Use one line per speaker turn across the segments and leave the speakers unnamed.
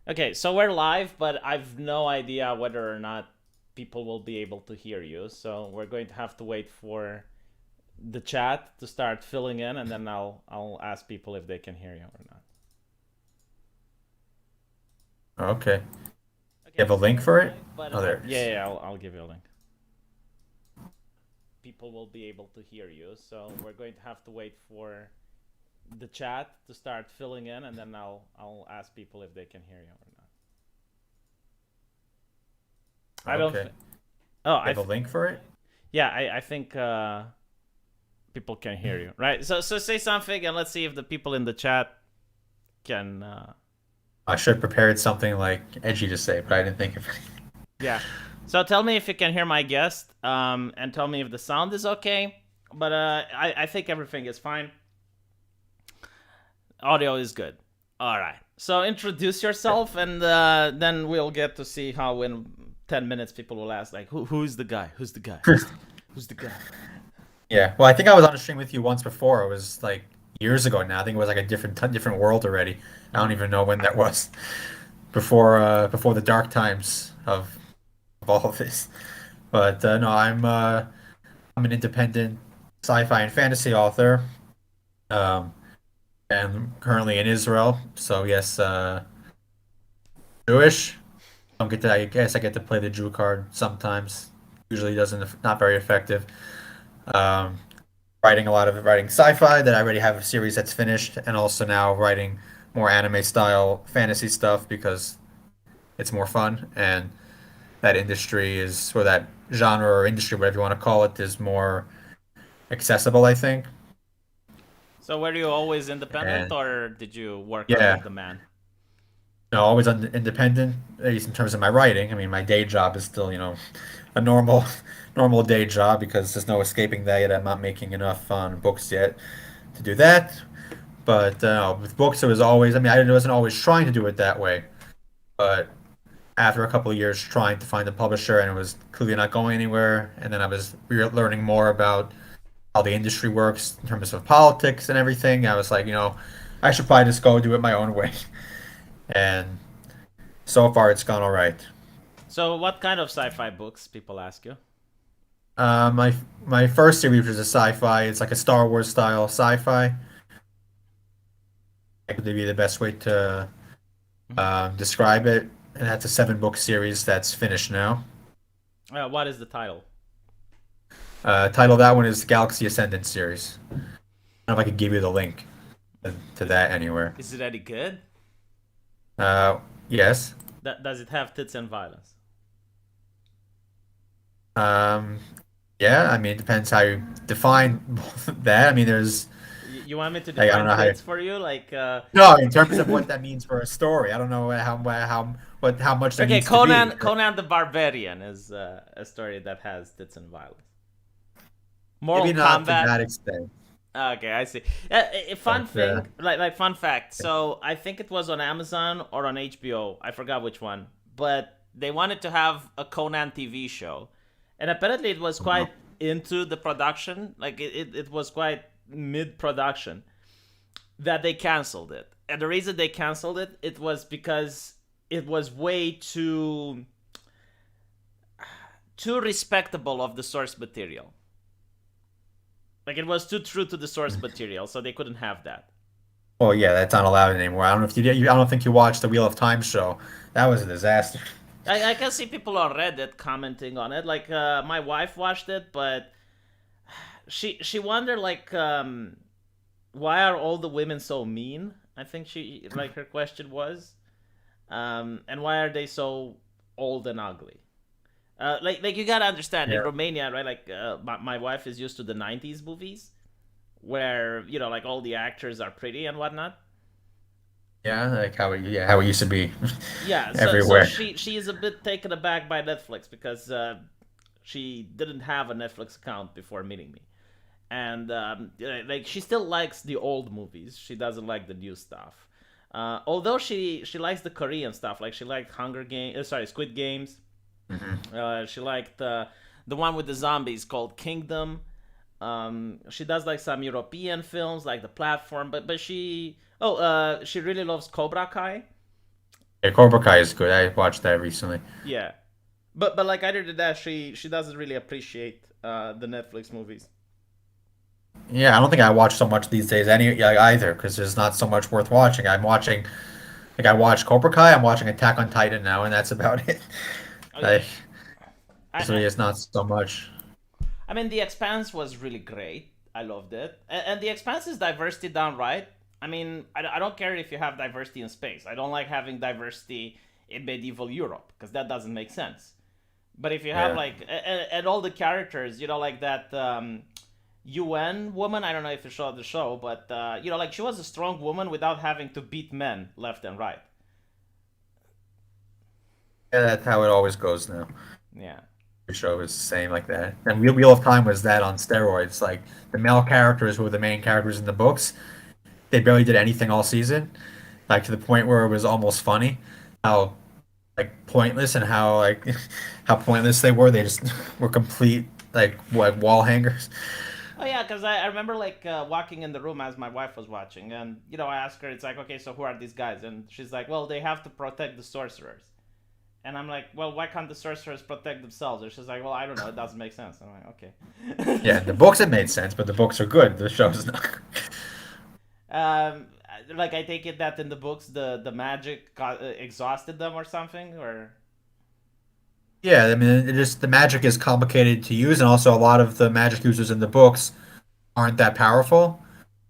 Okay, so we're live, but I've no idea whether or not people will be able to hear you. So we're going to have to wait for the chat to start filling in, and then I'll ask people if they can hear you or not.
Okay. You
Okay,
have a
so
link
we're
for it?
live, but
Oh, there it
yeah,
is.
yeah, I'll give you a link. People will be able to hear you, so we're going to have to wait for the chat to start filling in, and then I'll ask people if they can hear you or not. I don't.
Okay.
Oh,
You have a link for it?
yeah, I think people can hear you, right? So say something, and let's see if the people in the chat can.
I should have prepared something like edgy to say, but I didn't think of it.
Yeah. So tell me if you can hear my guest, and tell me if the sound is okay. But I think everything is fine. Audio is good. All right. So introduce yourself, and then we'll get to see how in 10 minutes people will ask like, who's the guy? Who's the guy? Who's the guy?
Yeah. Well, I think I was on a stream with you once before. It was like years ago now. I think it was like a different world already. I don't
Mm-hmm.
even know when that was. Before the dark times of all of this. But no, I'm an independent sci-fi and fantasy author. Um, and currently in Israel. So yes, Jewish. I guess I get to play the Jew card sometimes. Usually doesn't not very effective. Um, writing sci-fi that I already have a series that's finished, and also now writing more anime style fantasy stuff because it's more fun and that industry is or that genre or industry, whatever you want to call it, is more accessible, I think.
So were you always independent,
And
or did you work under
yeah,
the man?
always independent, at least in terms of my writing. I mean, my day job is still, a normal day job because there's no escaping that yet. I'm not making enough on books yet to do that. But with books, it was always, I mean, I wasn't always trying to do it that way. But after a couple of years trying to find a publisher and it was clearly not going anywhere, and then I was learning more about how the industry works in terms of politics and everything, I was like, I should probably just go do it my own way. And so far, it's gone all right.
So what kind of sci-fi books people ask you?
My first series was a sci-fi. It's like a Star Wars style sci-fi. That would be the best way to
Mhm.
describe it. And that's a seven-book series that's finished now.
What is the title?
Title of that one is the Galaxy Ascendant series. I don't know if I could give you the link to that anywhere.
Is it any good?
Yes.
Does it have tits and violence?
Um, yeah. I mean, it depends how you define that. I mean, there's
You want me to
like I don't
define
know how.
tits for you? Like,
No, in terms of what that means for a story, I don't know how much that
okay,
needs to be.
Conan the Barbarian is a story that has tits and violence. Mortal
Maybe not to
Kombat.
that extent,
Okay, I see. Fun
but
thing, like fun fact. So I think it was on Amazon or on HBO. I forgot which one, but they wanted to have a Conan TV show, and apparently it was quite into the production. Like it was quite mid production that they canceled it. And the reason they canceled it, it was because it was way too respectable of the source material. Like it was too true to the source material, so they couldn't have that.
well, yeah, that's not allowed anymore. I don't know if I don't think you watched the Wheel of Time show. That was a disaster.
I can see people on Reddit commenting on it. Like my wife watched it, but she wondered like why are all the women so mean? I think she like her question was, and why are they so old and ugly? Like you gotta understand in
Yeah,
Romania, right? Like my wife is used to the '90s movies where like all the actors are pretty and whatnot.
yeah, like how it used to be
Yeah, so
everywhere.
she is a bit taken aback by Netflix because she didn't have a Netflix account before meeting me, and like she still likes the old movies. She doesn't like the new stuff. Although she likes the Korean stuff, like she liked Hunger Games, sorry, Squid Games.
Hmm.
She liked the one with the zombies called Kingdom. She does like some European films, like The Platform, but she really loves Cobra Kai.
Yeah, Cobra Kai is good. I watched that recently.
Yeah, but like either did that, she doesn't really appreciate the Netflix movies.
Yeah, I don't think I watch so much these days any like, either because there's not so much worth watching. I'm watching like I watched Cobra Kai, I'm watching Attack on Titan now, and that's about it.
Oh yeah,
Like, so
I
it's not so much.
I mean, The Expanse was really great. I loved it. And The Expanse is diversity done right. I mean, I don't care if you have diversity in space. I don't like having diversity in medieval Europe because that doesn't make sense. But if you have
Yeah.
like, and all the characters, like that UN woman, I don't know if you saw the show, but, like she was a strong woman without having to beat men left and right.
Yeah, that's how it always goes now.
Yeah.
The show is the same like that. And Wheel of Time was that on steroids. Like the male characters who were the main characters in the books, they barely did anything all season. Like to the point where it was almost funny how like pointless and how like how pointless they were. They just were complete like wall hangers.
Oh yeah, because I remember like walking in the room as my wife was watching, and I asked her, it's like, okay, so who are these guys? And she's like, well, they have to protect the sorcerers. And I'm like, well, why can't the sorcerers protect themselves? And she's like, well, I don't know, it doesn't make sense. I'm like, okay.
Yeah, the books it made sense, but the books are good. The show's not.
um, like I take it that in the books the magic exhausted them or something, or
Yeah, I mean, it just the magic is complicated to use, and also a lot of the magic users in the books aren't that powerful.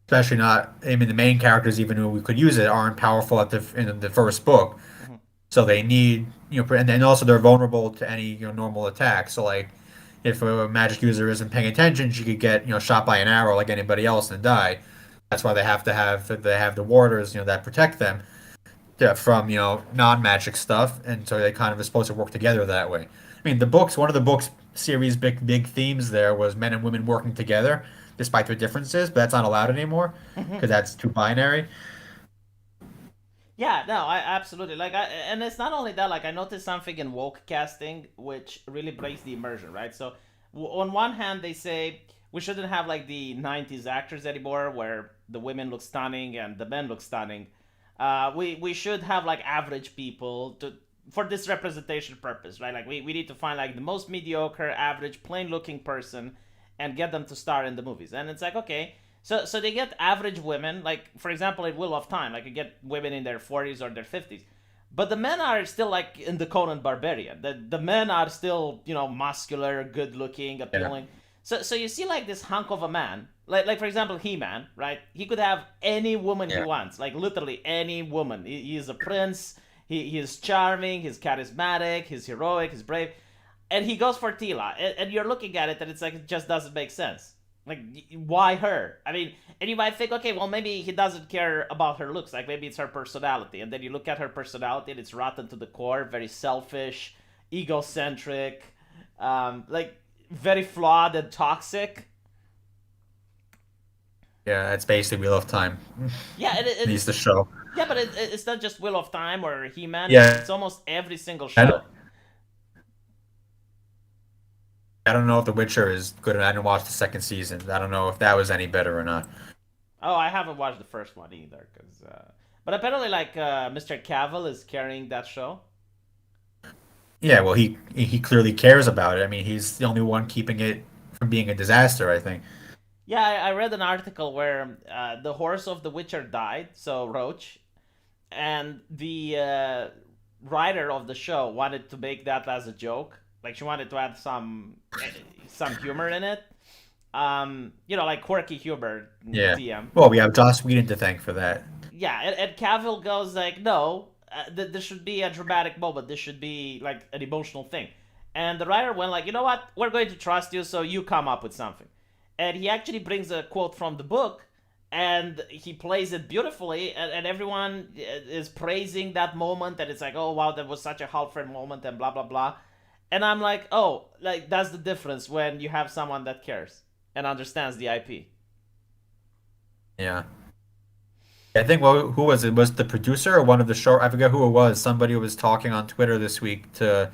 Especially not, I mean, the main characters, even who we could use it, aren't powerful at the in the first book.
Mhm.
So they need, and also they're vulnerable to any, normal attack. So like, if a magic user isn't paying attention, she could get, shot by an arrow like anybody else and die. That's why they have the warders, that protect them from, non-magic stuff, and so they kind of are supposed to work together that way. I mean, one of the books series big themes there was men and women working together despite their differences, but that's not allowed anymore because that's too binary.
Yeah, no, I absolutely like. And it's not only that. Like, I noticed something in woke casting which really breaks the immersion, right? So, on one hand, they say we shouldn't have like the '90s actors anymore, where the women look stunning and the men look stunning. We should have like average people to for this representation purpose, right? Like, we need to find like the most mediocre, average, plain looking person and get them to star in the movies. And it's like, okay, so they get average women, like for example in Wheel of Time, like you get women in their 40s or their 50s. But the men are still like in the Conan Barbarian. The men are still, muscular, good looking,
Yeah,
appealing. So you see like this hunk of a man, like for example He-Man, right? He could have any woman he
yeah,
wants, like literally any woman. He is a prince. He is charming. He's charismatic. He's heroic. He's brave, and he goes for Tila, and you're looking at it, and it's like it just doesn't make sense. Like, why her? I mean, and you might think, okay, well, maybe he doesn't care about her looks. Like, maybe it's her personality. And then you look at her personality, and it's rotten to the core, very selfish, egocentric, like very flawed and toxic.
yeah. That's basically Wheel of Time.
Yeah,
Needs to show.
yeah, but it's not just Wheel of Time or He Man.
Yeah,
It's almost every single
I don't,
show.
I don't know if The Witcher is good. I didn't watch the second season. I don't know if that was any better or not.
Oh, I haven't watched the first one either, cause. But apparently, like Mr. Cavill is carrying that show.
Yeah, well, he clearly cares about it. I mean, he's the only one keeping it from being a disaster, I think.
Yeah, I read an article where the horse of The Witcher died, so Roach, and the writer of the show wanted to make that as a joke. Like she wanted to add some humor in it. Like quirky humor,
Yeah.
TM.
Well, we have Joss Whedon to thank for that.
Yeah, and Cavill goes like, no, this should be a dramatic moment. This should be like an emotional thing. And the writer went like, you know what? We're going to trust you, so you come up with something. And he actually brings a quote from the book, and he plays it beautifully, and everyone is praising that moment, and it's like, oh wow, that was such a heartfelt moment, and blah blah blah. And I'm like, oh, like that's the difference when you have someone that cares and understands the IP.
Yeah. I think who was it? Was the producer or one of the show? I forget who it was. Somebody was talking on Twitter this week to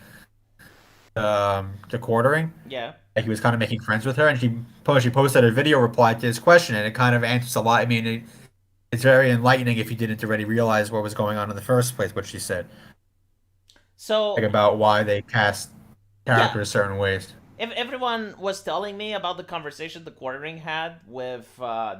Quartering.
Yeah.
Like he was kind of making friends with her, and she posted a video reply to his question, and it kind of answers a lot. I mean, it's very enlightening if you didn't already realize what was going on in the first place, what she said, like
So
about why they cast
yeah,
characters certain ways.
if everyone was telling me about the conversation the quartering had with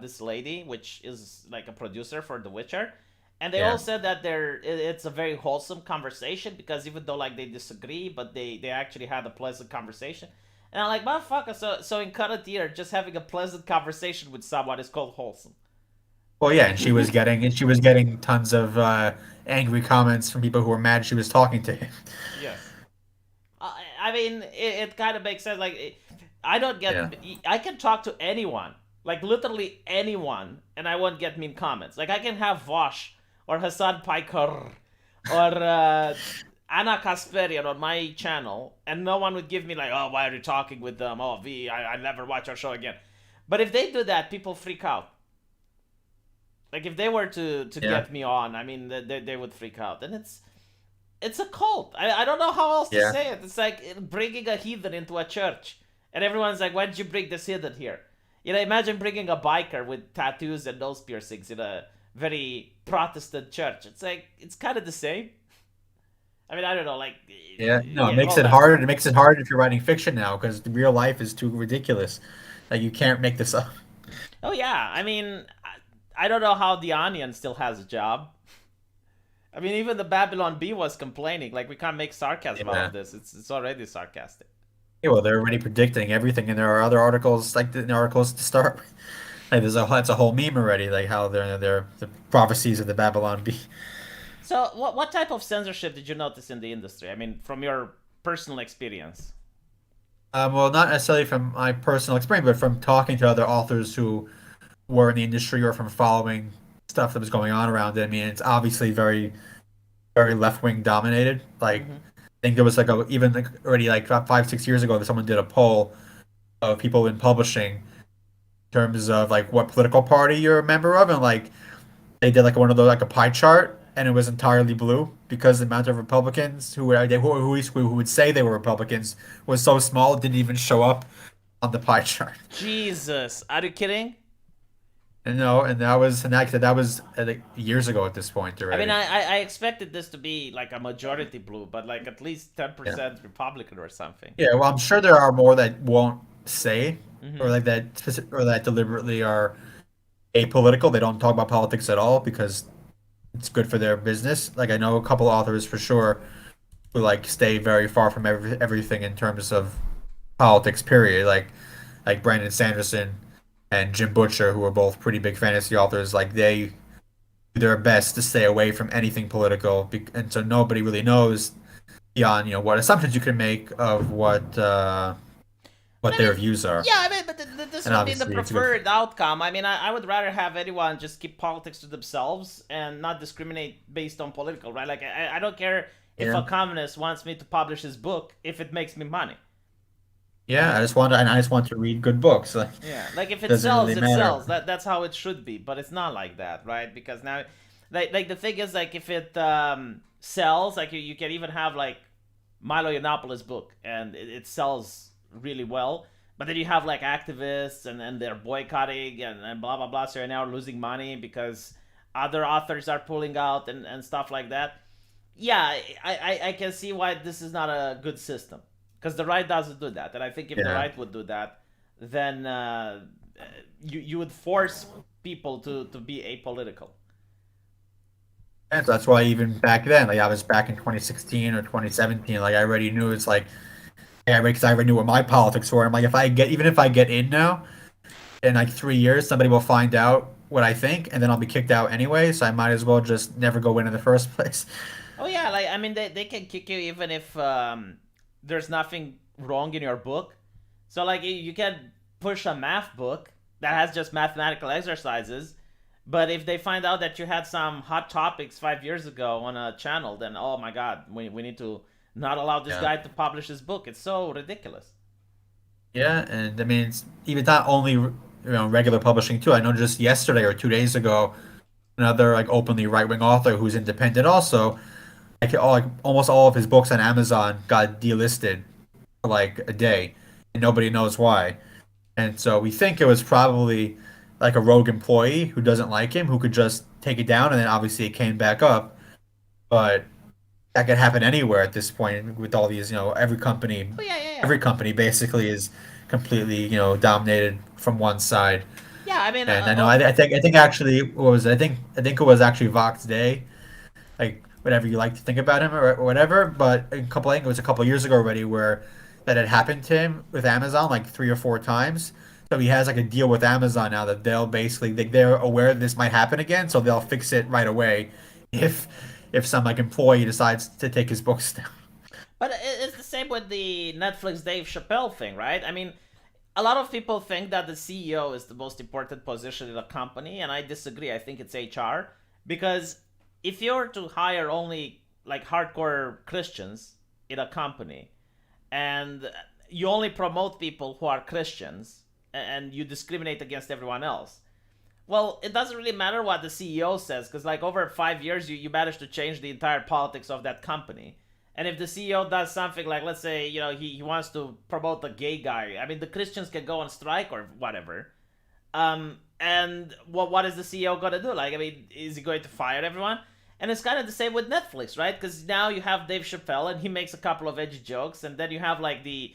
this lady, which is like a producer for The Witcher, and they all
Yeah.
said that it's a very wholesome conversation because even though like they disagree, but they actually had a pleasant conversation. And I'm like, motherfucker, so in Karate, just having a pleasant conversation with someone is called wholesome.
Well, yeah, and she was getting tons of angry comments from people who were mad she was talking to him.
Yes. I mean, it kind of makes sense. Like, I don't
Yeah.
get. I can talk to anyone, like literally anyone, and I won't get mean comments. Like, I can have Vosh or Hassan Piker or Anna Kasperian on my channel, and no one would give me like, "Oh, why are you talking with them? Oh, I never watch our show again." But if they do that, people freak out. Like, if they were to
Yeah.
get me on, I mean, they would freak out, and it's a cult. I don't know how else to
Yeah.
say it. It's like bringing a heathen into a church, and everyone's like, "Why did you bring this heathen here?" You know, imagine bringing a biker with tattoos and nose piercings in a very Protestant church. It's like it's kind of the same. I mean, I don't know, like,
Yeah. No, it
yeah,
makes
hold
it
on.
hard. It makes it hard if you're writing fiction now because the real life is too ridiculous. Like you can't make this up.
Oh yeah, I mean, I don't know how the Onion still has a job. I mean, even the Babylon Bee was complaining, like, we can't make sarcasm out of
Yeah.
this. It's already sarcastic.
Yeah, well, they're already predicting everything, and there are other articles like the articles to start with. Like there's a that's a whole meme already, like how they're the prophecies of the Babylon Bee.
So, what type of censorship did you notice in the industry? I mean, from your personal experience.
Well, not necessarily from my personal experience, but from talking to other authors who were in the industry or from following stuff that was going on around it. I mean, it's obviously very left wing dominated. Like
Mm-hmm.
I think there was like a even like already like 5 6 years ago that someone did a poll of people in publishing in terms of like what political party you're a member of, and like they did like one of those like a pie chart, and it was entirely blue because the amount of Republicans who would say they were Republicans was so small it didn't even show up on the pie chart.
Jesus, are you kidding?
And no, and that was like, years ago at this point
I mean,
already.
I expected this to be like a majority blue, but like at least ten
Yeah.
percent Republican or something.
Yeah, well, I'm sure there are more that won't say or
Mm-hmm.
like or that deliberately are apolitical. They don't talk about politics at all because it's good for their business. Like I know a couple authors for sure who like stay very far from everything in terms of politics, period. Like Brandon Sanderson and Jim Butcher, who are both pretty big fantasy authors, like they do their best to stay away from anything political, and so nobody really knows beyond what assumptions you can make of
But
what
I
their
mean,
views are.
yeah, I mean, but this
And
would be the
obviously, it's good.
preferred outcome. I mean, I would rather have anyone just keep politics to themselves and not discriminate based on political, right? Like, I don't care if a
Yeah,
communist wants me to publish his book if it makes me money.
yeah. I just want to read good books. Like,
Yeah, like if
it
it
doesn't really
sells, it
matter.
sells. That's how it should be. But it's not like that, right? Because now, like the thing is, like if it sells, like you can even have like Milo Yiannopoulos' book, and it sells really well. But then you have like activists, and they're boycotting and blah blah blah. So you're now losing money because other authors are pulling out and stuff like that. Yeah, I can see why this is not a good system because the right doesn't do that, and I think if the
Yeah.
right would do that, then you would force people to be apolitical.
And so that's why even back then, like I was back in 2016 or 2017, like I already knew it's like, yeah, because I already knew what my politics were. I'm like, even if I get in now, in like 3 years, somebody will find out what I think, and then I'll be kicked out anyway. So I might as well just never go in the first place.
Oh yeah, like I mean they can kick you even if there's nothing wrong in your book. So like you can push a math book that has just mathematical exercises, but if they find out that you had some hot topics 5 years ago on a channel, then oh my god, we need to not allow this
Yeah.
guy to publish his book. It's so ridiculous.
Yeah, and I mean, even not only regular publishing too. I know just yesterday or 2 days ago, another like openly right-wing author who's independent also, like almost all of his books on Amazon got delisted for like a day, and nobody knows why. And so we think it was probably like a rogue employee who doesn't like him who could just take it down, and then obviously it came back up. But that could happen anywhere at this point with all these,
Oh yeah, yeah, yeah.
every company basically is completely, dominated from one side.
Yeah, I mean,
And I know, I think actually, what was it? I think it was actually Vox Day, like whatever you like to think about him or whatever. But I think it was a couple years ago already where that had happened to him with Amazon like 3 or 4 times. So he has like a deal with Amazon now that they'll basically they're aware this might happen again, so they'll fix it right away if some like employee decides to take his books down.
but it's the same with the Netflix Dave Chappelle thing, right? I mean, a lot of people think that the CEO is the most important position in a company, and I disagree. I think it's HR, because if you're to hire only like hardcore Christians in a company, and you only promote people who are Christians, and you discriminate against everyone else, well, it doesn't really matter what the CEO says, because like over 5 years, you managed to change the entire politics of that company. And if the CEO does something like, let's say, he wants to promote a gay guy, I mean, the Christians can go on strike or whatever. And what is the CEO gonna do? Like, I mean, is he going to fire everyone? And it's kind of the same with Netflix, right? Because now you have Dave Chappelle, and he makes a couple of edgy jokes, and then you have like the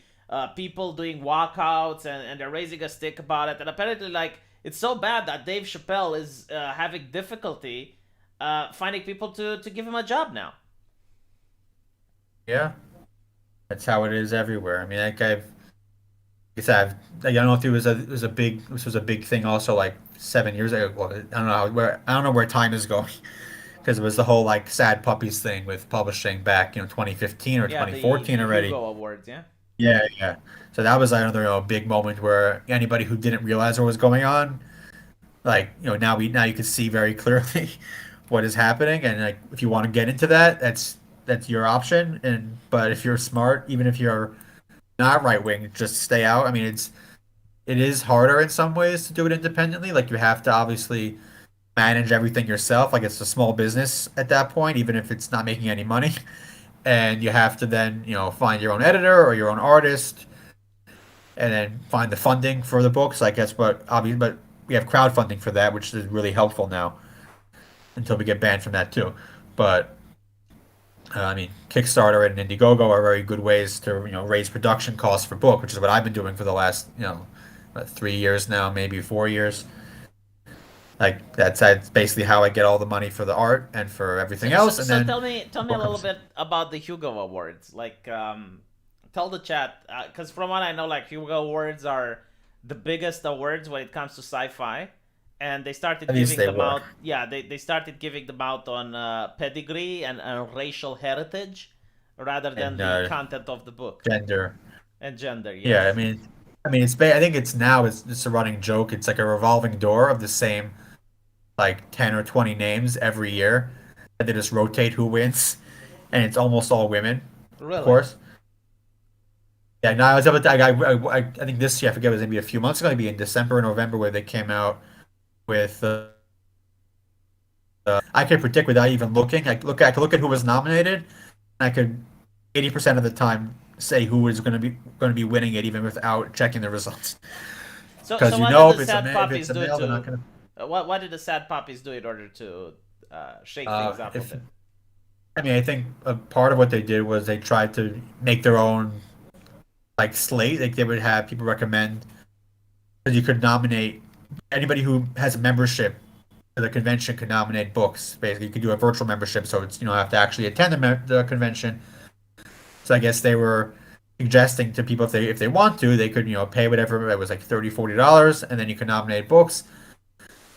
people doing walkouts, and they're raising a stick about it. And apparently, like, it's so bad that Dave Chappelle is having difficulty finding people to give him a job now.
Yeah, that's how it is everywhere. I mean, like I said, I don't know if this was a big thing also like 7 years ago. Well, I don't know where time is going because it was the whole like sad puppies thing with publishing back, 2015 or
Yeah, the
2014 already.
Hugo Awards, yeah.
Yeah, yeah. So that was another, big moment where anybody who didn't realize what was going on, like, now you can see very clearly what is happening, and like if you want to get into that, that's your option. And but if you're smart, even if you're not right wing, just stay out. I mean, it is harder in some ways to do it independently. Like you have to obviously manage everything yourself. Like it's a small business at that point, even if it's not making any money. And you have to then, find your own editor or your own artist, and then find the funding for the books. I guess, but we have crowdfunding for that, which is really helpful now until we get banned from that too. But I mean, Kickstarter and Indiegogo are very good ways to raise production costs for book, which is what I've been doing for the last 3 years now, maybe 4 years. Like that's basically how I get all the money for the art and for
So,
everything
so,
else, and
so
then
tell me a
book
little
comes.
bit about the Hugo Awards. Like, tell the chat, because from what I know, like Hugo Awards are the biggest awards when it comes to sci-fi, and they started
At least
giving
they
them
were.
out. Yeah, they started giving them out on pedigree and racial heritage, rather than
And
the content of the book
gender.
and gender.
Yeah, I
Yes,
mean, I think it's a running joke. It's like a revolving door of the same like 10 or 20 names every year, and they just rotate who wins, and it's almost all women, of
really.
course. Yeah, no, I was able to, I think this year, I forget, it was maybe a few months ago, maybe in December or November, where they came out with, I could predict without even looking. I could look at who was nominated, and I could 80% of the time say who is going to be winning it, even without checking the results.
So
Because
what did the
if it's a
sad
ma- if
puppies
it's a
do
male, they're not
to?
going to.
What did the sad puppies do in order to shake things up a
If
bit?
I mean, I think a part of what they did was they tried to make their own like slate. Like they would have people recommend that you could nominate anybody who has a membership to the convention could nominate books. Basically, you could do a virtual membership, so it's have to actually attend the convention. So I guess they were suggesting to people if they want to, they could pay whatever it was like $30-$40, and then you can nominate books,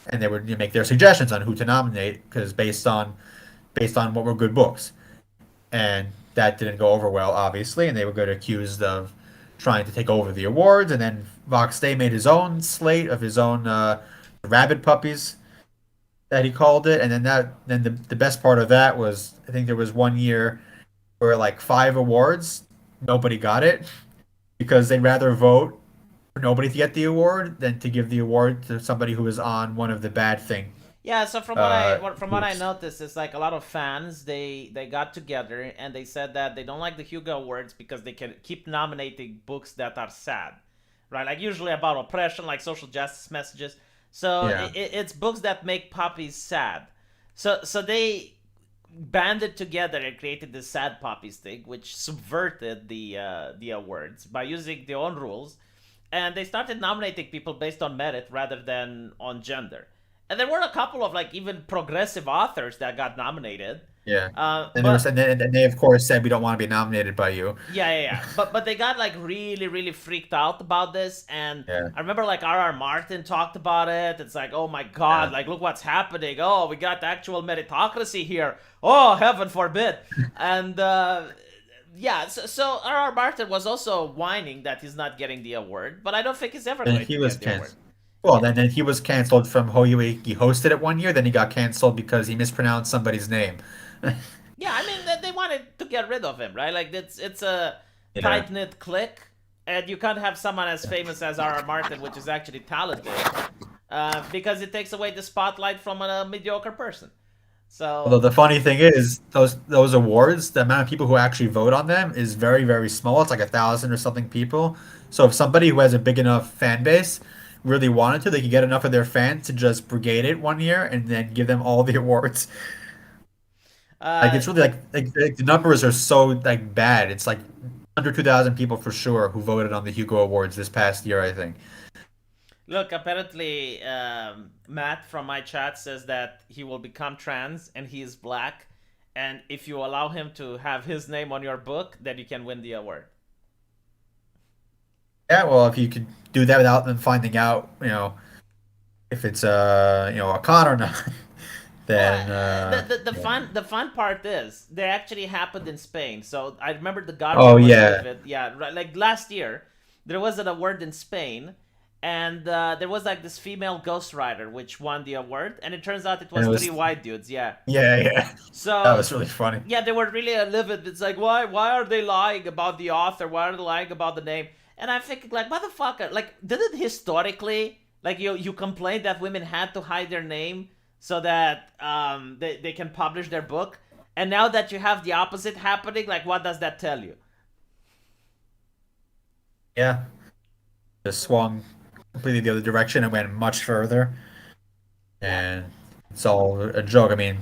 and they would make their suggestions on who to nominate because based on what were good books. And that didn't go over well, obviously, and they would get accused of trying to take over the awards. And then Vox Day made his own slate of his own rabid puppies that he called it. And then the best part of that was I think there was one year where like 5 awards nobody got it because they'd rather vote for nobody to get the award than to give the award to somebody who was on one of the bad thing
Yeah, so from what I
groups.
noticed, it's like a lot of fans they got together and they said that they don't like the Hugo Awards because they can keep nominating books that are sad, right? Like usually about oppression, like social justice messages. So
Yeah.
it's books that make puppies sad. So they banded together and created this sad puppies thing, which subverted the awards by using their own rules, and they started nominating people based on merit rather than on gender. And there were a couple of like even progressive authors that got nominated.
Yeah. And there was,
But
and they of course said we don't want to be nominated by you.
yeah. But they got like really freaked out about this, and
Yeah.
I remember like R.R. Martin talked about it. It's like, oh my god,
Yeah.
like look what's happening. Oh, we got actual meritocracy here. Oh, heaven forbid. And yeah, so R.R. Martin was also whining that he's not getting the award, but I don't think he's ever
And
going
he
to
was
get the award.
canceled. Well,
Yeah.
then he was canceled from he hosted it one year. Then he got canceled because he mispronounced somebody's name.
Yeah, I mean they wanted to get rid of him, right? Like it's a
Yeah.
tight knit clique, and you can't have someone as famous as R.R. Martin, which is actually talented, because it takes away the spotlight from a mediocre person.
Although
So
the funny thing is, those awards, the amount of people who actually vote on them is very small. It's like 1,000 or something people. So if somebody who has a big enough fan base really wanted to, they could get enough of their fans to just brigade it one year and then give them all the awards. Like
uh,
it's really like the numbers are so like bad. It's like under 2,000 people for sure who voted on the Hugo Awards this past year, I think.
look, apparently Matt from my chat says that he will become trans and he is black, and if you allow him to have his name on your book, then you can win the award.
Yeah, well, if you could do that without them finding out, if it's a con or not,
Well,
then yeah.
the fun part is they actually happened in Spain. So I remember the
Oh
Guardian was
yeah,
livid. Yeah, right, like last year there was an award in Spain, and there was like this female ghostwriter which won the award, and it turns out it
and
was
it
three
was
white dudes. Yeah,
yeah. That
so
was really funny.
yeah, they were really livid. It's like why are they lying about the author? Why are they lying about the name? And I'm thinking like motherfucker, like didn't historically like you complained that women had to hide their name so that they can publish their book, and now that you have the opposite happening, like what does that tell you?
Yeah, just swung completely the other direction and went much further,
Yeah.
and it's all a joke. I mean,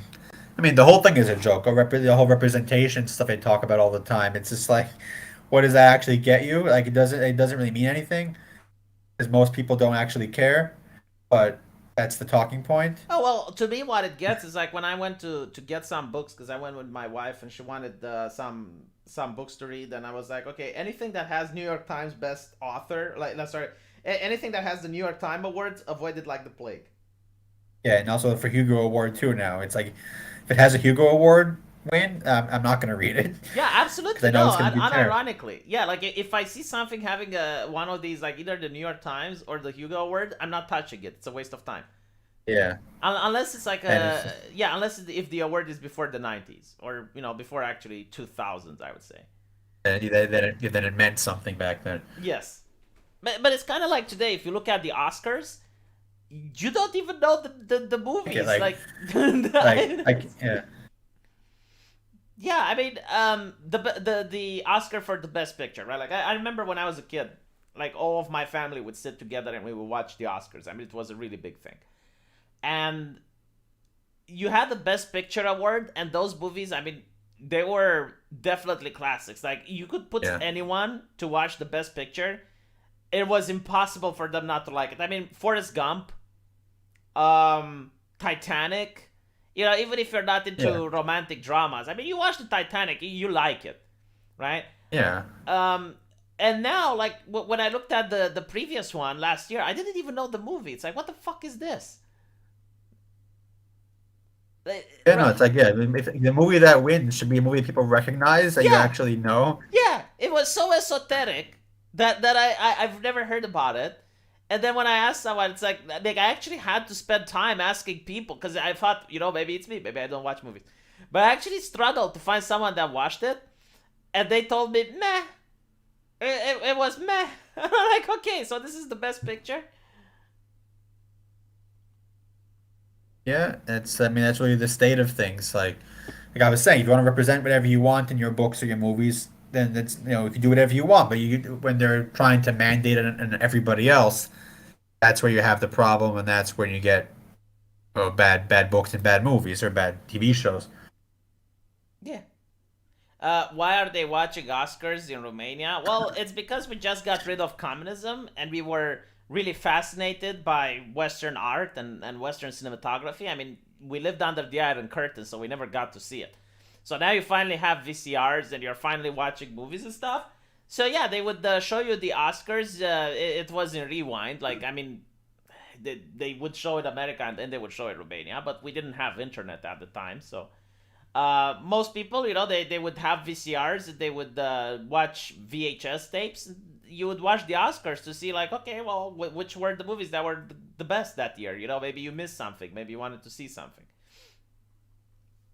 the whole thing is a joke. The whole representation stuff they talk about all the time. It's just like, what does that actually get you? Like, it doesn't really mean anything because most people don't actually care. But that's the talking point.
Oh well, to me, what it gets is like when I went to get some books because I went with my wife and she wanted some books to read, and I was like, okay, anything that has New York Times best author, like no, sorry, anything that has the New York Times awards, avoid it like the plague.
Yeah, and also for Hugo Award too now. It's like if it has a Hugo Award win, I'm not gonna read it
Yeah,
because I
absolutely.
know
No,
it's gonna be terrible.
unironically. Yeah, like if I see something having a one of these, like either the New York Times or the Hugo Award, I'm not touching it. It's a waste of time.
Yeah,
Unless it's like
and it's
a yeah, unless if the award is before the '90s or before actually 2000s, I would say.
then it meant something back then.
Yes, but it's kind of like today. If you look at the Oscars, you don't even know the
Okay,
movies.
like
Like,
yeah.
yeah, I mean, the Oscar for the best picture, right? Like I remember when I was a kid, like all of my family would sit together and we would watch the Oscars. I mean, it was a really big thing, and you had the best picture award, and those movies, I mean, they were definitely classics. Like you could put
Yeah.
anyone to watch the best picture, it was impossible for them not to like it. I mean, Forrest Gump, Titanic. Even if you're not
Yeah.
into romantic dramas, I mean, you watch the Titanic, you like it, right?
Yeah.
Um, and now, like when I looked at the previous one last year, I didn't even know the movie. It's like, what the fuck is this?
Yeah, no,
Right?
it's like, yeah, I mean, if the movie that wins should be a movie people recognize that you
Yeah,
actually know.
yeah. It was so esoteric that I've never heard about it. And then when I asked someone, it's like I actually had to spend time asking people because I thought, maybe it's me, maybe I don't watch movies, but I actually struggled to find someone that watched it, and they told me, meh, it was meh. I'm like, okay, so this is the best picture.
Yeah, I mean, that's really the state of things. Like I was saying, if you want to represent whatever you want in your books or your movies, then you can do whatever you want. But when they're trying to mandate it on everybody else, that's where you have the problem, and that's when you get bad books and bad movies or bad TV shows.
Yeah. Why are they watching Oscars in Romania? Well, it's because we just got rid of communism and we were really fascinated by Western art and Western cinematography. I mean, we lived under the Iron Curtain, so we never got to see it. So now you finally have VCRs and you're finally watching movies and stuff. So yeah, they would show you the Oscars. It was in rewind. Like, I mean, they would show it America and then they would show it Romania, but we didn't have internet at the time, so most people, they would have VCRs, they would watch VHS tapes. You would watch the Oscars to see, like, okay, well, which were the movies that were the best that year. Maybe you missed something, maybe you wanted to see something.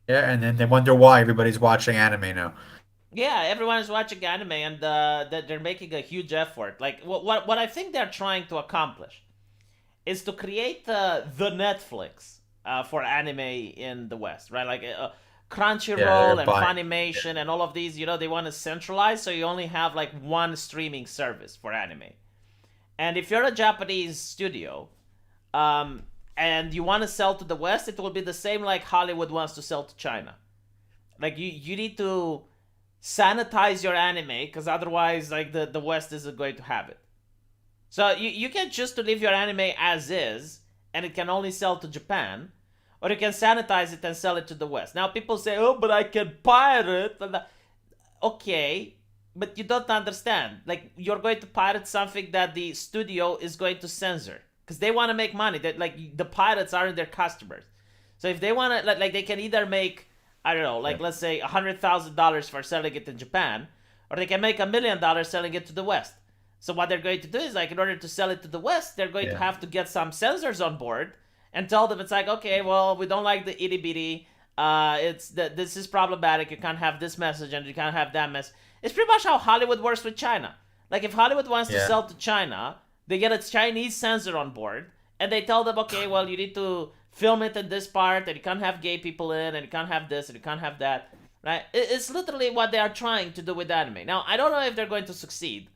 Yeah, and then they wonder why everybody's watching anime now.
Yeah, everyone is watching anime, and that they're making a huge effort. Like, what I think they're trying to accomplish is to create the Netflix for anime in the West, right? Like
Yeah, they're
Crunchyroll and
buying.
Funimation and all of these, they want to centralize, so you only have like one streaming service for anime. And if you're a Japanese studio, um, and you want to sell to the West, it will be the same like Hollywood wants to sell to China. Like you need to sanitize your anime because otherwise, like the West isn't going to have it. So you can choose to leave your anime as is, and it can only sell to Japan, or you can sanitize it and sell it to the West. Now people say, "Oh, but I can pirate." Okay, but you don't understand. Like you're going to pirate something that the studio is going to censor because they want to make money. That like the pirates aren't their customers. So if they want to, like they can either make, I don't know, like let's say $100,000 for selling it in Japan, or they can make $1 million selling it to the West. So what they're going to do is like in order to sell it to the West, they're going to
Yeah,
have to get some censors on board and tell them it's like, okay, well, we don't like the itty bitty. It's that this is problematic. You can't have this message and you can't have that message. It's pretty much how Hollywood works with China. Like if Hollywood wants to
yeah,
sell to China, they get a Chinese censor on board and they tell them, okay, well, you need to film it in this part and you can't have gay people in and you can't have this and you can't have that. Right? It's literally what they are trying to do with anime. Now, I don't know if they're going to succeed.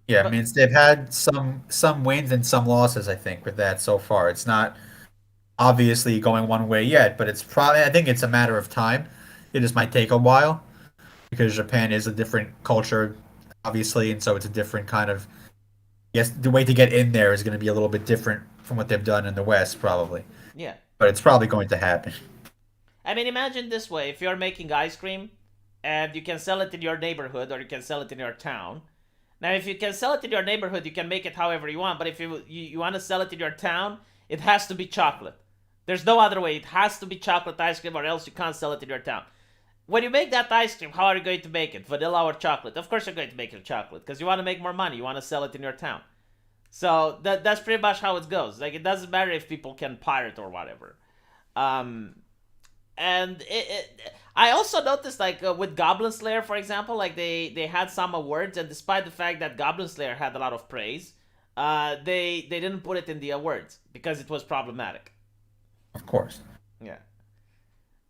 yeah. I
But
mean, they've had some wins and some losses, I think, with that so far. It's not obviously going one way yet, but it's probably I think it's a matter of time. It just might take a while because Japan is a different culture, obviously, and so it's a different kind of. Yes, the way to get in there is going to be a little bit different from what they've done in the West, probably.
yeah,
But it's probably going to happen.
I mean, imagine this way: if you're making ice cream, and you can sell it in your neighborhood or you can sell it in your town. Now, if you can sell it in your neighborhood, you can make it however you want. But if you want to sell it in your town, it has to be chocolate. There's no other way. It has to be chocolate ice cream, or else you can't sell it in your town. When you make that ice cream, how are you going to make it? Vanilla or chocolate? Of course, you're going to make it chocolate because you want to make more money. You want to sell it in your town. So that's pretty much how it goes. Like it doesn't matter if people can pirate or whatever. Um, and I also noticed like with Goblin Slayer, for example, like they had some awards, and despite the fact that Goblin Slayer had a lot of praise, they didn't put it in the awards because it was problematic.
Of course.
Yeah,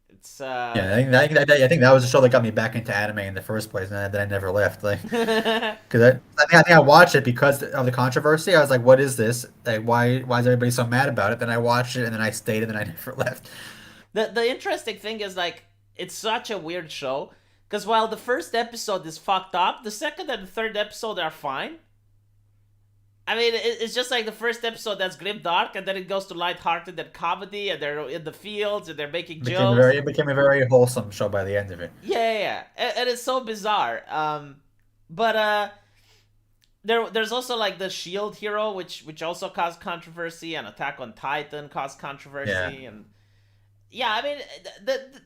it's
Yeah, I think that was the show that got me back into anime in the first place, and then I never left. Like, because I think I watched it because of the controversy. I was like, "What is this? Like, why is everybody so mad about it?" Then I watched it, and then I stayed, and then I never left.
the interesting thing is like it's such a weird show because while the first episode is fucked up, the second and the third episode are fine. I mean, it's just like the first episode that's grim dark, and then it goes to lighthearted and comedy, and they're in the fields and they're making jokes.
It became a very wholesome show by the end of it.
Yeah, yeah, yeah. And it's so bizarre. But there's also like the Shield hero, which also caused controversy, and Attack on Titan caused
Yeah,
controversy, and yeah, I mean,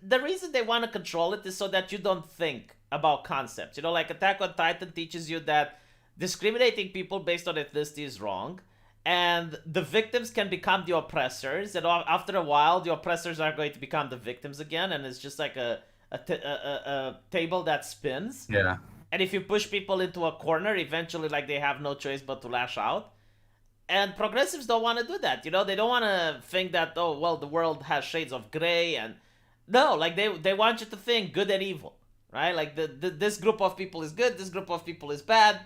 the reason they want to control it is so that you don't think about concepts. Like Attack on Titan teaches you that discriminating people based on ethnicity is wrong, and the victims can become the oppressors, and after a while, the oppressors are going to become the victims again, and it's just like a table that spins.
yeah.
And if you push people into a corner, eventually, like they have no choice but to lash out. And progressives don't want to do that. They don't want to think that, oh well, the world has shades of gray, and no, like they want you to think good and evil, right? Like this group of people is good, this group of people is bad.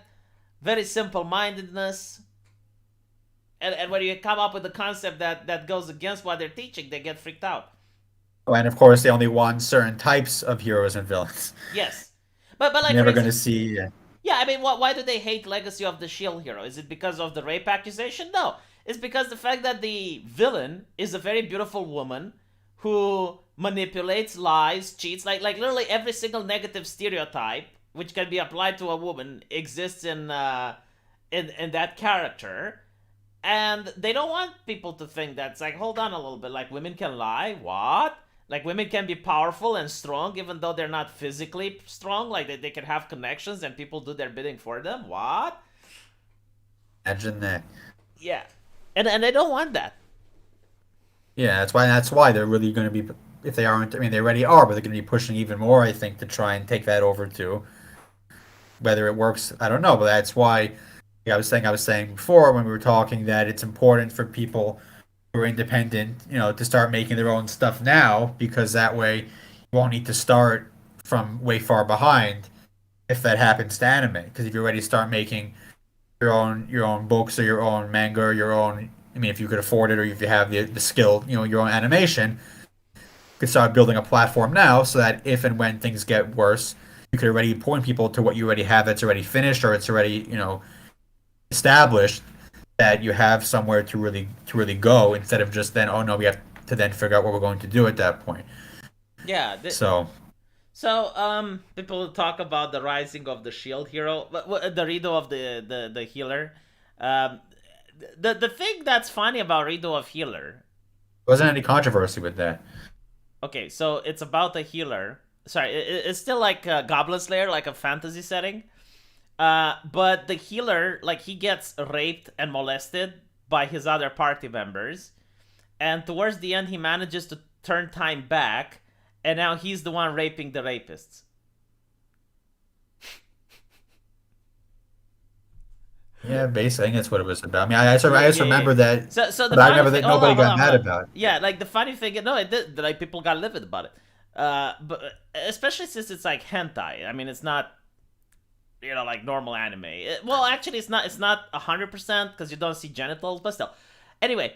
Very simple mindedness. And when you come up with a concept that goes against what they're teaching, they get freaked out.
Oh, and of course, they only want certain types of heroes and villains.
Yes, but
You're
like for
never going to
example,
see.
yeah, I mean, why do they hate Legacy of the Shield Hero? Is it because of the rape accusation? No, it's because the fact that the villain is a very beautiful woman who manipulates, lies, cheats, like literally every single negative stereotype which can be applied to a woman exists in that character, and they don't want people to think that's like, hold on a little bit, like women can lie, what, like women can be powerful and strong even though they're not physically strong, like they can have connections and people do their bidding for them, what?
Imagine that.
Yeah, and they don't want that.
Yeah, that's why they're really going to be, if they aren't, I mean, they already are, but they're going to be pushing even more, I think, to try and take that over too. Whether it works, I don't know, but that's why, yeah, I was saying before when we were talking that it's important for people who are independent, to start making their own stuff now, because that way you won't need to start from way far behind if that happens to anime. Because if you already start making your own books or your own manga or your own, I mean, if you could afford it or if you have the skill, your own animation, you could start building a platform now so that if and when things get worse, you could already point people to what you already have that's already finished or it's already, established, that you have somewhere to really go instead of just then, oh no, we have to then figure out what we're going to do at that point.
Yeah,
So
so people talk about the rising of the shield hero, the Rido of the healer. um the thing that's funny about Rido of healer.
wasn't any controversy with that.
Okay, so it's about the healer. Sorry, it's still like a Goblin Slayer, like a fantasy setting. But the healer, like, he gets raped and molested by his other party members, and towards the end, he manages to turn time back, and now he's the one raping the rapists.
Yeah, basically, I think that's what it was about. I mean, I just
Yeah, yeah.
remember that,
So the
but I
funny
remember
thing,
that nobody
hold
got
on, hold
mad
on.
about it.
Yeah, like the funny thing, no, it did. Like people got livid about it. But especially since it's like hentai. I mean, it's not, like normal anime. Well, actually, it's not. It's not 100% because you don't see genitals, but still. Anyway,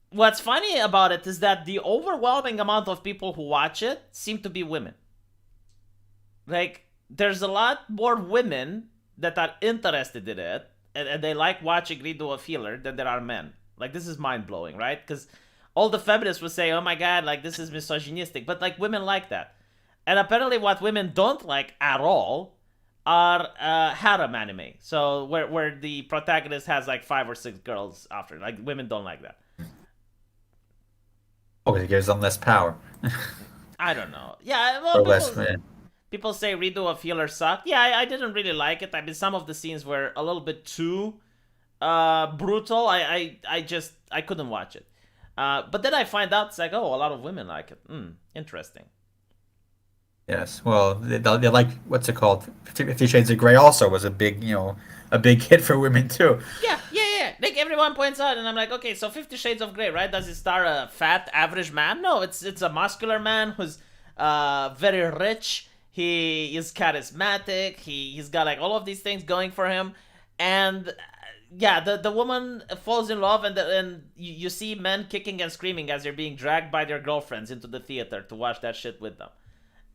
what's funny about it is that the overwhelming amount of people who watch it seem to be women. Like, there's a lot more women that are interested in it, and they like watching Rido of Healer than there are men. Like, this is mind blowing, right? Because all the feminists would say, "Oh my god, like this is misogynistic," but like women like that. And apparently, what women don't like at all are harem anime. So where the protagonist has like 5 or 6 girls after. Like, women don't like that.
Oh, because it gives them less power
I don't know. Yeah, well,
or less.
people say Rido of Healer sucked. Yeah, I didn't really like it. I mean, some of the scenes were a little bit too brutal. I couldn't watch it. But then I find out it's like, oh, a lot of women like it. Interesting.
Yes. Well, they like, what's it called? 50 Shades of Grey also was a big hit for women too.
Yeah, yeah, yeah. Like everyone points out, and I'm like, okay, so 50 Shades of Grey, right? Does it star a fat average man? No, it's a muscular man who's very rich. He is charismatic. He's got like all of these things going for him, and yeah, the woman falls in love, and you see men kicking and screaming as they're being dragged by their girlfriends into the theater to watch that shit with them.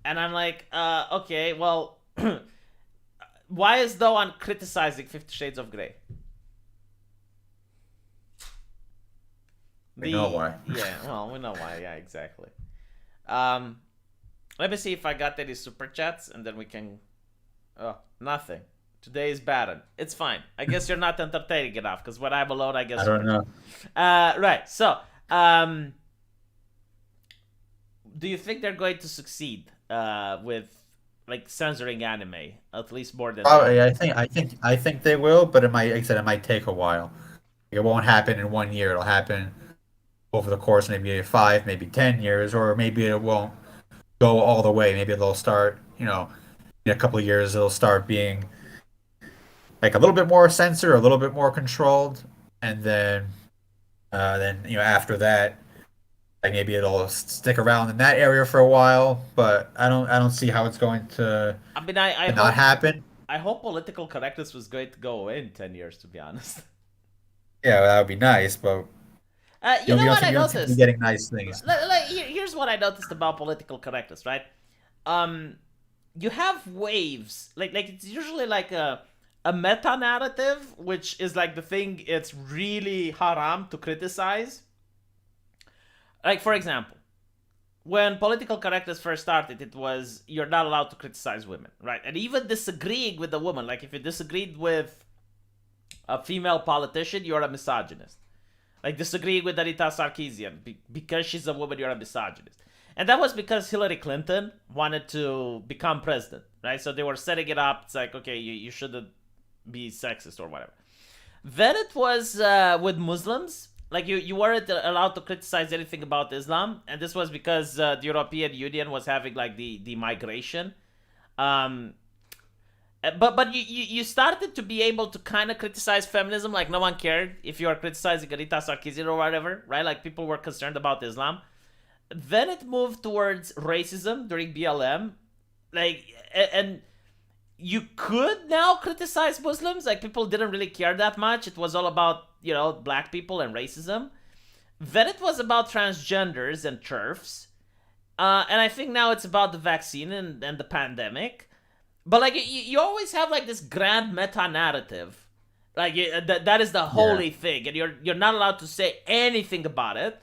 And I'm like, okay, well, why is no one criticizing 50 Shades of Grey?
We know
The
why.
Yeah, well, we know why. Yeah, exactly. Um, Let me see if I got any super chats, and then we can. Oh, nothing. Today is bad. It's fine. I guess you're not entertaining enough because when I'm alone, I get
I
super
don't know.
chats. Right. So, um, do you think they're going to succeed with like censoring anime at least more than they?
Probably, I think they will, but it might, like I said, it might take a while. It won't happen in one year. It'll happen over the course of maybe 5, maybe 10 years, or maybe it won't go all the way. Maybe they'll start, in a couple of years, it'll start being like a little bit more censored, a little bit more controlled, and then after that, like maybe it'll stick around in that area for a while. But I don't see how it's going to
I mean, I
not
hope
happen.
I hope political correctness was going to go away in 10 years. To be honest.
Yeah, that would be nice, but
You know what I
you don't seem to be
noticed?
getting nice things.
Here's what I noticed about political correctness, right? Um, you have waves, like it's usually like a meta narrative, which is like the thing it's really haram to criticize. Like for example, when political correctness first started, it was you're not allowed to criticize women, right? And even disagreeing with a woman, like if you disagreed with a female politician, you're a misogynist. Like disagreeing with Anita Sarkeesian because she's a woman, you're a misogynist. And that was because Hillary Clinton wanted to become president, right? So they were setting it up. It's like, okay, you shouldn't be sexist or whatever. Then it was with Muslims. Like you weren't allowed to criticize anything about Islam, and this was because the European Union was having like the migration. Um, but you started to be able to kind of criticize feminism, like no one cared if you were criticizing Anita Sarkeesian or whatever, right? Like people were concerned about Islam. Then it moved towards racism during BLM, like and you could now criticize Muslims. Like people didn't really care that much. It was all about black people and racism. Then it was about transgenders and TERFs, and I think now it's about the vaccine and the pandemic. But like you always have like this grand meta narrative, like that is the
Yeah.
holy thing, and you're not allowed to say anything about it.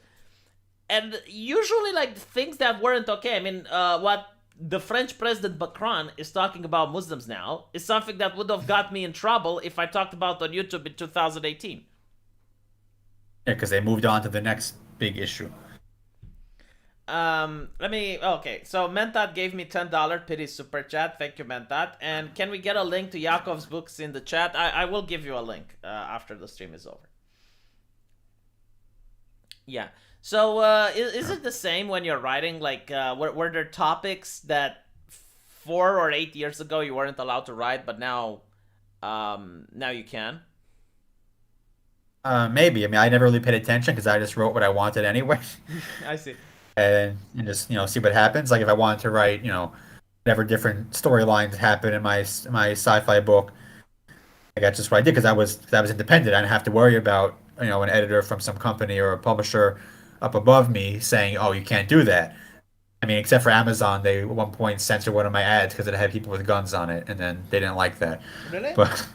And usually like things that weren't okay. I mean, what the French president Macron is talking about Muslims now is something that would have got me in trouble if I talked about on YouTube in 2018.
Yeah, because they moved on to the next big issue.
Let me. Okay, so Mentat gave me $10 pity super chat. Thank you, Mentat. And can we get a link to Yakov's books in the chat? I will give you a link after the stream is over. Yeah. So is it the same when you're writing? Like, were there topics that 4 or 8 years ago you weren't allowed to write, but now you can?
Maybe. I mean, I never really paid attention because I just wrote what I wanted anyway,
I see.
and just see what happens. Like if I wanted to write, whatever different storylines happen in my sci-fi book, like that's just what I did because I was independent. I didn't have to worry about an editor from some company or a publisher up above me saying, "Oh, you can't do that." I mean, except for Amazon, they at one point censored one of my ads because it had people with guns on it, and then they didn't like that.
Really?
But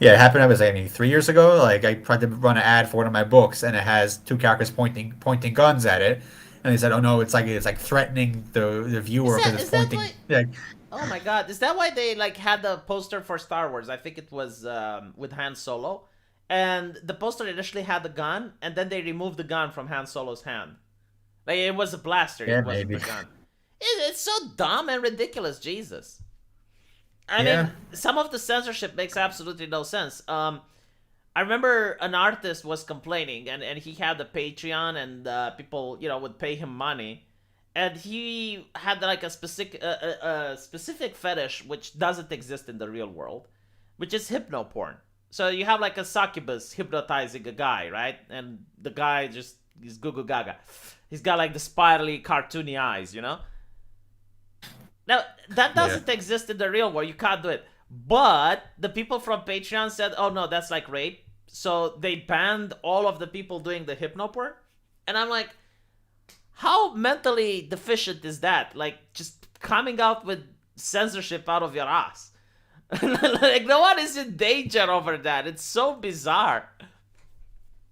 yeah, it happened. I was like, 3 years ago. Like I tried to run an ad for one of my books, and it has two characters pointing guns at it, and they said, "Oh no, it's like threatening the
Is
viewer because
that
it's
is that
pointing."
why?
Yeah,
Oh my God! Is that why they like had the poster for Star Wars? I think it was with Han Solo, and the poster initially had the gun, and then they removed the gun from Han Solo's hand. Like it was a blaster.
yeah,
It wasn't
maybe.
a gun. It's so dumb and ridiculous. Jesus. I
Yeah,
mean, some of the censorship makes absolutely no sense. I remember an artist was complaining, and he had a Patreon, and people would pay him money, and he had like a specific fetish which doesn't exist in the real world, which is hypnoporn. So you have like a succubus hypnotizing a guy, right? And the guy just is goo goo gaga. He's got like the spirally cartoony eyes. Now that
yeah,
doesn't exist in the real world. You can't do it. But the people from Patreon said, "Oh no, that's like rape." So they banned all of the people doing the hypnoporn. And I'm like, how mentally deficient is that? Like just coming out with censorship out of your ass. Like no one is in danger over that. It's so bizarre.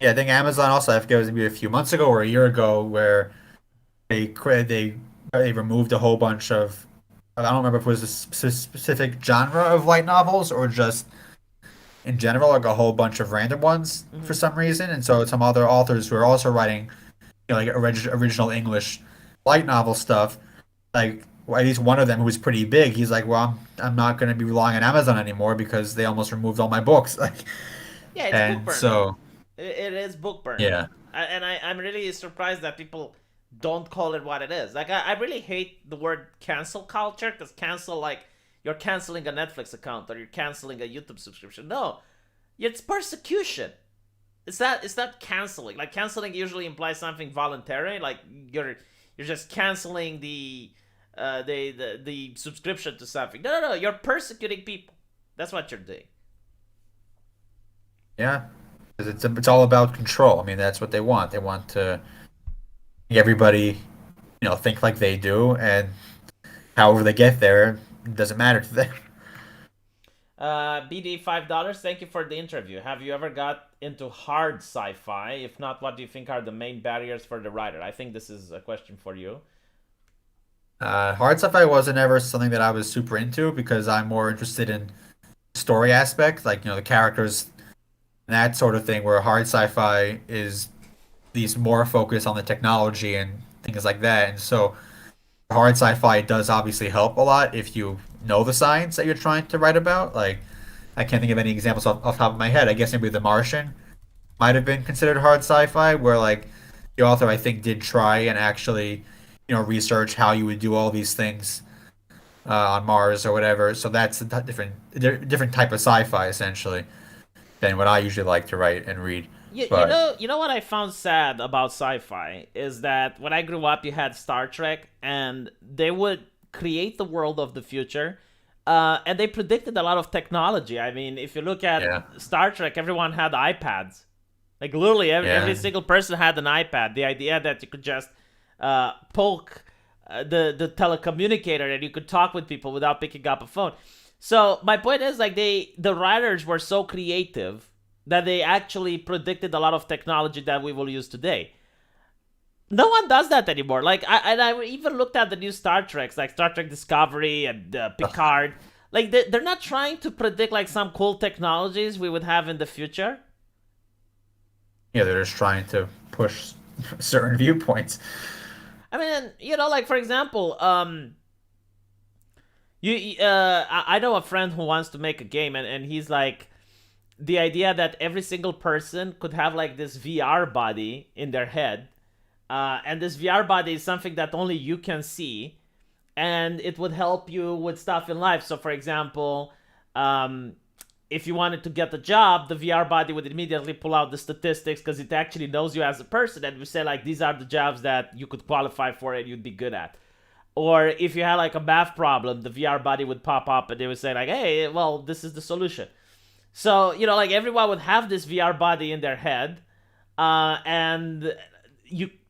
yeah. I think Amazon also. I forget it was maybe a few months ago or a year ago where they removed a whole bunch of. I don't remember if it was a specific genre of light novels or just in general, like a whole bunch of random ones for
Mhm.
some reason. And so some other authors who are also writing, like original English light novel stuff, like well, at least one of them who was pretty big, he's like, "Well, I'm not going to be relying on Amazon anymore because they almost removed all my books." Like,
Yeah, it's book
and
burning.
so
It is book burning.
yeah,
I'm really surprised that people don't call it what it is. Like, I really hate the word cancel culture because cancel, like, you're canceling a Netflix account or you're canceling a YouTube subscription. No, it's persecution. It's not canceling. Like, canceling usually implies something voluntary. Like, you're just canceling the subscription to something. No. You're persecuting people. That's what you're doing.
yeah. It's all about control. I mean, that's what they want. They want to make everybody, think like they do, and however they get there, it doesn't matter to them.
BD $5. Thank you for the interview. Have you ever got into hard sci-fi? If not, what do you think are the main barriers for the writer? I think this is a question for you.
Hard sci-fi wasn't ever something that I was super into because I'm more interested in story aspects, like, the characters and that sort of thing, where hard sci-fi is these more focused on the technology and things like that. And so hard sci-fi does obviously help a lot if you know the science that you're trying to write about. Like, I can't think of any examples off the top of my head. I guess maybe The Martian might have been considered hard sci-fi, where like the author I think did try and actually, research how you would do all these things on Mars or whatever. So that's a different type of sci-fi essentially than what I usually like to write and read. But
You know what I found sad about sci-fi is that when I grew up, you had Star Trek, and they would create the world of the future, and they predicted a lot of technology. I mean, if you look at
yeah,
Star Trek, everyone had iPads. Like literally, every
yeah,
single person had an iPad. The idea that you could just poke the telecommunicator and you could talk with people without picking up a phone. So my point is, like, the writers were so creative that they actually predicted a lot of technology that we will use today. No one does that anymore. Like, I even looked at the new Star Treks, like Star Trek Discovery and Picard. Like, they're not trying to predict like some cool technologies we would have in the future.
yeah. They're just trying to push certain viewpoints.
I mean, like for example, I know a friend who wants to make a game, and he's like, the idea that every single person could have like this VR body in their head, and this VR body is something that only you can see, and it would help you with stuff in life. So, for example, um, if you wanted to get a job, the VR body would immediately pull out the statistics because it actually knows you as a person and would say like, these are the jobs that you could qualify for and you'd be good at. Or if you had like a math problem, the VR body would pop up and they would say like, hey, well, this is the solution. So, like everyone would have this VR body in their head, and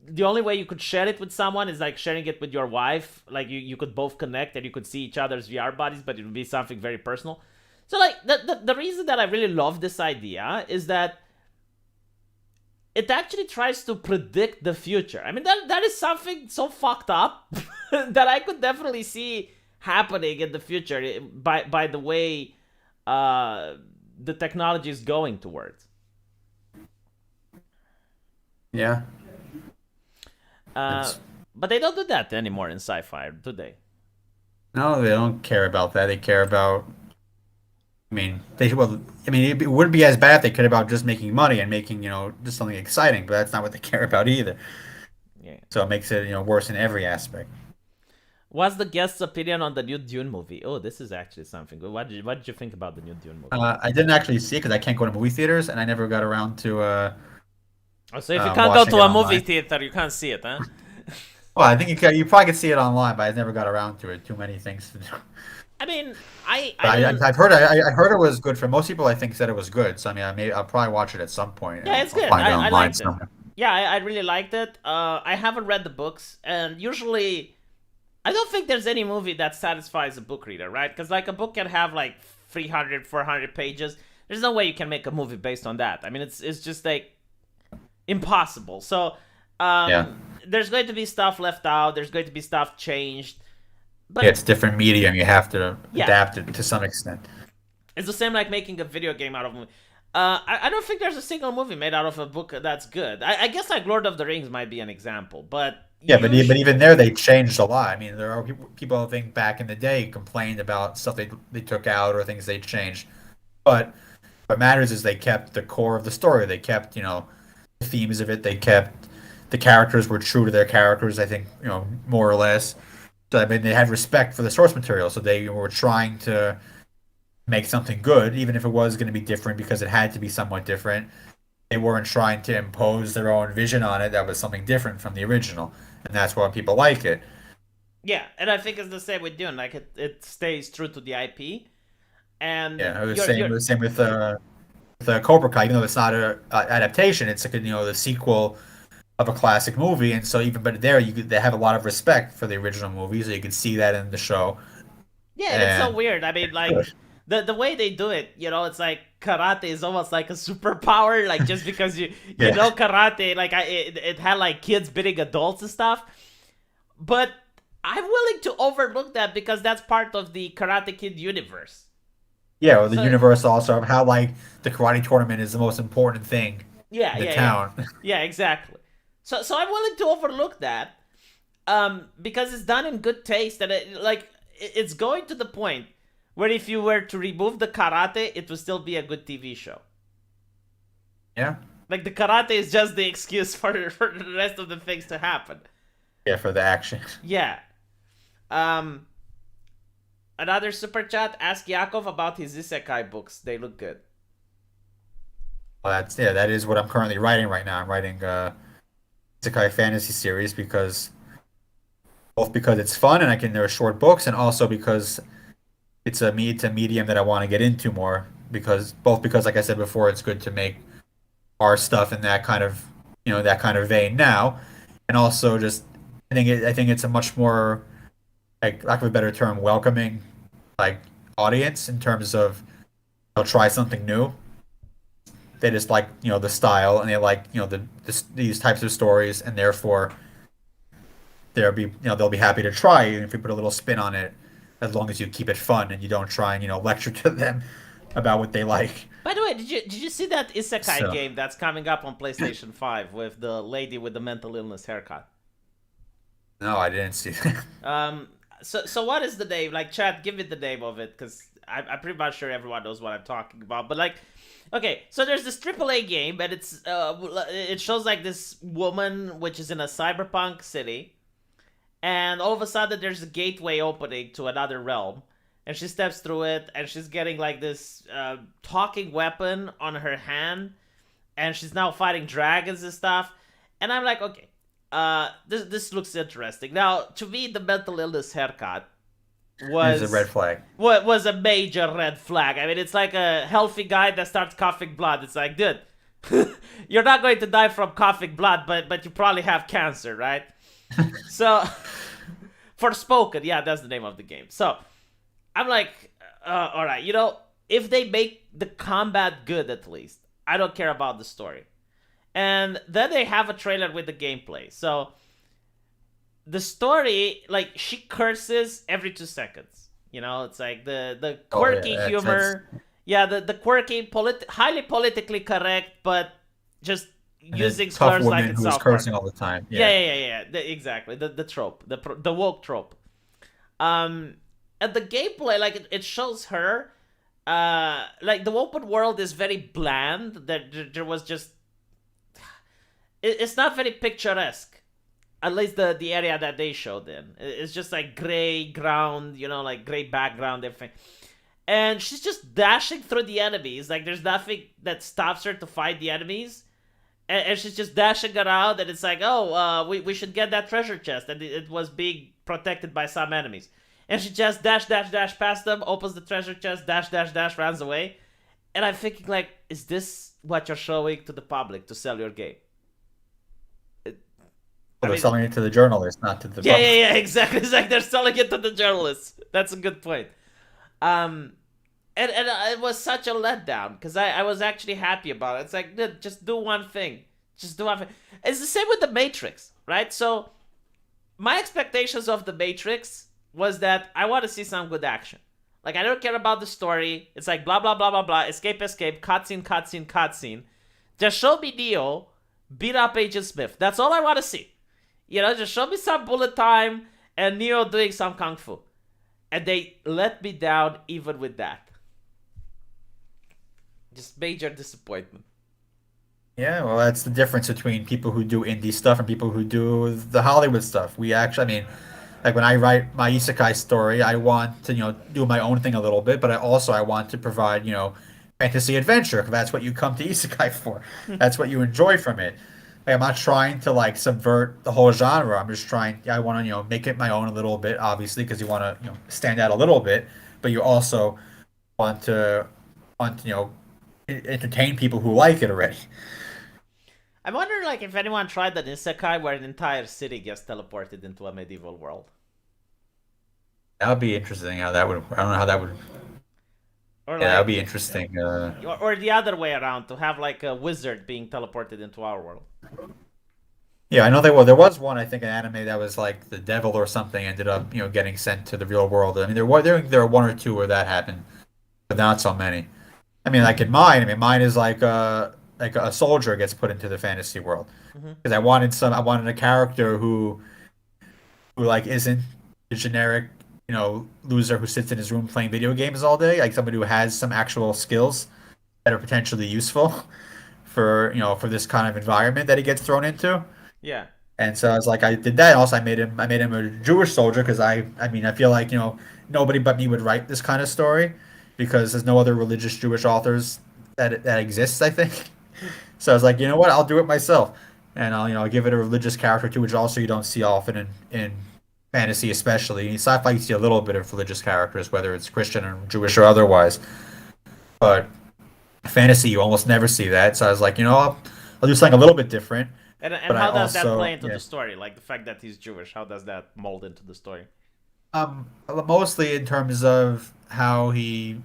the only way you could share it with someone is like sharing it with your wife. Like you could both connect and you could see each other's VR bodies, but it would be something very personal. So like the reason that I really love this idea is that it actually tries to predict the future. I mean, that is something so fucked up that I could definitely see happening in the future by the way uh, the technology is going towards.
Yeah,
Uh,
it's
but they don't do that anymore in sci-fi, do they?
no, they don't care about that. They care about. I mean, they well. I mean, it wouldn't be as bad if they cared about just making money and making just something exciting. But that's not what they care about either.
Yeah.
So it makes it worse in every aspect.
What's the guest's opinion on the new Dune movie? Oh, this is actually something good. What did you think about the new Dune movie?
I didn't actually see it because I can't go to movie theaters, and I never got around to
Oh, so if you can't go
watching
to
it
a movie
online.
theater, you can't see it, huh?
Well, I think you probably could see it online, but I never got around to it. Too many things to do.
I mean, I
But
didn't.
I heard it was good. For most people, I think said it was good. So I mean, I'll probably watch it at some point.
Yeah, it's
I'll
good.
find it
I
online
liked it.
somewhere.
Yeah, I really liked it. I haven't read the books, and usually I don't think there's any movie that satisfies a book reader, right? Because like a book can have like 300, 400 pages. There's no way you can make a movie based on that. I mean, it's just like impossible. So
Yeah,
there's going to be stuff left out. There's going to be stuff changed.
yeah,
But
it's different medium. You have to
yeah,
adapt it to some extent.
it's the same like making a video game out of a movie. I don't think there's a single movie made out of a book that's good. I guess like Lord of the Rings might be an example, but
Yeah, but
usually,
even there they changed a lot. I mean, there are people I think back in the day complained about stuff they took out or things they changed. But what matters is they kept the core of the story. They kept, the themes of it. They kept the characters were true to their characters, I think, more or less. So I mean, they had respect for the source material. So they were trying to make something good, even if it was going to be different because it had to be somewhat different. They weren't trying to impose their own vision on it that was something different from the original. And that's why people like it.
yeah. And I think it's the same with Dune. Like it stays true to the IP, and
Yeah, it was
you're
same with the Cobra Kai, even though it's not a adaptation, it's like the sequel of a classic movie, and so even but there they have a lot of respect for the original movie, so you can see that in the show.
Yeah, and it's so
And
weird. I mean, like the way they do it, it's like karate is almost like a superpower. Like just because you
yeah,
know karate, like it had like kids beating adults and stuff. But I'm willing to overlook that because that's part of the Karate Kid universe.
yeah, or the
So
universe also of how like the karate tournament is the most important thing
yeah,
in the
yeah, yeah,
town.
yeah, exactly. So I'm willing to overlook that, because it's done in good taste and it's going to the point where if you were to remove the karate, it would still be a good TV show.
Yeah,
Like the karate is just the excuse for the rest of the things to happen.
yeah, for the action.
Yeah. Um. Another super chat. Ask Yakov about his isekai books. They look good.
Well, that is what I'm currently writing right now. I'm writing Isekai fantasy series because both because it's fun and they're short books, and also because it's a medium that I want to get into more because like I said before, it's good to make our stuff in that kind of that kind of vein now, and also just I think it's a much more, like, lack of a better term, welcoming, like, audience in terms of they'll try something new. They just like the style, and they like these types of stories, and therefore they'll be happy to try even if you put a little spin on it, as long as you keep it fun and you don't try and lecture to them about what they like.
By the way, did you see that isekai
So
game that's coming up on PlayStation 5 with the lady with the mental illness haircut?
no, I didn't see that.
Um. So what is the name? Like, chat, give me the name of it because I'm pretty much sure everyone knows what I'm talking about. But like, okay, so there's this AAA game, and it shows like this woman which is in a cyberpunk city, and all of a sudden there's a gateway opening to another realm, and she steps through it, and she's getting like this talking weapon on her hand, and she's now fighting dragons and stuff. And I'm like, okay, this looks interesting. Now, to me, the mental illness haircut
There's a red
was
flag.
was a major red flag. I mean, it's like a healthy guy that starts coughing blood. It's like, dude, you're not going to die from coughing blood, but you probably have cancer, right? So, Forspoken, yeah, that's the name of the game. So, I'm like, all right, if they make the combat good at least, I don't care about the story. And then they have a trailer with the gameplay. So, the story, like, she curses every 2 seconds. It's like the
Oh yeah,
quirky
that's
humor. Yeah, the quirky, highly politically correct, but just
and then
using
tough
slurs like
woman
in
who is
South Park.
cursing all the time.
Yeah,
Yeah.
yeah, yeah, yeah. Exactly. The trope, the woke trope. Um, and the gameplay, like it shows her, like the open world is very bland. That there was just, it's not very picturesque. At least the area that they showed in, it's just like gray ground, like gray background, everything. And she's just dashing through the enemies. Like there's nothing that stops her to fight the enemies, and she's just dashing around, and it's like, oh, we should get that treasure chest, and it was being protected by some enemies, and she just dash past them, opens the treasure chest, dash, runs away, and I'm thinking like, is this what you're showing to the public to sell your game? I
Well, they're
mean,
selling it to the journalists, not to the
yeah, yeah,
public.
yeah, exactly. It's like they're selling it to the journalists. That's a good point. Um, and it was such a letdown because I was actually happy about it. It's like, dude, just do one thing. Just do one thing. It's the same with the Matrix, right? So my expectations of the Matrix was that I want to see some good action. Like I don't care about the story. It's like blah blah blah blah blah. Escape, escape. Cutscene, cutscene, cutscene. Just show me Neo beat up Agent Smith. That's all I want to see. Just show me some bullet time and Neo doing some kung fu. And they let me down even with that. Just major disappointment.
Yeah, well, that's the difference between people who do indie stuff and people who do the Hollywood stuff. We actually, I mean, like when I write my isekai story, I want to, do my own thing a little bit, but I want to provide, fantasy adventure. 'Cause that's what you come to isekai for. That's what you enjoy from it. Like, I'm not trying to like subvert the whole genre. I'm just trying. I want to, make it my own a little bit, obviously, because you want to, stand out a little bit, but you also want to, want to, entertain people who like it already.
I wonder, like, if anyone tried an isekai where an entire city gets teleported into a medieval world,
That would be interesting how that would. I don't know how that would.
or
Yeah, that would
like,
be interesting.
or the other way around, to have like a wizard being teleported into our world.
Yeah, I know there was one I think an anime that was like the devil or something ended up getting sent to the real world. I mean there are one or two where that happened, but not so many. I mean like in mine, mine is like a soldier gets put into the fantasy world
Mm-hmm.
because I wanted a character who like isn't the generic loser who sits in his room playing video games all day, like somebody who has some actual skills that are potentially useful for for this kind of environment that he gets thrown into.
Yeah.
And so I was like, I did that. Also, I made him a Jewish soldier because I mean, I feel like nobody but me would write this kind of story because there's no other religious Jewish authors that exists. I think. So I was like, you know what? I'll do it myself, and I'll give it a religious character too, which also you don't see often in fantasy, especially in sci-fi. You see a little bit of religious characters, whether it's Christian or Jewish or otherwise. But fantasy, you almost never see that. So I was like, I'll do something a little bit different.
And
But I
how does that
also,
play into
yeah.
the story? Like the fact that he's Jewish, how does that mold into the story?
Mostly in terms of how he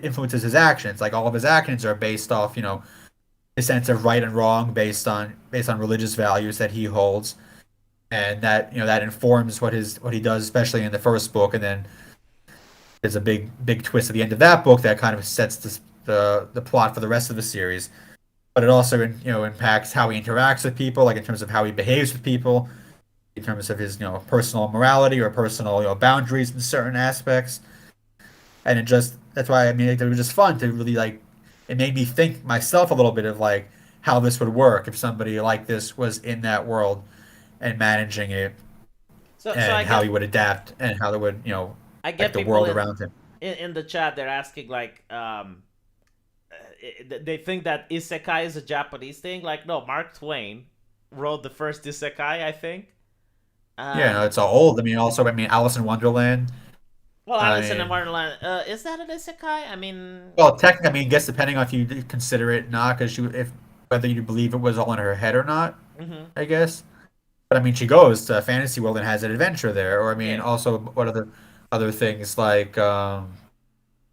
influences his actions. Like all of his actions are based off, his sense of right and wrong based on religious values that he holds, and that that informs what he does, especially in the first book. And then there's a big twist at the end of that book that kind of sets the plot for the rest of the series. But it also impacts how he interacts with people, like in terms of how he behaves with people, in terms of his personal morality or personal boundaries in certain aspects. And it just that's why I mean it was just fun to really like it made me think myself a little bit of like how this would work if somebody like this was in that world and managing it,
So
and how he would adapt and how they would
I
like
get
the
people
world around him.
in the chat. They're asking like, they think that isekai is a Japanese thing. Like, no, Mark Twain wrote the first isekai, I think.
Yeah, no,
Um,
it's all old. I mean, also, I mean, Alice in Wonderland.
well,
I
Alice in
mean,
Wonderland, is that an isekai? I mean,
well, technically, I mean, guess depending on if you consider it not, because if whether you believe it was all in her head or not,
hmm,
I guess. But I mean, she goes to a fantasy world and has an adventure there. Or I mean,
yeah,
also what other things like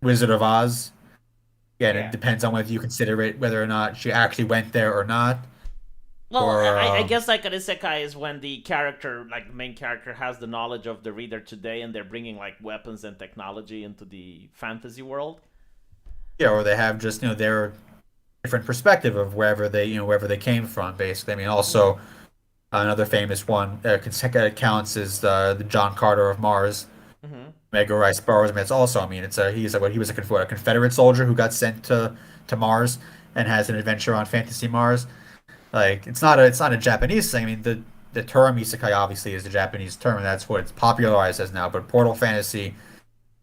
Wizard of Oz. Again, it
yeah.
depends on whether you consider it whether or not she actually went there or not.
Well,
Or
I guess like an isekai is when the character, like the main character, has the knowledge of the reader today, and they're bringing like weapons and technology into the fantasy world.
yeah, or they have just their different perspective of wherever they came from. Basically, I mean,
Hmm.
also another famous one counts is the John Carter of Mars.
Hmm.
Medgar Rice Burroughs. I mean, it's also, I mean, he's like what he was a Confederate soldier who got sent to Mars and has an adventure on fantasy Mars. Like it's not a Japanese thing. I mean, the term isekai obviously is a Japanese term, and that's what it's popularized as now. But portal fantasy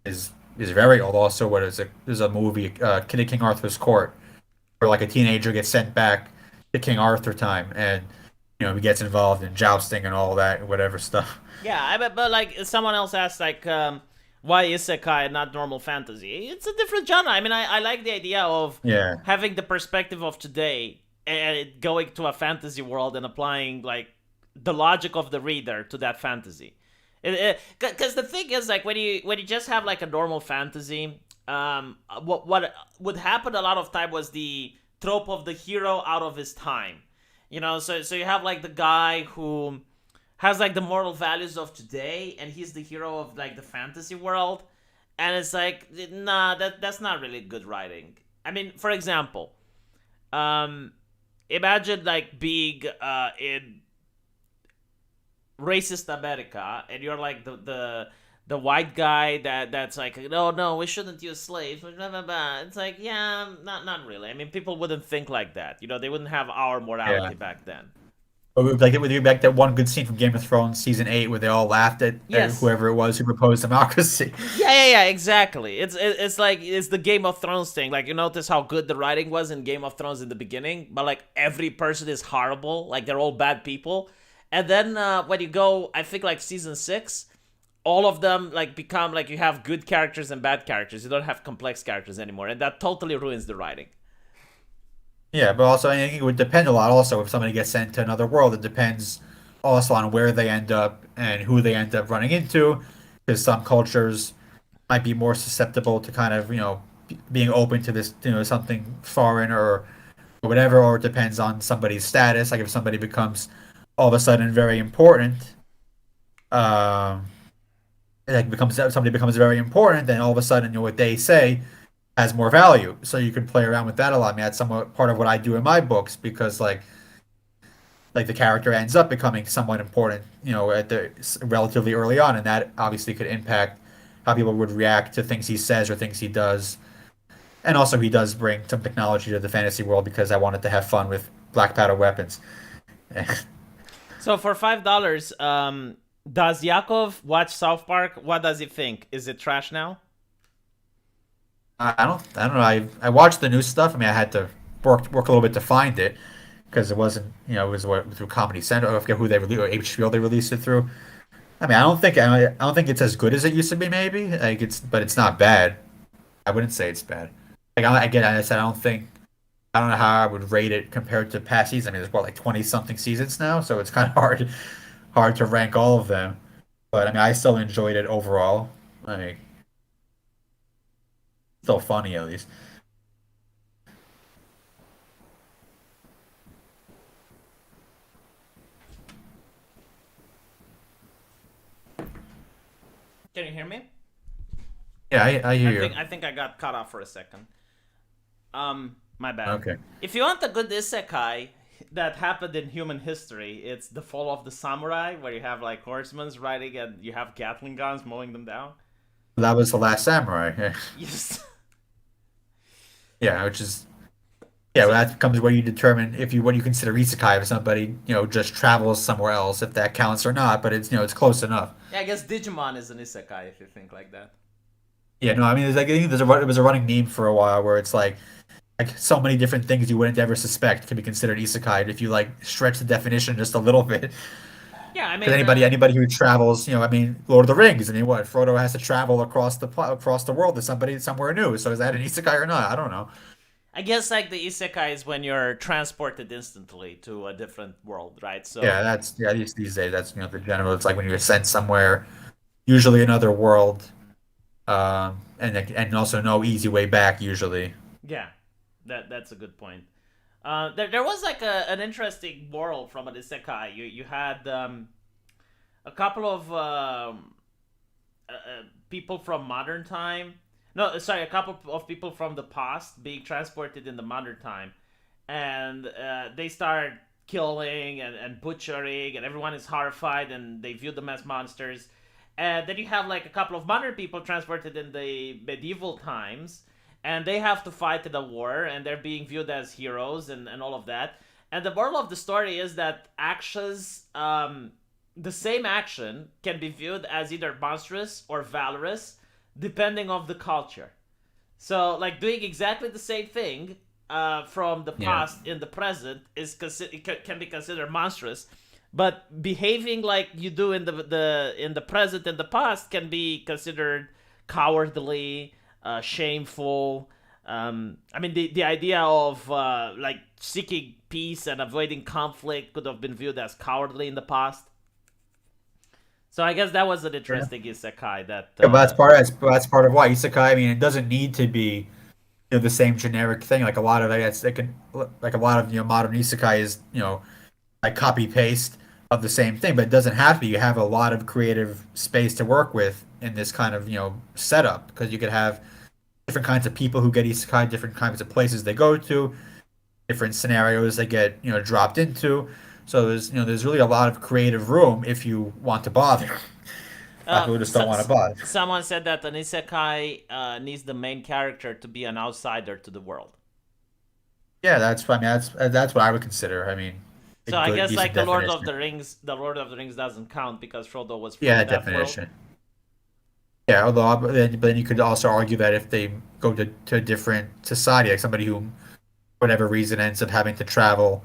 is very old. Also, what is it? There's a movie, Kid at King Arthur's Court, where like a teenager gets sent back to King Arthur time, and he gets involved in jousting and all that, whatever stuff.
Yeah, but like someone else asked, like, why isekai and not normal fantasy? It's a different genre. I mean, I like the idea of
Yeah,
having the perspective of today and going to a fantasy world and applying like the logic of the reader to that fantasy. Because the thing is, like, when you just have like a normal fantasy, what would happen a lot of time was the trope of the hero out of his time. So you have like the guy who has like the moral values of today, and he's the hero of like the fantasy world, and it's like, nah, that's not really good writing. I mean, for example, um, imagine like being in racist America, and you're like the white guy that's like, no, we shouldn't use slaves. Blah, blah, blah. It's like, yeah, not really. I mean, people wouldn't think like that. They wouldn't have our
yeah.
morality back then.
But like it would be like that one good scene from Game of Thrones season 8 where they all laughed at
Yes.
whoever it was who proposed democracy.
Yeah, exactly. It's like it's the Game of Thrones thing. Like, you notice how good the writing was in Game of Thrones in the beginning, but like every person is horrible. Like they're all bad people. And then when you go, I think like season 6, all of them like become like you have good characters and bad characters. You don't have complex characters anymore, and that totally ruins the writing.
Yeah, but also I think it would depend a lot. Also, if somebody gets sent to another world, it depends also on where they end up and who they end up running into, because some cultures might be more susceptible to kind of being open to this something foreign or whatever, or it depends on somebody's status. Like if somebody becomes all of a sudden very important, um, like becomes somebody becomes very important, then all of a sudden what they say has more value. So you can play around with that a lot. I mean, that's somewhat part of what I do in my books because like the character ends up becoming somewhat important, at the relatively early on, and that obviously could impact how people would react to things he says or things he does. And also, he does bring some technology to the fantasy world because I wanted to have fun with black powder weapons.
So for $5, does Yakov watch South Park? What does he think? Is it trash now?
I don't know. I watched the new stuff. I mean, I had to work a little bit to find it because it wasn't, it was through Comedy Central. I forget who they released or HBO they released it through. I mean, I don't think it's as good as it used to be. Maybe like but it's not bad. I wouldn't say it's bad. Like again, I said I don't know how I would rate it compared to past seasons. I mean, there's what like 20 something seasons now, so it's kind of hard to rank all of them. But I mean, I still enjoyed it overall. Like still funny at least.
Can you hear me?
Yeah, I hear
I
you.
think I think I got cut off for a second. My bad.
Okay.
If you want a good isekai that happened in human history, it's The Fall of the Samurai, where you have like horsemen riding and you have Gatling guns mowing them down.
That was the Last Samurai.
Yes.
Yeah, which is yeah.
So
Well, that comes where you determine if you what you consider isekai if somebody just travels somewhere else if that counts or not. But it's close enough.
yeah, I guess Digimon is an isekai if you think like that.
Yeah, no, I mean, I think it was a running meme for a while where it's like so many different things you wouldn't ever suspect can be considered isekai if you like stretch the definition just a little bit.
Yeah, I
Because
mean,
anybody who travels, I mean, Lord of the Rings. I mean, what Frodo has to travel across the world to somebody somewhere new. So is that an isekai or not? I don't know.
I guess like the isekai is when you're transported instantly to a different world, right?
Yeah,
So
these days that's the general. It's like when you're sent somewhere, usually another world, and also no easy way back usually.
yeah, that's a good point. There was like an interesting moral from an isekai. You had a couple of people from modern time. No, sorry, a couple of people from the past being transported in the modern time, and they start killing and butchering, and everyone is horrified, and they view them as monsters. And then you have like a couple of modern people transported in the medieval times, and they have to fight in a war, and they're being viewed as heroes and all of that. And the moral of the story is that actions, the same action can be viewed as either monstrous or valorous, depending of the culture. So, like doing exactly the same thing from the
Yeah.
past in the present can be considered monstrous, but behaving like you do in the in the present and the past can be considered cowardly, shameful. I mean, the idea of like seeking peace and avoiding conflict could have been viewed as cowardly in the past. So I guess that was an
Yeah.
interesting isekai that
Yeah, but that's part of why isekai. I mean, it doesn't need to be the same generic thing. Like a lot of I guess it can like a lot of modern isekai is like copy paste of the same thing, but it doesn't have to be. You have a lot of creative space to work with in this kind of setup because you could have different kinds of people who get isekai, different kinds of places they go to, different scenarios they get dropped into. So there's really a lot of creative room if you want to bother. A lot of people just don't want to bother.
someone said that an isekai needs the main character to be an outsider to the world.
Yeah, I mean that's what I would consider. I mean, a
So I
good
guess
decent
like
definition.
The Lord of the Rings doesn't count because Frodo was
Yeah,
from
that
that world.
definition. Yeah, although but then you could also argue that if they go to a different society, like somebody who, for whatever reason, ends up having to travel,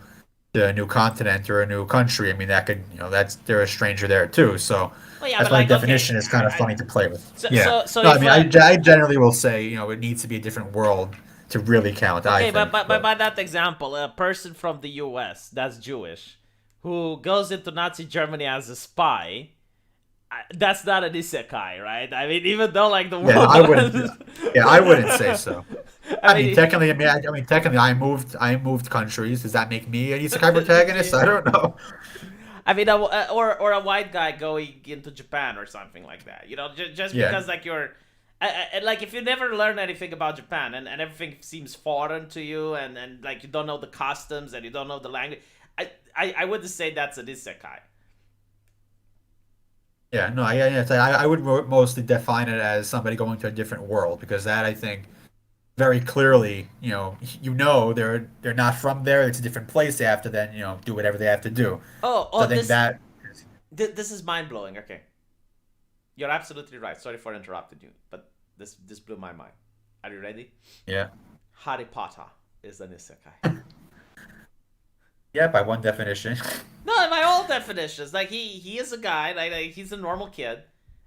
to a new continent or a new country. I mean, that could, that's they're a stranger there too. So
Well, yeah,
that's
but
why the
like, okay,
definition is kind of funny to play with. Yeah.
so
No, I
if
mean, I generally will say, it needs to be a different world to really count, I
okay,
think.
but
But
by that example, a person from the U.S. that's Jewish who goes into Nazi Germany as a spy, that's not an isekai, right? I mean, even though like the
yeah, no,
world
I wouldn't.
was,
Yeah, I wouldn't say so.
I mean,
I mean, technically, I moved countries. Does that make me an isekai protagonist? I don't know.
I mean, or a white guy going into Japan or something like that. You know, just
Yeah,
because like you're, like if you never learn anything about Japan and everything seems foreign to you and like you don't know the customs and you don't know the language, I wouldn't say that's an isekai.
yeah, no, I would mostly define it as somebody going to a different world because that I think very clearly, they're not from there. It's a different place. They have to then, do whatever they have to do. So I think
This
that,
this is mind blowing. Okay, you're absolutely right. Sorry for interrupting you, but this blew my mind. Are you ready?
yeah,
Harry Potter is an isekai.
yeah, by one definition,
No, in my old definitions, like he is a guy, like he's a normal kid,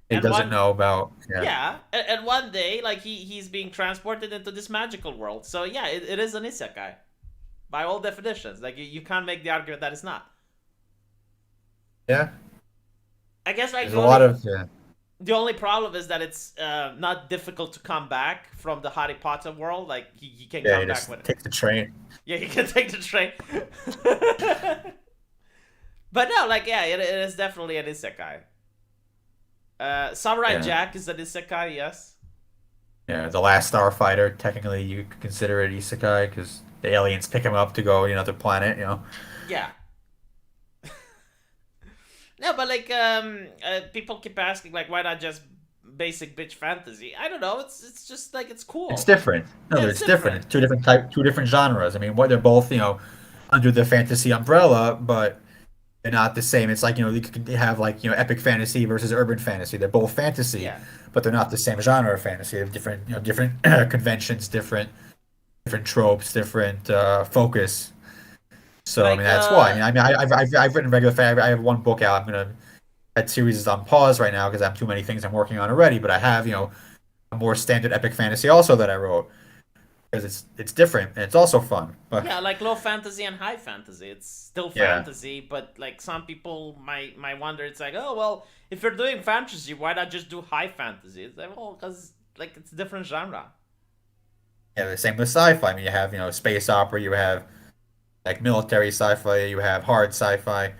he
and
doesn't
one
know about, yeah,
yeah, and one day like he's being transported into this magical world. So yeah, it is an isekai by all definitions. Like you can't make the argument that it's not.
yeah.
I guess like
There's a lot of, yeah,
the only problem is that it's not difficult to come back from the Harry Potter world. Like he can
yeah.
come
You
back
just
with it.
take the train.
Yeah, he can take the train. But no, like yeah, it is definitely an isekai. Samurai
Yeah,
Jack is an isekai, yes.
yeah. The Last Starfighter, technically, you could consider it isekai because the aliens pick him up to go to another planet.
Yeah. No, but like people keep asking like why not just basic bitch fantasy? I don't know. It's just like it's
It's
cool.
different. No,
Yeah, it's
it's different.
different.
It's two different genres. I mean, what they're both, under the fantasy umbrella, but they're not the same. It's like, you could have like, epic fantasy versus urban fantasy. They're both fantasy,
Yeah.
but they're not the same genre of fantasy. They have different, different conventions, different tropes, different focus. So, I mean,
Like
that's why. I've written regular fan. I have one book out. That series is on pause right now because I have too many things I'm working on already. But I have, a more standard epic fantasy also that I wrote because it's different and it's also fun. But
yeah, like low fantasy and high fantasy. It's still
yeah,
fantasy, but like some people might wonder it's like, "Oh, well, if you're doing fantasy, why not just do high fantasy?" It's like, "Well, cuz like it's a different genre."
yeah, the same with sci-fi. I mean, you have, space opera, you have like military sci-fi, you have hard sci-fi.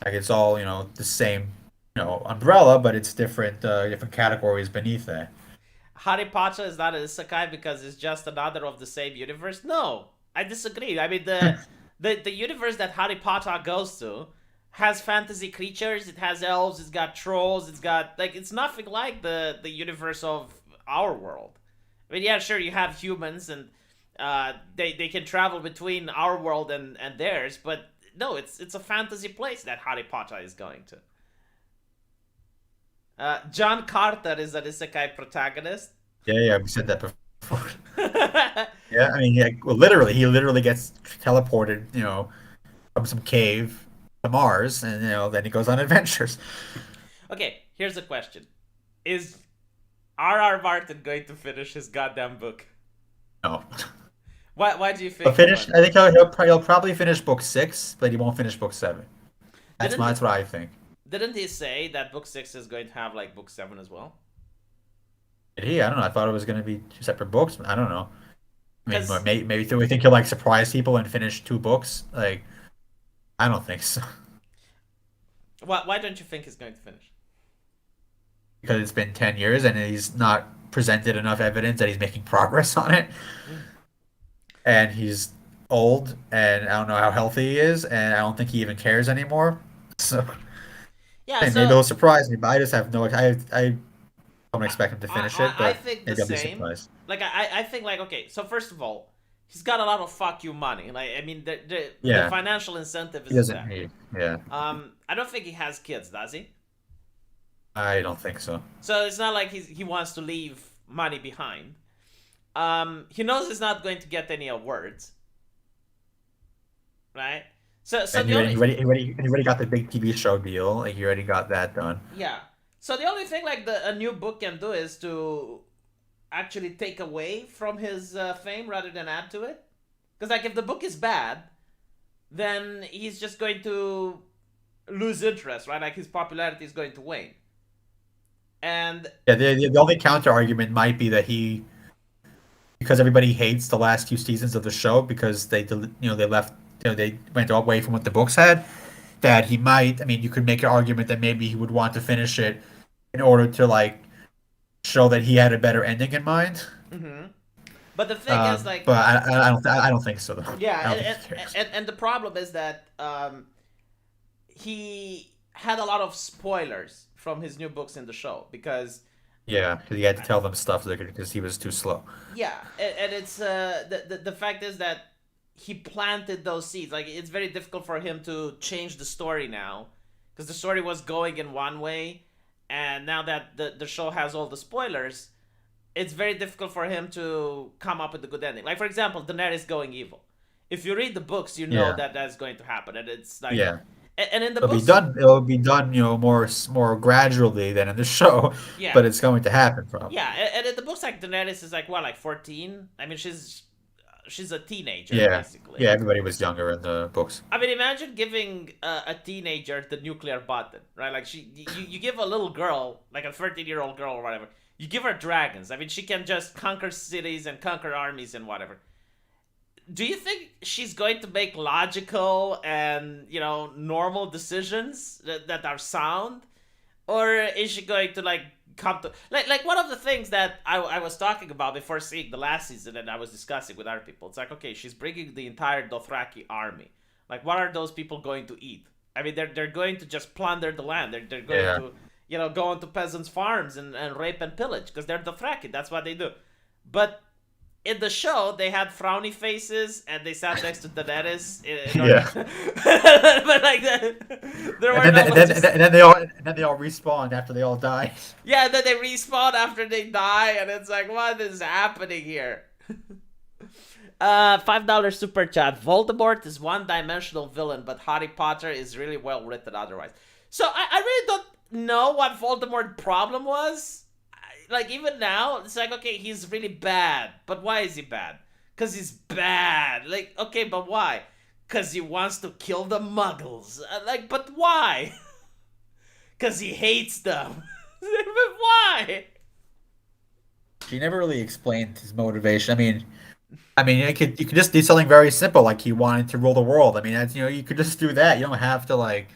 Like it's all, the same, umbrella, but it's different categories beneath that.
Harry Potter is not an isekai because it's just another of the same universe. No, I disagree. I mean the universe that Harry Potter goes to has fantasy creatures. It has elves. It's got trolls. It's got like it's nothing like the universe of our world. I mean, yeah, sure, you have humans and they can travel between our world and theirs, but no, it's a fantasy place that Harry Potter is going to. John Carter is an isekai protagonist.
Yeah, yeah, we said that before. Yeah, I mean, yeah, well, literally, he literally gets teleported, from some cave to Mars, and then he goes on adventures.
Okay, here's a question: Is R.R. Martin going to finish his goddamn book?
No,
Why do you
but
think he
finish.
won't?
I think he'll probably finish book six, but he won't finish book seven.
Didn't
That's what I think.
didn't he say that book six is going to have like book seven as well?
Did he? I don't know. I thought it was going to be two separate books. I don't know. I mean,
Because
maybe do we think he'll like surprise people and finish two books? Like, I don't think so.
why don't you think he's going to finish?
Because it's been 10 years and he's not presented enough evidence that he's making progress on it.
Mm.
And he's old and I don't know how healthy he is and I don't think he even cares anymore. So
Yeah,
hey, maybe
so
it'll surprise me, but I just have no I don't expect him to finish it,
I
but
think the
maybe I'll be
same.
surprised.
Like I think like okay, so first of all, he's got a lot of fuck you money. Like I mean the
Yeah,
financial incentive
he
is
doesn't
there.
need. Yeah,
I don't think he has kids, does he?
I don't think so.
So it's not like he wants to leave money behind. He knows he's not going to get any awards, right? So
And
the only
he already got the big TV show deal. Like, he already got that done.
yeah. So the only thing like the a new book can do is to actually take away from his fame rather than add to it. Because like if the book is bad, then he's just going to lose interest, right? Like his popularity is going to wane. And
Yeah, the only counter argument might be that because everybody hates the last few seasons of the show because they left, they went away from what the books had. That he might, I mean, you could make an argument that maybe he would want to finish it in order to like show that he had a better ending in mind.
mm-hmm. But the thing is like
But I don't think so though.
yeah,
I don't think he cares.
and the problem is that he had a lot of spoilers from his new books in the show because
Yeah, because he had to tell them stuff because he was too slow.
yeah, and it's the fact is that he planted those seeds. Like it's very difficult for him to change the story now because the story was going in one way, and now that the show has all the spoilers, it's very difficult for him to come up with a good ending. Like for example, Daenerys going evil. If you read the books, you know
Yeah,
that that's going to happen, and it's like,
yeah.
and in the
It'll be
books,
done. It'll be done, more gradually than in the show,
yeah,
but it's going to happen probably.
yeah, and in the books, like Daenerys is like what, like 14. I mean, she's a teenager
Yeah,
basically.
yeah. Everybody was younger in the books.
I mean, imagine giving a teenager the nuclear button, right? Like you give a little girl, like a 13-year-old girl or whatever, you give her dragons. I mean, she can just conquer cities and conquer armies and whatever. Do you think she's going to make logical and normal decisions that are sound, or is she going to like come to like one of the things that I was talking about before seeing the last season and I was discussing with other people? It's like, okay, she's bringing the entire Dothraki army. Like, what are those people going to eat? I mean, they're going to just plunder the land. They're going
Yeah,
to go into peasants' farms and rape and pillage because they're Dothraki. That's what they do. But in the show, they had frowny faces and they sat next to Daenerys. In order
yeah.
but like, there were not much.
And then they all respawned after they all die.
Yeah, then they respawn after they die, and it's like, what is happening here? $5 super chat. Voldemort is one-dimensional villain, but Harry Potter is really well written otherwise. So I really don't know what Voldemort's problem was. Like even now, it's like, okay, he's really bad, but why is he bad? Because he's bad. Like, okay, but why? Because he wants to kill the Muggles. Like, but why? Because he hates them. But why?
She never really explained his motivation. I mean, you could just do something very simple, like he wanted to rule the world. I mean, that's you could just do that. You don't have to like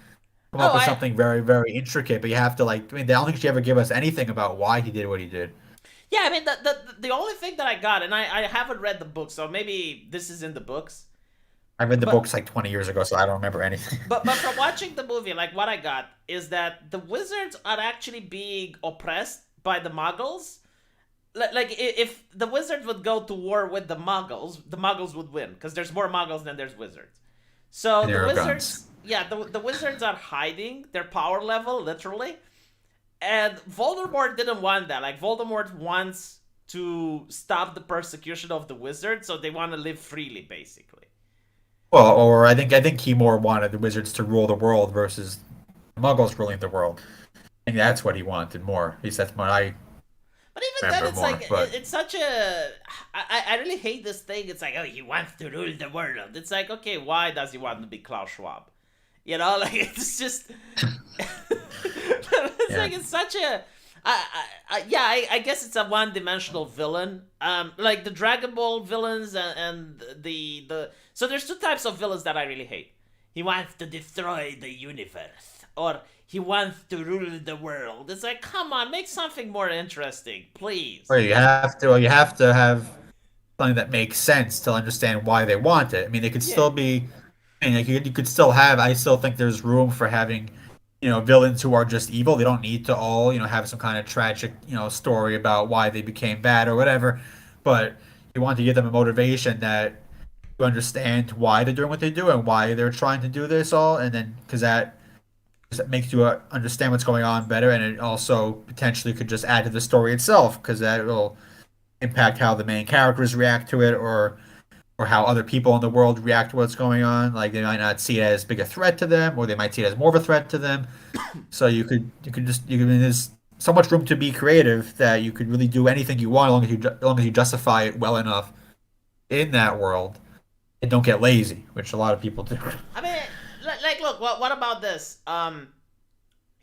come
Oh,
up with
I
something very, very intricate, but you have to like. I mean, I don't think she ever give us anything about why he did what he did.
yeah. I mean, the only thing that I got, and I haven't read the book, so maybe this is in the books.
I read the
But
books like 20 years ago, so I don't remember anything.
but from watching the movie, like what I got is that the wizards are actually being oppressed by the Muggles. Like if the wizards would go to war with the Muggles would win because there's more Muggles than there's wizards. So
And
the
there are guns.
wizards, yeah, the wizards are hiding their power level literally, and Voldemort didn't want that. Like Voldemort wants to stop the persecution of the wizards, so they want to live freely, basically.
Well, or I think he more wanted the wizards to rule the world versus the Muggles ruling the world. I think that's what he wanted more. At least that's what I
But even then,
remember
it's like
more. But
it's such a. I really hate this thing. It's like, oh, he wants to rule the world. It's like, okay, why does he want to be Klaus Schwab? Like it's just. It's
yeah,
like it's such a. Yeah, I guess it's a one-dimensional villain. Like the Dragon Ball villains and the. So there's two types of villains that I really hate. He wants to destroy the universe, or he wants to rule the world. It's like, come on, make something more interesting, please.
or you have to have something that makes sense to understand why they want it. I mean, they could
Yeah.
still be. I mean, you could still have. I still think there's room for having, villains who are just evil. They don't need to all, have some kind of tragic, story about why they became bad or whatever. But you want to give them a motivation that you understand why they're doing what they do and why they're trying to do this all, and then because that makes you understand what's going on better, and it also potentially could just add to the story itself because that will impact how the main characters react to it, or or how other people in the world react to what's going on. Like they might not see it as big a threat to them, or they might see it as more of a threat to them. So there's so much room to be creative that you could really do anything you want as long as you justify it well enough in that world and don't get lazy, which a lot of people do.
I mean, like, look, what about this?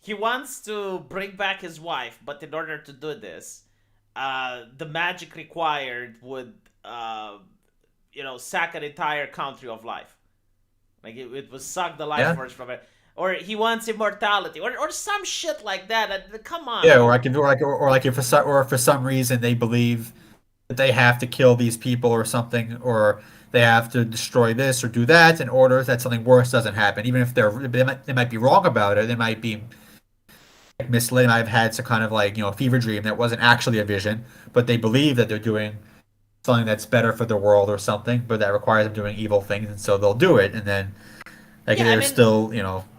He wants to bring back his wife, but in order to do this, the magic required would, sack an entire country of life. Like it would suck the life
Yeah.
force from it. Or he wants immortality, or some shit like that. Come on,
Yeah,
man.
or like if for some reason they believe that they have to kill these people or something, or they have to destroy this or do that in order that something worse doesn't happen. Even if they might be wrong about it, they might be misled. They might have had some kind of like fever dream that wasn't actually a vision, but they believe that they're doing something that's better for the world or something, but that requires them doing evil things, and so they'll do it. And then like
Yeah, I
they're
mean,
still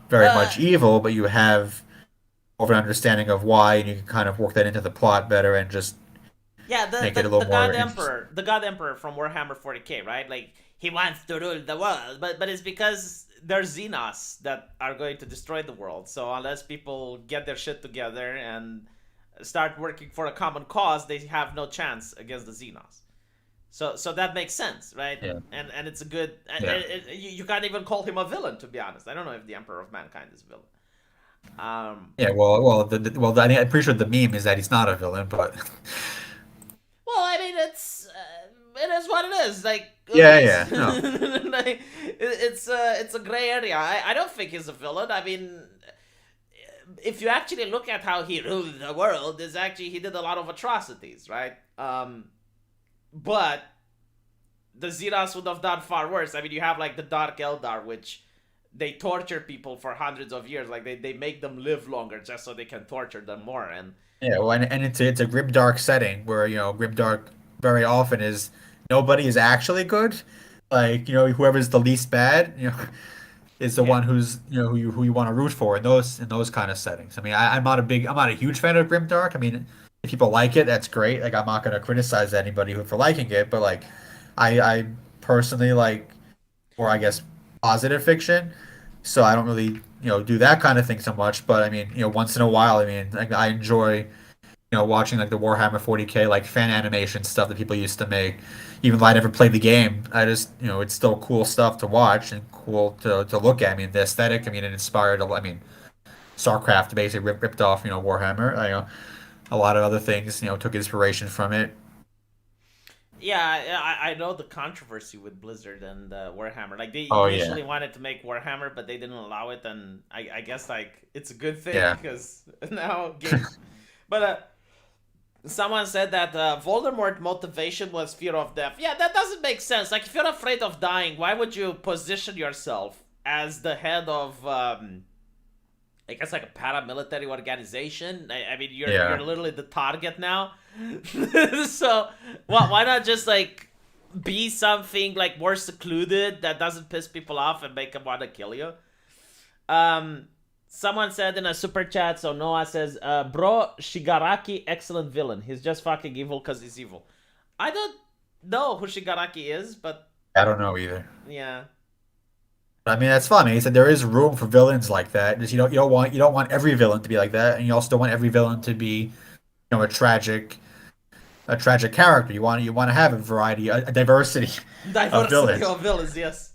very
uh,
much evil, but you have more of an understanding of why, and you can kind of work that into the plot better and just
yeah,
make it a little more interesting.
The God Emperor from Warhammer 40K, right? Like he wants to rule the world, but it's because there's Xenos that are going to destroy the world. So unless people get their shit together and start working for a common cause, they have no chance against the Xenos. So that makes sense, right?
Yeah,
And it's a good.
yeah,
You can't even call him a villain, to be honest. I don't know if the Emperor of Mankind is a villain.
yeah. I'm pretty sure the meme is that he's not a villain, but
Well, I mean, it is what it is. Like,
yeah,
okay,
yeah, no,
like, it's a gray area. I don't think he's a villain. I mean, if you actually look at how he ruled the world, is actually he did a lot of atrocities, right? But the Xenos would have done far worse. I mean, you have like the Dark Eldar, which they torture people for hundreds of years. Like they make them live longer just so they can torture them more. And
yeah. Well, and it's a grimdark setting where grimdark very often is nobody is actually good. Like whoever's the least bad, is the
yeah,
one who's who you want to root for in those kind of settings. I mean, I'm not a huge fan of grimdark. I mean, if people like it, that's great. Like I'm not going to criticize anybody for liking it, but like I personally like, or I guess positive fiction, so I don't really do that kind of thing so much. But I mean, once in a while, I mean, like I enjoy watching like the Warhammer 40K like fan animation stuff that people used to make. Even though I never played the game, I just it's still cool stuff to watch and cool to look at. I mean, the aesthetic. I mean, it inspired. I mean, StarCraft basically ripped off Warhammer. A lot of other things took inspiration from it.
yeah. I know the controversy with Blizzard and Warhammer. Like they
Oh
initially
yeah,
wanted to make Warhammer, but they didn't allow it, and I guess like it's a good thing
yeah.
because now game. But someone said that Voldemort motivation was fear of death. Yeah, that doesn't make sense. Like if you're afraid of dying, why would you position yourself as the head of I guess like a paramilitary organization? I mean, you're
Yeah.
literally the target now. So why not just like be something like more secluded that doesn't piss people off and make them want to kill you? Um, Someone said in a super chat. So Noah says, "Bro, Shigaraki, excellent villain. He's just fucking evil because he's evil." I don't know who Shigaraki is, but
I don't know either.
yeah,
I mean, that's funny. He said there is room for villains like that. Just you don't want every villain to be like that, and you also don't want every villain to be, a tragic character. You want to have a variety, a diversity of
diversity
villains.
of villains. Yes.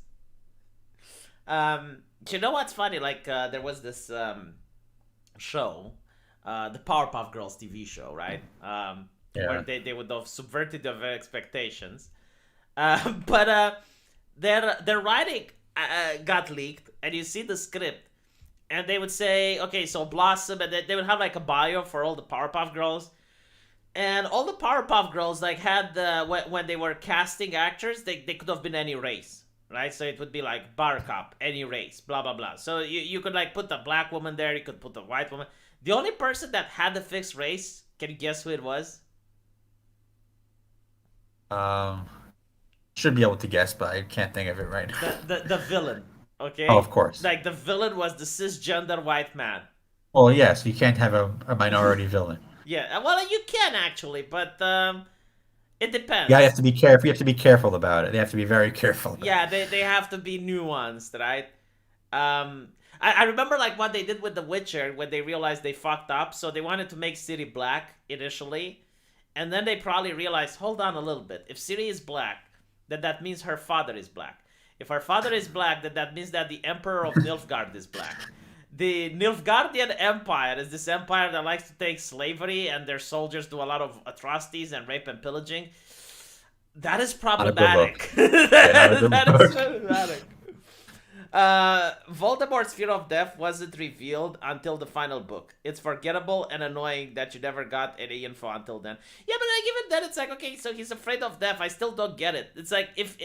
You know what's funny? Like there was this show, the Powerpuff Girls TV show, right? Where
Yeah.
they would have subverted their expectations. But their writing got leaked, and you see the script, and they would say, okay, so Blossom, and they would have like a bio for all the Powerpuff Girls, and all the Powerpuff Girls like had when they were casting actors, they could have been any race, right? So it would be like Buttercup, any race, blah blah blah. So you could like put the black woman there, you could put the white woman. The only person that had the fixed race, can you guess who it was?
Um, should be able to guess, but I can't think of it right now.
The villain.
Oh,
Okay,
of course.
like the villain was the cisgender white man.
Well, yes, you can't have a minority villain.
Yeah, well, you can actually, but It
Yeah, you
depends.
have to be careful. You have to be careful about it. They have to be very careful about
Yeah, they have to be nuanced, right? Um, I remember like what they did with The Witcher when they realized they fucked up. So they wanted to make Ciri black initially, and then they probably realized, hold on a little bit. If Ciri is black, then that means her father is black. If her father is black, then that means that the Emperor of Nilfgaard is black. The Nilfgaardian Empire is this empire that likes to take slavery, and their soldiers do a lot of atrocities and rape and pillaging. That is
it. Not a good look.
problematic.
Yeah, not a good
That is
look.
problematic. Voldemort's fear of death wasn't revealed until the final book. It's forgettable and annoying that you never got any info until then. Yeah, but like even then, it's like okay, so he's afraid of death. I still don't get it. It's like if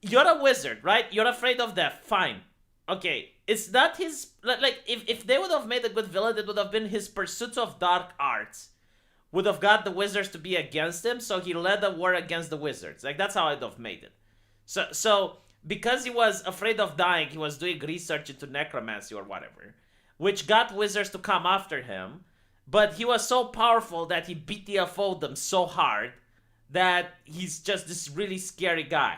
you're a wizard, right? You're afraid of death. Fine. Okay, it's not his like if they would have made a good villain, it would have been his pursuit of dark arts would have got the wizards to be against him, so he led a war against the wizards. Like that's how I'd have made it. So because he was afraid of dying, he was doing research into necromancy or whatever, which got wizards to come after him. But he was so powerful that he beat the FO'd them so hard that he's just this really scary guy.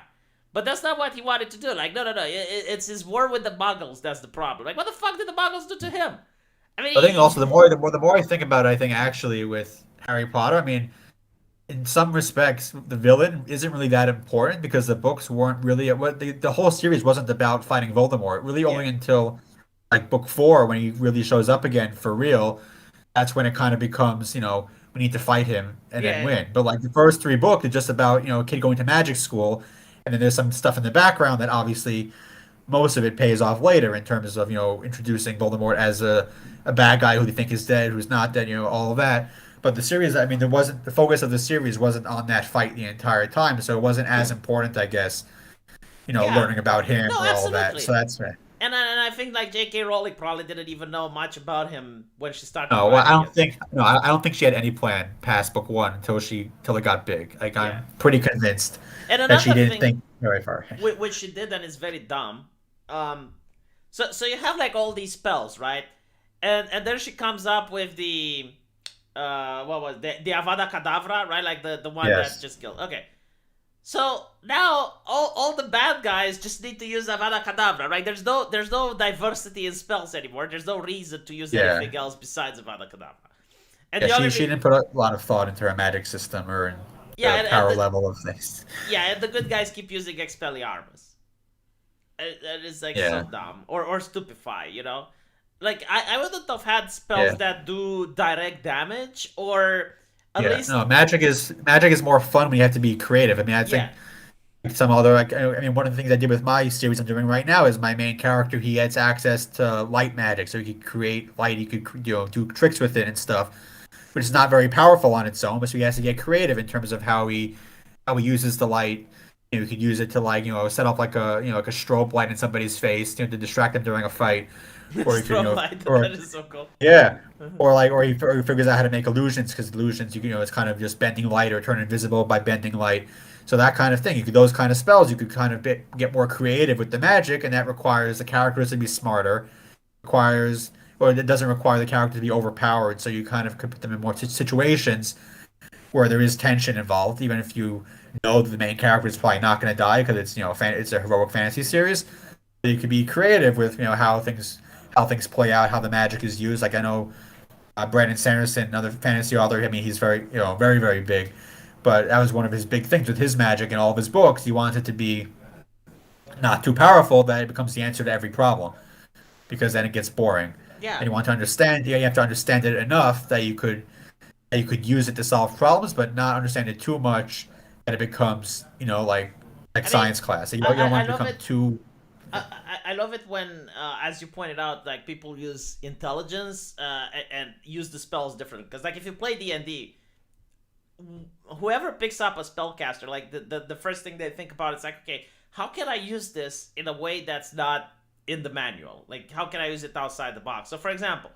But that's not what he wanted to do. Like, no. It's his war with the Muggles that's the problem. Like, what the fuck did the Muggles do to him? I
I think
mean,
also the more I think about it, I think actually with Harry Potter, I mean, in some respects, the villain isn't really that important because the books weren't really what the whole series wasn't about fighting Voldemort. Really,
yeah,
only until like book four when he really shows up again for real. That's when it kind of becomes, we need to fight him and then
yeah,
win. But like the first three books, it's just about, a kid going to magic school, and then there's some stuff in the background that obviously most of it pays off later in terms of, introducing Voldemort as a bad guy who they think is dead, who's not dead, all of that. But the series, I mean, there wasn't the focus of the series wasn't on that fight the entire time, so it wasn't as important, I guess,
yeah.
learning about him
No,
or all of that. So
absolutely.
that's right.
And I think like J.K. Rowling probably didn't even know much about him when she started
No, well, I
writing
don't
it.
think no, I don't think she had any plan past book one until it got big. Like
Yeah.
I'm pretty convinced
And
that she
another
didn't
thing
think very far.
which she did and is very dumb. Um, so you have like all these spells, right? And then she comes up with the what was the Avada Kedavra, right? Like the one that
Yes.
just killed. Okay. So now all the bad guys just need to use Avada Kedavra, right? There's no diversity in spells anymore. There's no reason to use
Yeah.
anything else besides Avada Kedavra. And
Yeah,
the only
she didn't put a lot of thought into her magic system or in
yeah,
the
and
power
the
level of things.
yeah, and the good guys keep using Expelliarmus. It is like so
Yeah.
dumb or Stupefy, you know. Like I wouldn't have had spells
Yeah.
that do direct damage or at
Yeah.
least
No, magic is more fun when you have to be creative. I mean, I think
yeah.
some other like I mean one of the things I did with my series I'm doing right now is my main character he gets access to light magic so he could create light he could do tricks with it and stuff which is not very powerful on its own but so he has to get creative in terms of how he uses the light he could use it to like set up like a like a strobe light in somebody's face to distract them during a fight or he could
Strobe light,
or
that is so cool.
yeah. Or he figures out how to make illusions because illusions, it's kind of just bending light or turn invisible by bending light. So that kind of thing. Those kind of spells, you could kind of get more creative with the magic, and that requires the characters to be smarter. Requires, or it doesn't require the character to be overpowered. So you kind of could put them in more situations where there is tension involved, even if you know that the main character is probably not going to die because it's it's a heroic fantasy series. You could be creative with how things play out, how the magic is used. Like I know Brandon Sanderson, another fantasy author. I mean, he's very very big, but that was one of his big things with his magic in all of his books. He wants it to be not too powerful that it becomes the answer to every problem, because then it gets boring.
Yeah.
And you want to understand, you have to understand it enough that you could use it to solve problems, but not understand it too much that it becomes like
I mean
science class. You
I,
don't, you don't
I
want to
love
become
it
too.
I love it when, as you pointed out, like people use intelligence and use the spells differently. Because like if you play D&D, whoever picks up a spellcaster, like the first thing they think about is like, okay, how can I use this in a way that's not in the manual? Like how can I use it outside the box? So for example,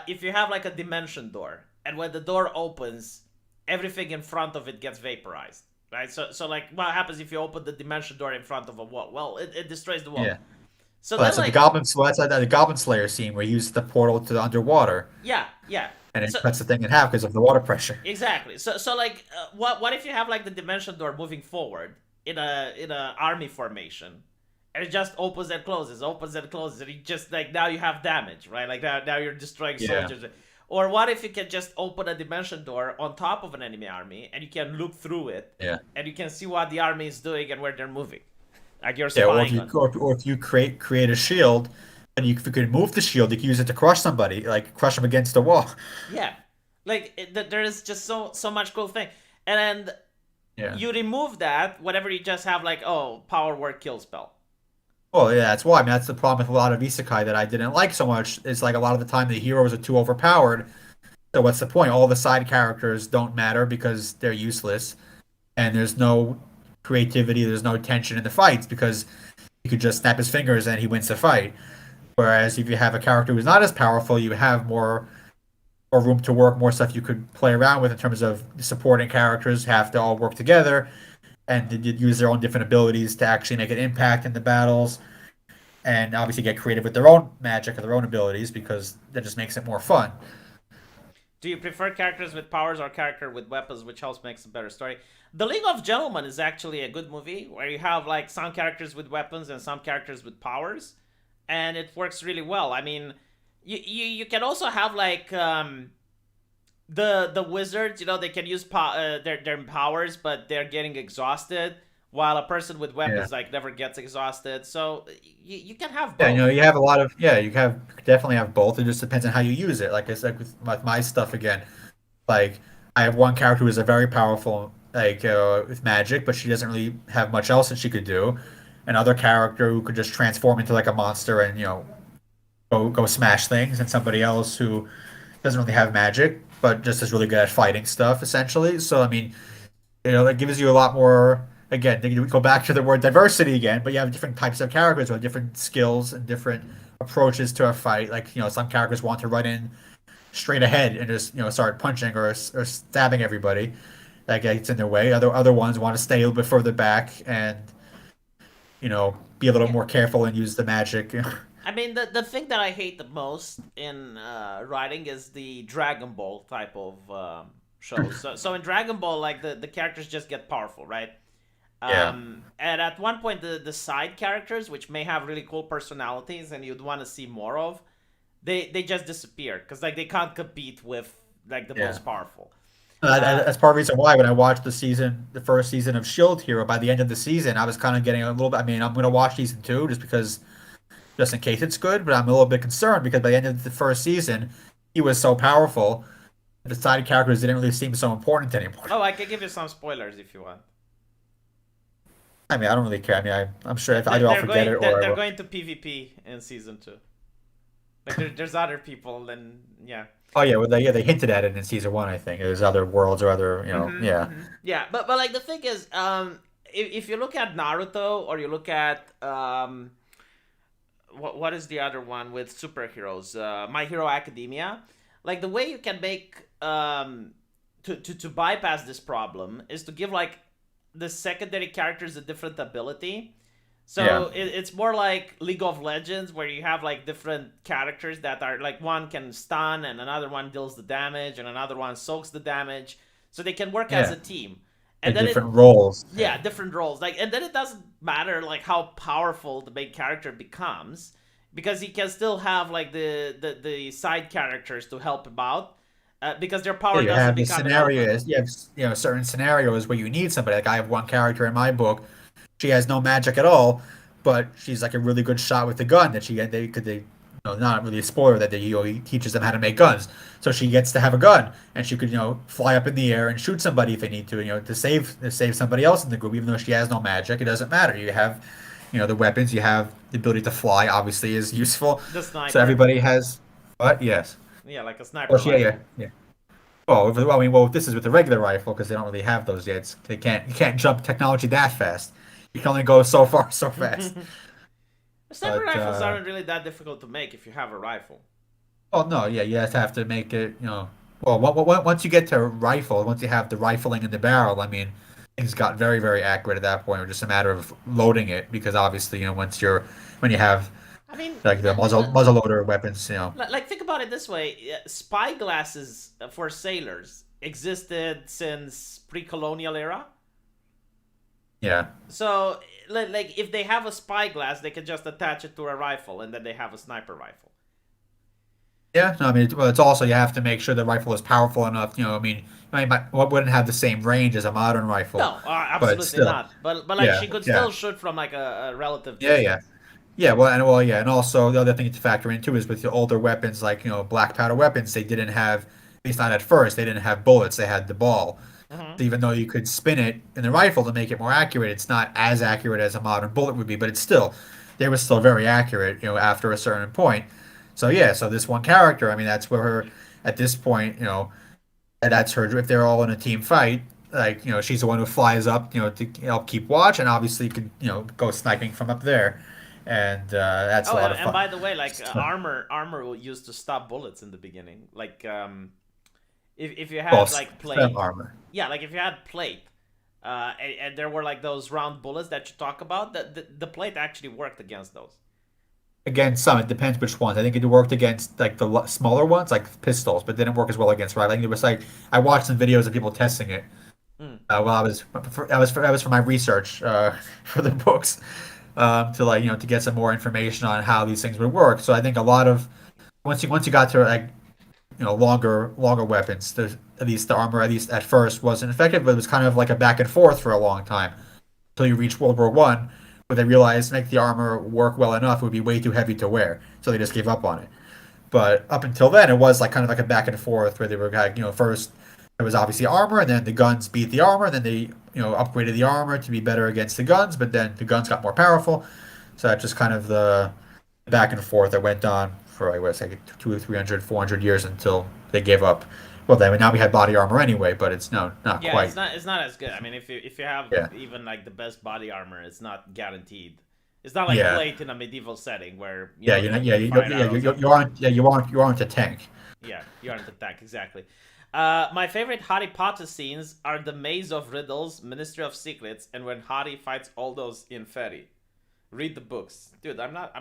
if you have like a dimension door, and when the door opens, everything in front of it gets vaporized. Right, so like, what happens if you open the dimension door in front of a wall? Well, it destroys the wall.
Yeah.
So
Well,
then,
that's
like,
the Goblin Slayer scene where he uses the portal to the underwater.
yeah, yeah.
and it
So
cuts the thing in half because of the water pressure.
exactly. So like, what if you have like the dimension door moving forward in a army formation, and it just opens and closes, and you just like now you have damage, right? Like now you're destroying
Yeah,
soldiers. Or what if you can just open a dimension door on top of an enemy army, and you can look through it,
yeah.
and you can see what the army is doing and where they're moving, like you're
Yeah, or if
spying
you
on.
or if you create a shield, and if you could move the shield, you can use it to crush somebody, like crush them against the wall.
Yeah, like there is just so much cool thing, and then
Yeah.
you remove that whenever you just have like, oh, power word kill spell.
Well, yeah, that's why. I mean, that's the problem with a lot of Isekai that I didn't like so much. Is like a lot of the time the heroes are too overpowered. So what's the point? All the side characters don't matter because they're useless, and there's no creativity, there's no tension in the fights because he could just snap his fingers and he wins the fight. Whereas if you have a character who's not as powerful, you have more room to work, more stuff you could play around with in terms of supporting characters have to all work together and use their own different abilities to actually make an impact in the battles and obviously get creative with their own magic or their own abilities because that just makes it more fun.
Do you prefer characters with powers or character with weapons, which helps makes a better story? The League of Gentlemen is actually a good movie where you have like some characters with weapons and some characters with powers, and it works really well. I mean, you can also have like the wizards. You know, they can use their powers, but they're getting exhausted, while a person with
Yeah.
weapons like never gets exhausted. So you can have
Yeah,
both.
you have a lot of you have definitely have both. It just depends on how you use it. Like I said with my stuff again, like I have one character who is a very powerful with magic, but she doesn't really have much else that she could do. Another character who could just transform into like a monster and go smash things, and somebody else who doesn't really have magic, but just is really good at fighting stuff essentially. So I mean, that gives you a lot more. Again, you go back to the word diversity again, but you have different types of characters with different skills and different approaches to a fight. Like, some characters want to run in straight ahead and just, start punching or stabbing everybody that gets in their way. Other ones want to stay a little bit further back and, be a little
Yeah.
more careful and use the magic.
I mean, the thing that I hate the most in writing is the Dragon Ball type of shows. So in Dragon Ball, like the characters just get powerful, right?
Yeah.
And at one point, the side characters, which may have really cool personalities and you'd want to see more of, they just disappear because like they can't compete with like the
Yeah.
most powerful. Uh,
That's part of the reason why when I watched the first season of Shield Hero, by the end of the season, I was kind of getting a little bit. I mean, I'm going to watch season two just in case it's good, but I'm a little bit concerned because by the end of the first season, he was so powerful, the side characters didn't really seem so important anymore.
oh, I can give you some spoilers if you want.
I mean, I don't really care. I mean, I'm sure if either I'll
They're
forget it
going
or I
they're
will.
going to PvP in season two. Like there's other people and yeah.
Oh yeah, well they hinted at it in season one, I think. There's other worlds or other, yeah.
Yeah, but like the thing is, if you look at Naruto or you look at what is the other one with superheroes, My Hero Academia, like the way you can make to bypass this problem is to give like the secondary characters a different ability.
Yeah.
So it's more like League of Legends, where you have like different characters that are like one can stun and another one deals the damage and another one soaks the damage, so they can work as
Yeah.
a team.
The
And then it
different roles. Yeah.
yeah, different roles, like, and then it doesn't matter like how powerful the main character becomes, because he can still have like the side characters to help him out, because their
Yeah,
power
you
doesn't
have the
become irrelevant.
scenarios. You have certain scenarios where you need somebody. Like I have one character in my book. She has no magic at all, but she's like a really good shot with the gun that not really a spoiler that he teaches them how to make guns. So she gets to have a gun and she could fly up in the air and shoot somebody if they need to to save somebody else in the group even though she has no magic. It doesn't matter. You have the weapons. You have the ability to fly. Obviously, is useful.
The
So
sniper,
everybody has. What? Yes.
yeah, like a sniper
Well, yeah,
rifle.
yeah, yeah. I mean, this is with the regular rifle because they don't really have those yet. You can't jump technology that fast. You can only go so far so fast.
Sniper
But
rifles aren't really that difficult to make if you have a rifle.
oh no, yeah, you just have to make it. Well, once you get to rifle, once you have the rifling in the barrel, I mean, things got very very accurate at that point. It was just a matter of loading it because obviously once when you have
I mean,
like the muzzleloader weapons.
like think about it this way: spy glasses for sailors existed since pre-colonial era.
Yeah.
So, like, if they have a spy glass, they can just attach it to a rifle, and then they have a sniper rifle.
Yeah, no, I mean, well, it's also you have to make sure the rifle is powerful enough. I mean, wouldn't have the same range as a modern rifle,
No,
but
absolutely
still,
not. But like
yeah,
she could
yeah,
still shoot from like a relative
yeah, yeah,
distance.
yeah. Yeah, and also the other thing to factor into is with the older weapons, like black powder weapons, they didn't have, at least not at first, they didn't have bullets. They had the ball.
Hmm.
So even though you could spin it in the rifle to make it more accurate, it's not as accurate as a modern bullet would be, but it's still, they were still very accurate, after a certain point. So yeah, so this one character, I mean, that's where her, at this point, and that's her, if they're all in a team fight, like, she's the one who flies up, to help keep watch, and obviously could, go sniping from up there. And that's a
Oh,
lot of
and
fun.
by the way, like
So,
armor used to stop bullets in the beginning. Like if you
well,
had like
stem
plate,
armor.
yeah, like if you had plate, and there were like those round bullets that you talk about, the plate actually worked against those.
Again, some, it depends which ones. I think it worked against like the smaller ones, like pistols, but didn't work as well against rifles. I think it was like I watched some videos of people testing it.
Mm.
While that was for my research for the books, to like to get some more information on how these things would work. So I think a lot of once you got to like longer weapons, there's at least the armor at least at first wasn't effective, but it was kind of like a back and forth for a long time until you reach World War One, where they realized to make the armor work well enough it would be way too heavy to wear, so they just gave up on it. But up until then, it was like kind of like a back and forth where they were like, first it was obviously armor, and then the guns beat the armor, and then they, upgraded the armor to be better against the guns, but then the guns got more powerful. So that's just kind of the back and forth that went on for, I guess, like 200, 300, 400 years until they gave up. Well, then now we had body armor anyway, but it's no, not
Yeah,
quite.
it's not as good. I mean, if you have
Yeah.
even like the best body armor, it's not guaranteed. It's not like
Yeah.
plate in a medieval setting where
Yeah,
you can fire arrows off the wall.
you aren't a tank.
Yeah, you aren't attack exactly. My favorite Harry Potter scenes are the Maze of Riddles, Ministry of Secrets, and when Harry fights all those inferi. Read the books, dude. I'm not.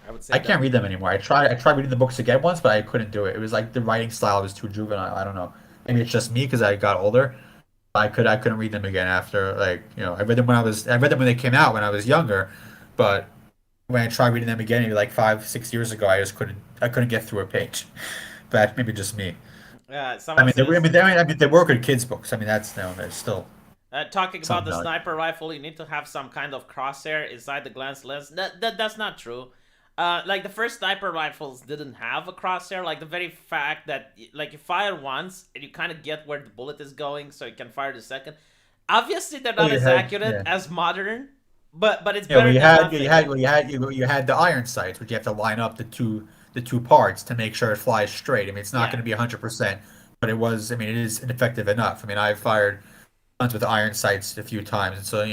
I would say
I
that.
can't read them anymore. I tried reading the books again once, but I couldn't do it. It was like the writing style was too juvenile. I don't know. Maybe it's just me because I got older. I couldn't read them again after, like, I read them when they came out when I was younger, but when I tried reading them again maybe like 5, 6 years ago, I couldn't get through a page. But maybe just me. I
Someone
mean,
says,
I mean, they were good kids books. I mean, that's, there's still
talking about
some
the
knowledge.
sniper rifle, you need to have some kind of crosshair inside the glance lens. That's not true. Like the first sniper rifles didn't have a crosshair. Like the very fact that like you fire once and you kind of get where the bullet is going, so you can fire the second. Obviously, they're
Well,
not as accurate as modern, but it's
yeah, well,
better than nothing.
you had the iron sights, which you have to line up the two parts to make sure it flies straight. I mean, it's not
Yeah,
going to be 100%, but it was. I mean, it is effective enough. I mean, I've fired guns with iron sights a few times, and so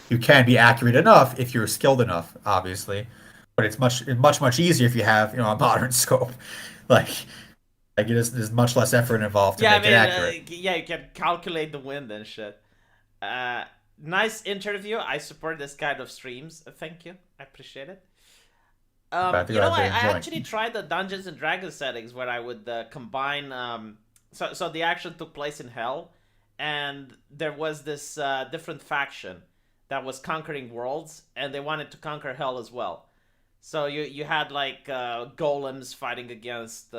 you can be accurate enough if you're skilled enough, obviously. But it's much easier if you have a modern scope, like there's much less effort involved to
yeah. I
make it
mean,
accurate.
yeah, you can calculate the wind and shit. Uh, nice interview. I support this kind of streams. Thank you. I appreciate it.
But I think I've
I
been enjoying.
actually tried the Dungeons and Dragons settings where I would combine. So the action took place in Hell, and there was this different faction that was conquering worlds, and they wanted to conquer Hell as well. So you had like golems fighting against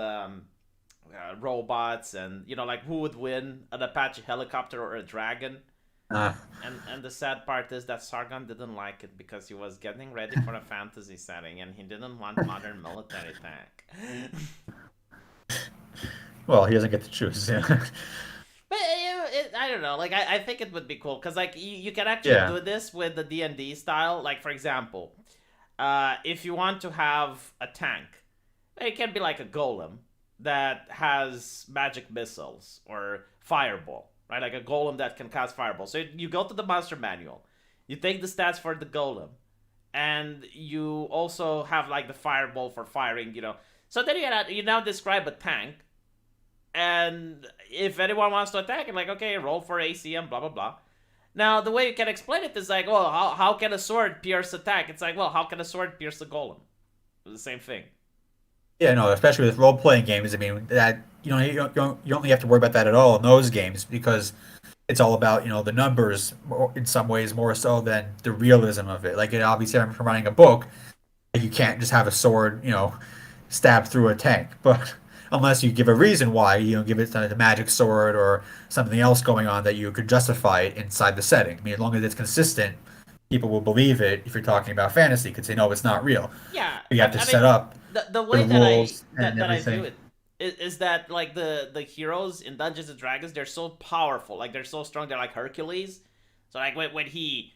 robots, and like who would win, an Apache helicopter or a dragon?
Uh,
And the sad part is that Sargon didn't like it because he was getting ready for a fantasy setting and he didn't want modern military tech.
well, he doesn't get to choose. Yeah.
But I don't know. Like I think it would be cool because like you can actually
Yeah.
do this with the D&D style. Like for example, if you want to have a tank, it can be like a golem that has magic missiles or fireball, right? Like a golem that can cast fireball. So you go to the monster manual, you take the stats for the golem, and you also have like the fireball for firing. So then you now describe a tank, and if anyone wants to attack, it's like okay, roll for ACM, blah blah blah. Now, the way you can explain it is like, well, how can a sword pierce attack? It's like, well, how can a sword pierce a golem? It's the same thing.
Yeah, no, especially with role-playing games. I mean, that you don't really have to worry about that at all in those games because it's all about the numbers in some ways more so than the realism of it. Like, obviously, I'm running a book. You can't just have a sword, stab through a tank. But unless you give a reason why, give it the magic sword or something else going on that you could justify it inside the setting. I mean, as long as it's consistent, people will believe it if you're talking about fantasy because they know it's not real.
Yeah,
You have to
I
set
mean,
up
the
the
way that
rules and
I view
everything.
it is that like the heroes in Dungeons and Dragons, they're so powerful, like they're so strong, they're like Hercules. So like when he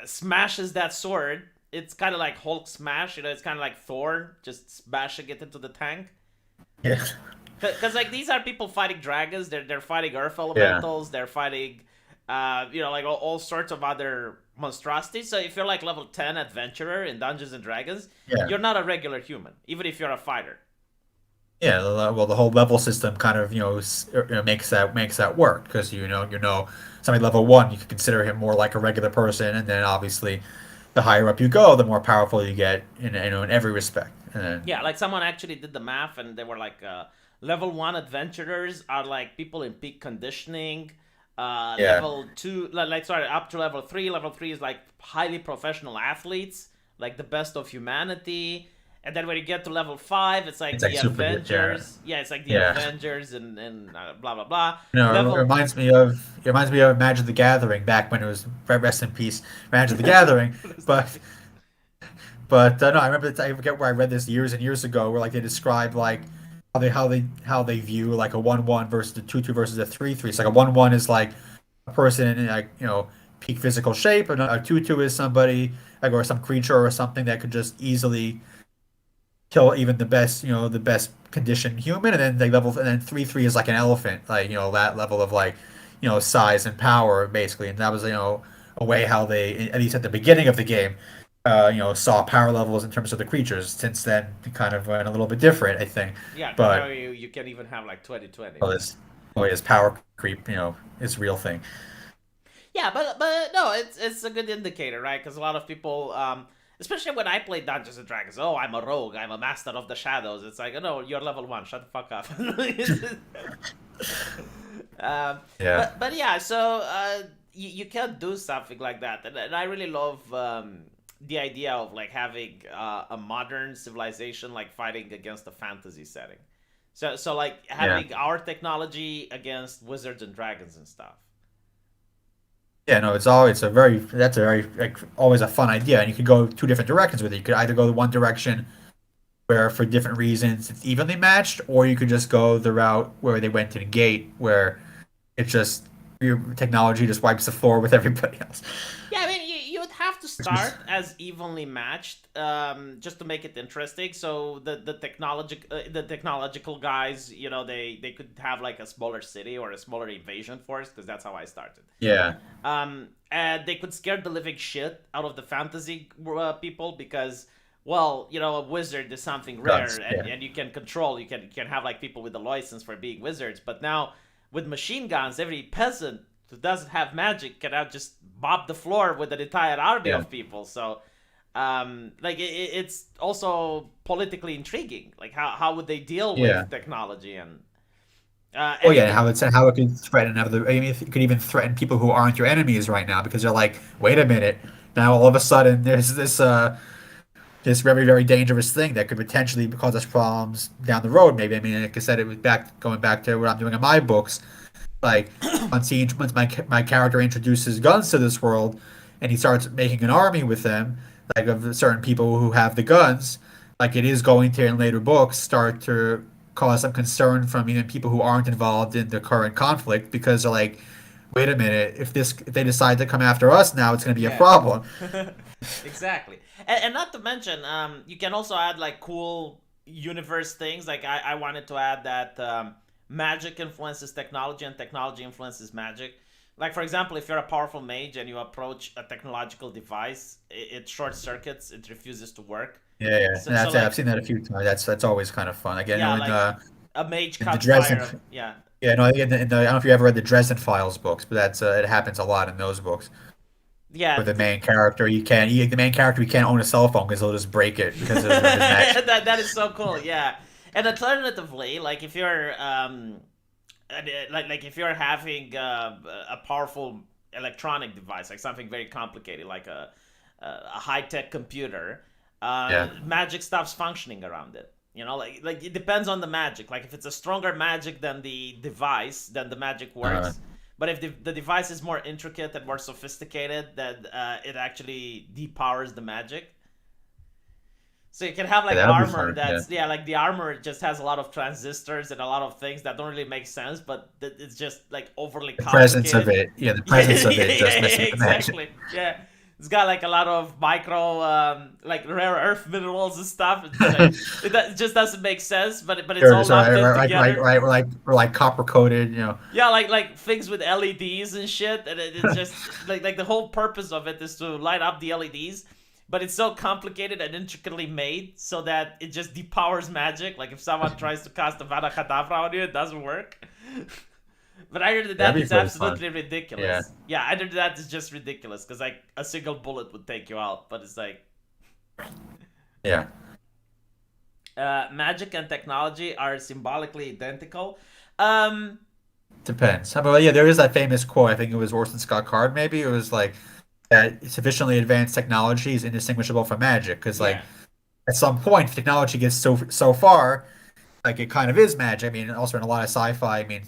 smashes that sword, it's kind of like Hulk smash. It's kind of like Thor just smashing it into the tank.
Yeah.
Because like these are people fighting dragons. They're fighting earth
Yeah.
elementals. They're fighting, like all sorts of other monstrosities. So if you're like level 10 adventurer in Dungeons and Dragons,
Yeah.
you're not a regular human, even if you're a fighter.
Yeah, well, the whole level system kind of makes that work because somebody level one you can consider him more like a regular person, and then obviously the higher up you go, the more powerful you get in every respect. And then,
Yeah, like someone actually did the math, and they were like, level 1 adventurers are like people in peak conditioning.
yeah,
Level 2, like sorry, up to level 3. Level 3 is like highly professional athletes, like the best of humanity. And then when you get to level 5, it's like
it's like
the
super good. Yeah,
Avengers. Yeah, it's like the
yeah.
Avengers and blah blah blah.
It
Level
reminds me of Magic the Gathering back when it was rest in peace Magic the Gathering,
Rest in
but
peace.
No, I remember I forget where I read this years and years ago, where like they described like how they view like a 1/1 versus a 2/2 versus a 3/3. It's like a 1/1 is like a person in like peak physical shape, and a 2/2 is somebody like or some creature or something that could just easily kill even the best conditioned human, and then they level, and then 3/3 is like an elephant, like that level of like size and power basically, and that was a way how they at least at the beginning of the game saw power levels in terms of the creatures. Since then, it kind of went a little bit different, I think,
Yeah, because now
but
you can even have like 2020.
well, this power creep, is a real thing.
Yeah, but no, it's a good indicator, right? Because a lot of people, especially when I play Dungeons and Dragons, oh, I'm a rogue, I'm a master of the shadows. It's like, oh no, you're level 1. Shut the fuck up.
Yeah,
But yeah, so you can do something like that, and I really love the idea of like having a modern civilization like fighting against a fantasy setting. So like
yeah.
having our technology against wizards and dragons and stuff.
Yeah, no, it's all it's a very that's a very like always a fun idea, and you could go two different directions with it. You could either go the one direction where for different reasons it's evenly matched, or you could just go the route where they went to the gate, where it's just your technology just wipes the floor with everybody else.
Yeah, I mean, you would have to
Which is
start as evenly matched, just to make it interesting. So the technological guys, they could have like a smaller city or a smaller invasion force, because that's how I started.
yeah,
And they could scare the living shit out of the fantasy people, because, well, a wizard is something rare,
guns.
and you can control. You can have like people with a license for being wizards, but now with machine guns, every peasant who doesn't have magic can now just mop the floor with an entire army
Yeah,
of people. So, like it's also politically intriguing. Like how would they deal
yeah.
with technology and
Oh
and
yeah,
it,
and how it could threaten other. I mean, it could even threaten people who aren't your enemies right now because they're like, wait a minute, now all of a sudden there's this very, very dangerous thing that could potentially cause us problems down the road. Maybe I mean, like I said, it was going back to what I'm doing in my books. Like once my character introduces guns to this world, and he starts making an army with them, like of certain people who have the guns, like it is going to in later books start to cause some concern from even people who aren't involved in the current conflict because they're like, wait a minute, if they decide to come after us now, it's going to be a
yeah.
problem.
Exactly. And not to mention, you can also add like cool universe things. Like I wanted to add that magic influences technology and technology influences magic. Like, for example, if you're a powerful mage and you approach a technological device, it short circuits, it refuses to work.
Yeah, yeah,
So,
and
so
I've
like,
seen that a few times. That's always kind of fun. Again,
yeah,
I know
like a mage
in the
caught
Dresden,
fire. Yeah.
Yeah, no, I don't know if you ever read the Dresden Files books, but that's it happens a lot in those books.
Yeah,
Where the main character he can't own a cell phone because he'll just break it because of his magic.
that is so cool. Yeah, and alternatively, like if you're like if you're having a powerful electronic device, like something very complicated, like a high tech computer,
Yeah.
magic stops functioning around it. You know, like it depends on the magic. Like if it's a stronger magic than the device, then the magic
Uh,
works. But if the device is more intricate and more sophisticated, then it actually depowers the magic. So you can have
yeah,
like
that'll be
armor
fun. Yeah.
that's yeah, like the armor just has a lot of transistors and a lot of things that don't really make sense, but it's just like overly
The presence of
complicated.
it, yeah, the
Yeah,
presence of
yeah,
it just
yeah,
messes with the magic.
exactly. Yeah, it's got like a lot of micro, like rare earth minerals and stuff. It's like it just doesn't make sense, but it's
Sure,
all
so
lumped in
like
together.
we're like copper coated,
Yeah, like things with LEDs and shit, and it's just like the whole purpose of it is to light up the LEDs, but it's so complicated and intricately made so that it just depowers magic. Like if someone tries to cast a Vada Kedavra on you, it doesn't work. But either
That'd
that
be
is
pretty fun.
absolutely
Yeah,
ridiculous. Yeah, either that is just ridiculous because like a single bullet would take you out. But it's like
yeah,
magic and technology are symbolically identical. Um,
depends. But yeah, there is that famous quote. I think it was Orson Scott Card. Maybe it was like that sufficiently advanced technology is indistinguishable from magic. Because like
yeah.
at some point, technology gets so far, like it kind of is magic. I mean, also in a lot of sci-fi. I mean,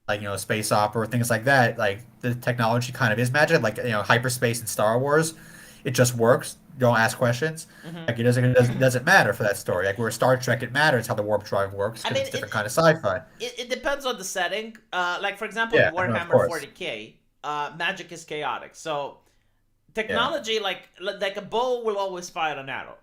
like space opera things like that, like the technology kind of is magic, like hyperspace in Star Wars. It just works. Don't ask questions.
Hmm.
Like it doesn't matter for that story. Like where Star Trek, it matters how the warp drive works
I
because
mean,
it's different kind of sci-fi.
it depends on the setting. Like for example, in
Yeah, no, of
Warhammer
course.
40K, magic is chaotic. So
Yeah,
technology, like a bow will always fire an arrow.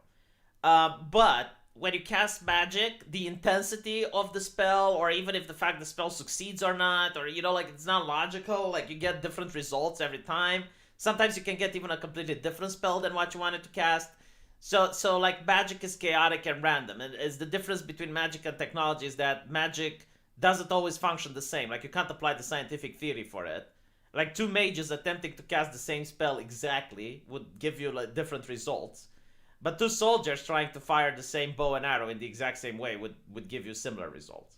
But when you cast magic, the intensity of the spell, or even if the fact the spell succeeds or not, or like it's not logical. Like you get different results every time. Sometimes you can get even a completely different spell than what you wanted to cast. So like magic is chaotic and random, and is the difference between magic and technology is that magic doesn't always function the same. Like you can't apply the scientific theory for it. Like two mages attempting to cast the same spell exactly would give you like different results, but two soldiers trying to fire the same bow and arrow in the exact same way would give you similar results.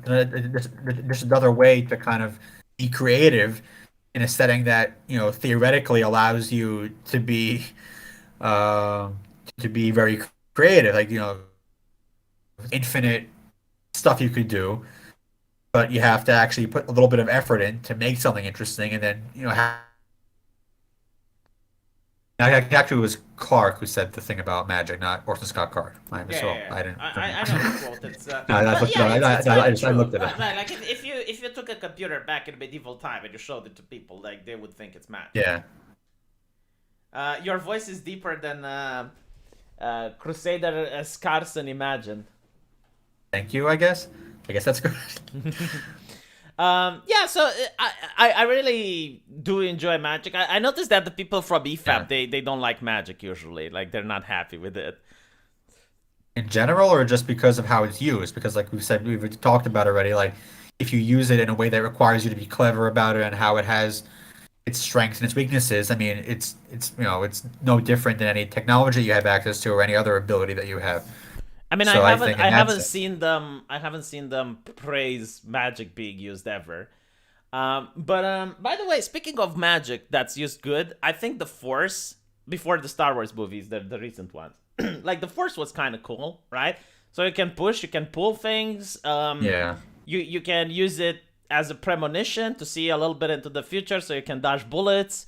there's another way to kind of be creative in a setting that theoretically allows you uh, to be very creative. Like infinite stuff you could do, but you have to actually put a little bit of effort in to make something interesting, and then actually it was Clark who said the thing about magic, not Orson Scott Card. I
Yeah,
so
yeah, yeah.
I didn't.
I know the quote. It's
No, I
but
looked it
yeah,
up.
it's kind of
I
true.
looked it up.
Like if you took a computer back in medieval time and you showed it to people, like they would think it's magic.
Yeah.
Your voice is deeper than Crusader Scarson imagined.
Thank you, I guess. I guess that's good.
Yeah, so I really do enjoy magic. I noticed that the people from
Yeah.
EFAP they don't like magic usually. Like they're not happy with it.
In general, or just because of how it's used? Because like we said, we've talked about already, like if you use it in a way that requires you to be clever about it and how it has its strengths and its weaknesses, I mean, it's no different than any technology you have access to or any other ability that you have.
I mean,
So I think in
I
that
haven't
sense,
seen them. I haven't seen them praise magic being used ever. But by the way, speaking of magic that's used good, I think the Force before the Star Wars movies, the recent ones, like the Force was kind of cool, right? So you can push, you can pull things.
yeah.
You can use it as a premonition to see a little bit into the future, so you can dodge bullets.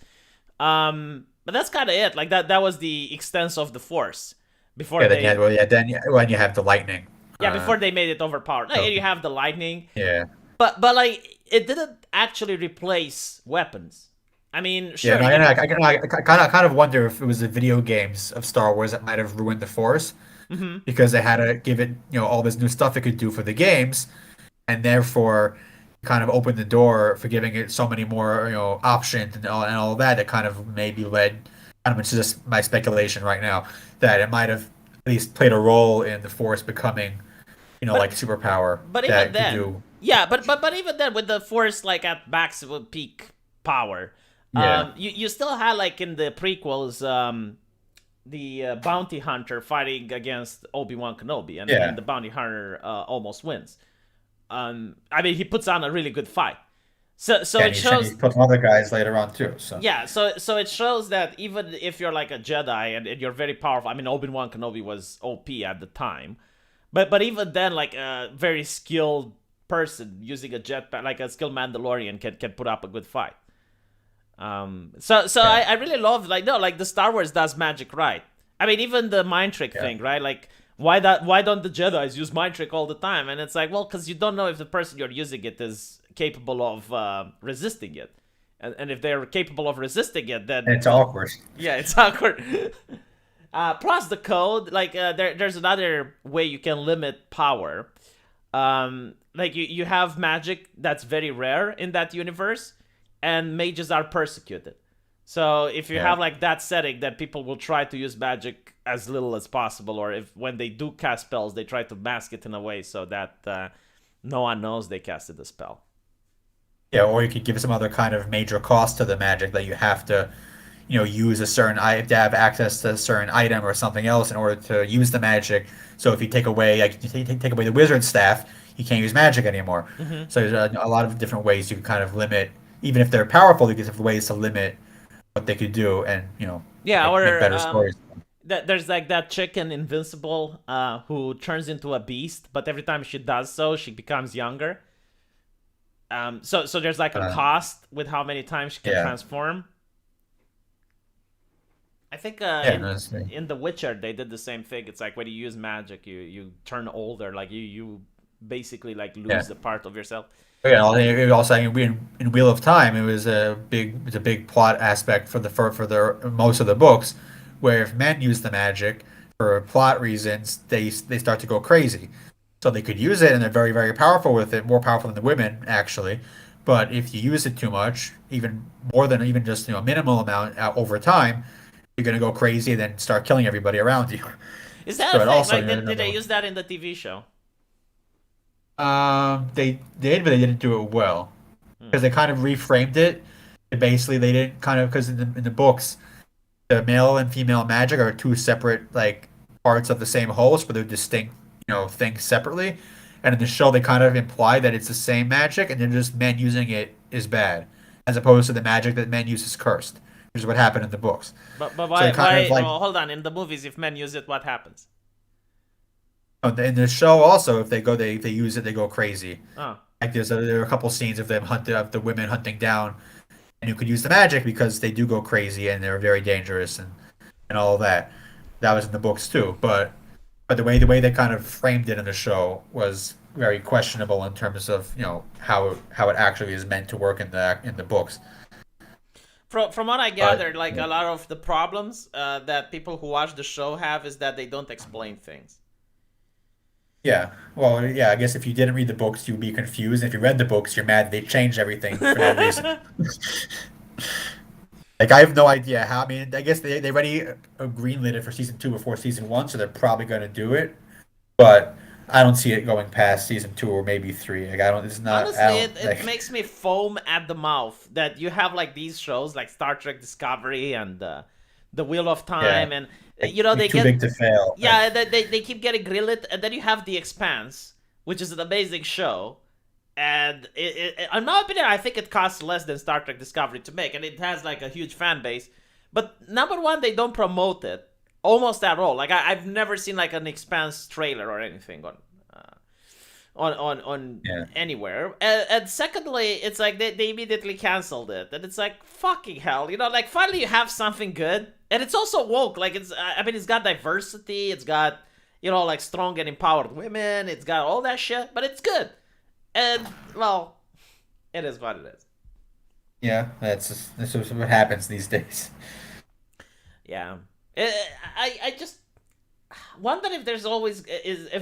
But that's kind of it. Like that was the extent of the Force before
Yeah, then you
they
have, well, yeah, then when you have the lightning.
yeah, before they made it overpowered. Like,
So
you have the lightning,
yeah.
but like it didn't actually replace weapons. I mean,
Yeah,
sure,
no, I kind of wonder if it was the video games of Star Wars that might have ruined the Force
hmm
because they had to give it, all this new stuff it could do for the games, and therefore kind of opened the door for giving it so many more, options and all that that kind of maybe led, I don't know, it's just my speculation right now, that it might have at least played a role in the Force becoming like
But
superpower
but even
that could
then,
do.
yeah, but even then, with the Force like at max peak power,
Yeah,
you still had like in the prequels, the bounty hunter fighting against Obi-Wan Kenobi, and
yeah,
the bounty hunter almost wins. I mean, he puts on a really good fight. So
yeah.
it
And he
shows,
put some other guys later on too. So
yeah. So it shows that even if you're like a Jedi and you're very powerful, I mean, Obi-Wan Kenobi was OP at the time, but even then, like a very skilled person using a jetpack, like a skilled Mandalorian, can put up a good fight. So
yeah,
I really love, like, no, like the Star Wars does magic right. I mean, even the mind trick
yeah.
thing, right? Like, why don't the Jedi's use mind trick all the time? And it's like, well, because you don't know if the person you're using it is capable of resisting it, and if they're capable of resisting it, then
And it's
well,
awkward.
yeah, it's awkward. Plus the code, like there's another way you can limit power. Like you have magic that's very rare in that universe, and mages are persecuted. So if you
Yeah.
have like that setting, that people will try to use magic as little as possible, or if when they do cast spells, they try to mask it in a way so that no one knows they casted the spell.
Yeah, or you could give some other kind of major cost to the magic that you have to, use a certain I to have access to a certain item or something else in order to use the magic. So if you take away, like, you take away the wizard staff, you can't use magic anymore.
Mm-hmm.
So there's a lot of different ways you can kind of limit, even if they're powerful, you can have ways to limit what they could do, and
Yeah,
make
or
better stories.
there's like that chicken Invincible who turns into a beast, but every time she does so, she becomes younger. So there's like a
Uh,
cost with how many times she can
yeah,
transform. I think
yeah, no,
in The Witcher they did the same thing. It's like when you use magic, you turn older. Like you basically like
yeah.
lose the part of yourself.
Yeah, also in Wheel of Time, it's a big plot aspect for the most of the books, where if men use the magic for plot reasons, they start to go crazy. So they could use it, and they're very very powerful with it, more powerful than the women actually. But if you use it too much, even more than even just a minimal amount over time, you're gonna go crazy and then start killing everybody around you.
Is that a
So it
thing?
also,
Like did they use that in the TV show?
they did, but they didn't do it well
Hmm.
because they kind of reframed it. Basically, they didn't kind of, because in the books, the male and female magic are two separate like parts of the same host, but they're distinct, things separately. And in the show, they kind of imply that it's the same magic, and they're just men using it is bad, as opposed to the magic that men use is cursed, which is what happened in the books.
But
So they kind of
why?
like,
Oh, hold on. In the movies, if men use it, what happens?
in the show also, if they use it, they go crazy.
Oh,
Like there are a couple scenes of them of the women hunting down and who could use the magic because they do go crazy and they're very dangerous and all of that. That was in the books too, but the way they kind of framed it in the show was very questionable in terms of how it actually is meant to work in the books.
from what I
But
gathered, like a lot of the problems that people who watch the show have is that they don't explain things.
yeah, well, yeah, I guess if you didn't read the books, you'd be confused. If you read the books, you're mad they changed everything for no reason. Like, I have no idea how. I mean, I guess they already greenlit it for season 2 before season 1, so they're probably going to do it. But I don't see it going past season 2 or maybe 3. Like, I don't. It's not. I
Honestly,
don't
it
like.
makes me foam at the mouth that you have like these shows like Star Trek Discovery and the Wheel of
Yeah,
Time, and
like,
they
too
get,
big to fail. Like,
yeah, they keep getting greenlit, and then you have The Expanse, which is an amazing show. And in my opinion, I think it costs less than Star Trek Discovery to make, and it has like a huge fan base. But number one, they don't promote it almost at all. Like I've never seen like an Expanse trailer or anything on
yeah,
anywhere. And secondly, it's like they immediately canceled it, and it's like fucking hell, like finally you have something good, and it's also woke. Like I mean, it's got diversity, it's got like strong and empowered women, it's got all that shit, but it's good. And well, it is what it is.
yeah. That's just what happens these days.
Yeah. Eh, I just wonder if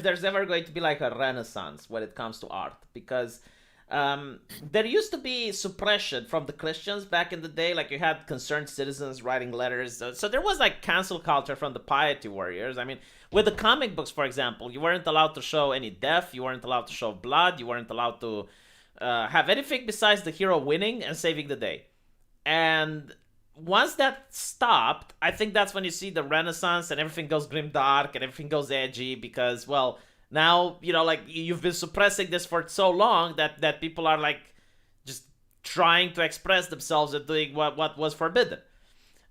there's ever going to be like a renaissance when it comes to art, because There used to be suppression from the Christians back in the day. Like you had concerned citizens writing letters. So there was like cancel culture from the piety warriors. I mean, with the comic books, for example, you weren't allowed to show any death. You weren't allowed to show blood. You weren't allowed to have anything besides the hero winning and saving the day. And once that stopped, I think that's when you see the Renaissance and everything goes grim dark and everything goes edgy because, well, now like you've been suppressing this for so long that people are like just trying to express themselves and doing what was forbidden.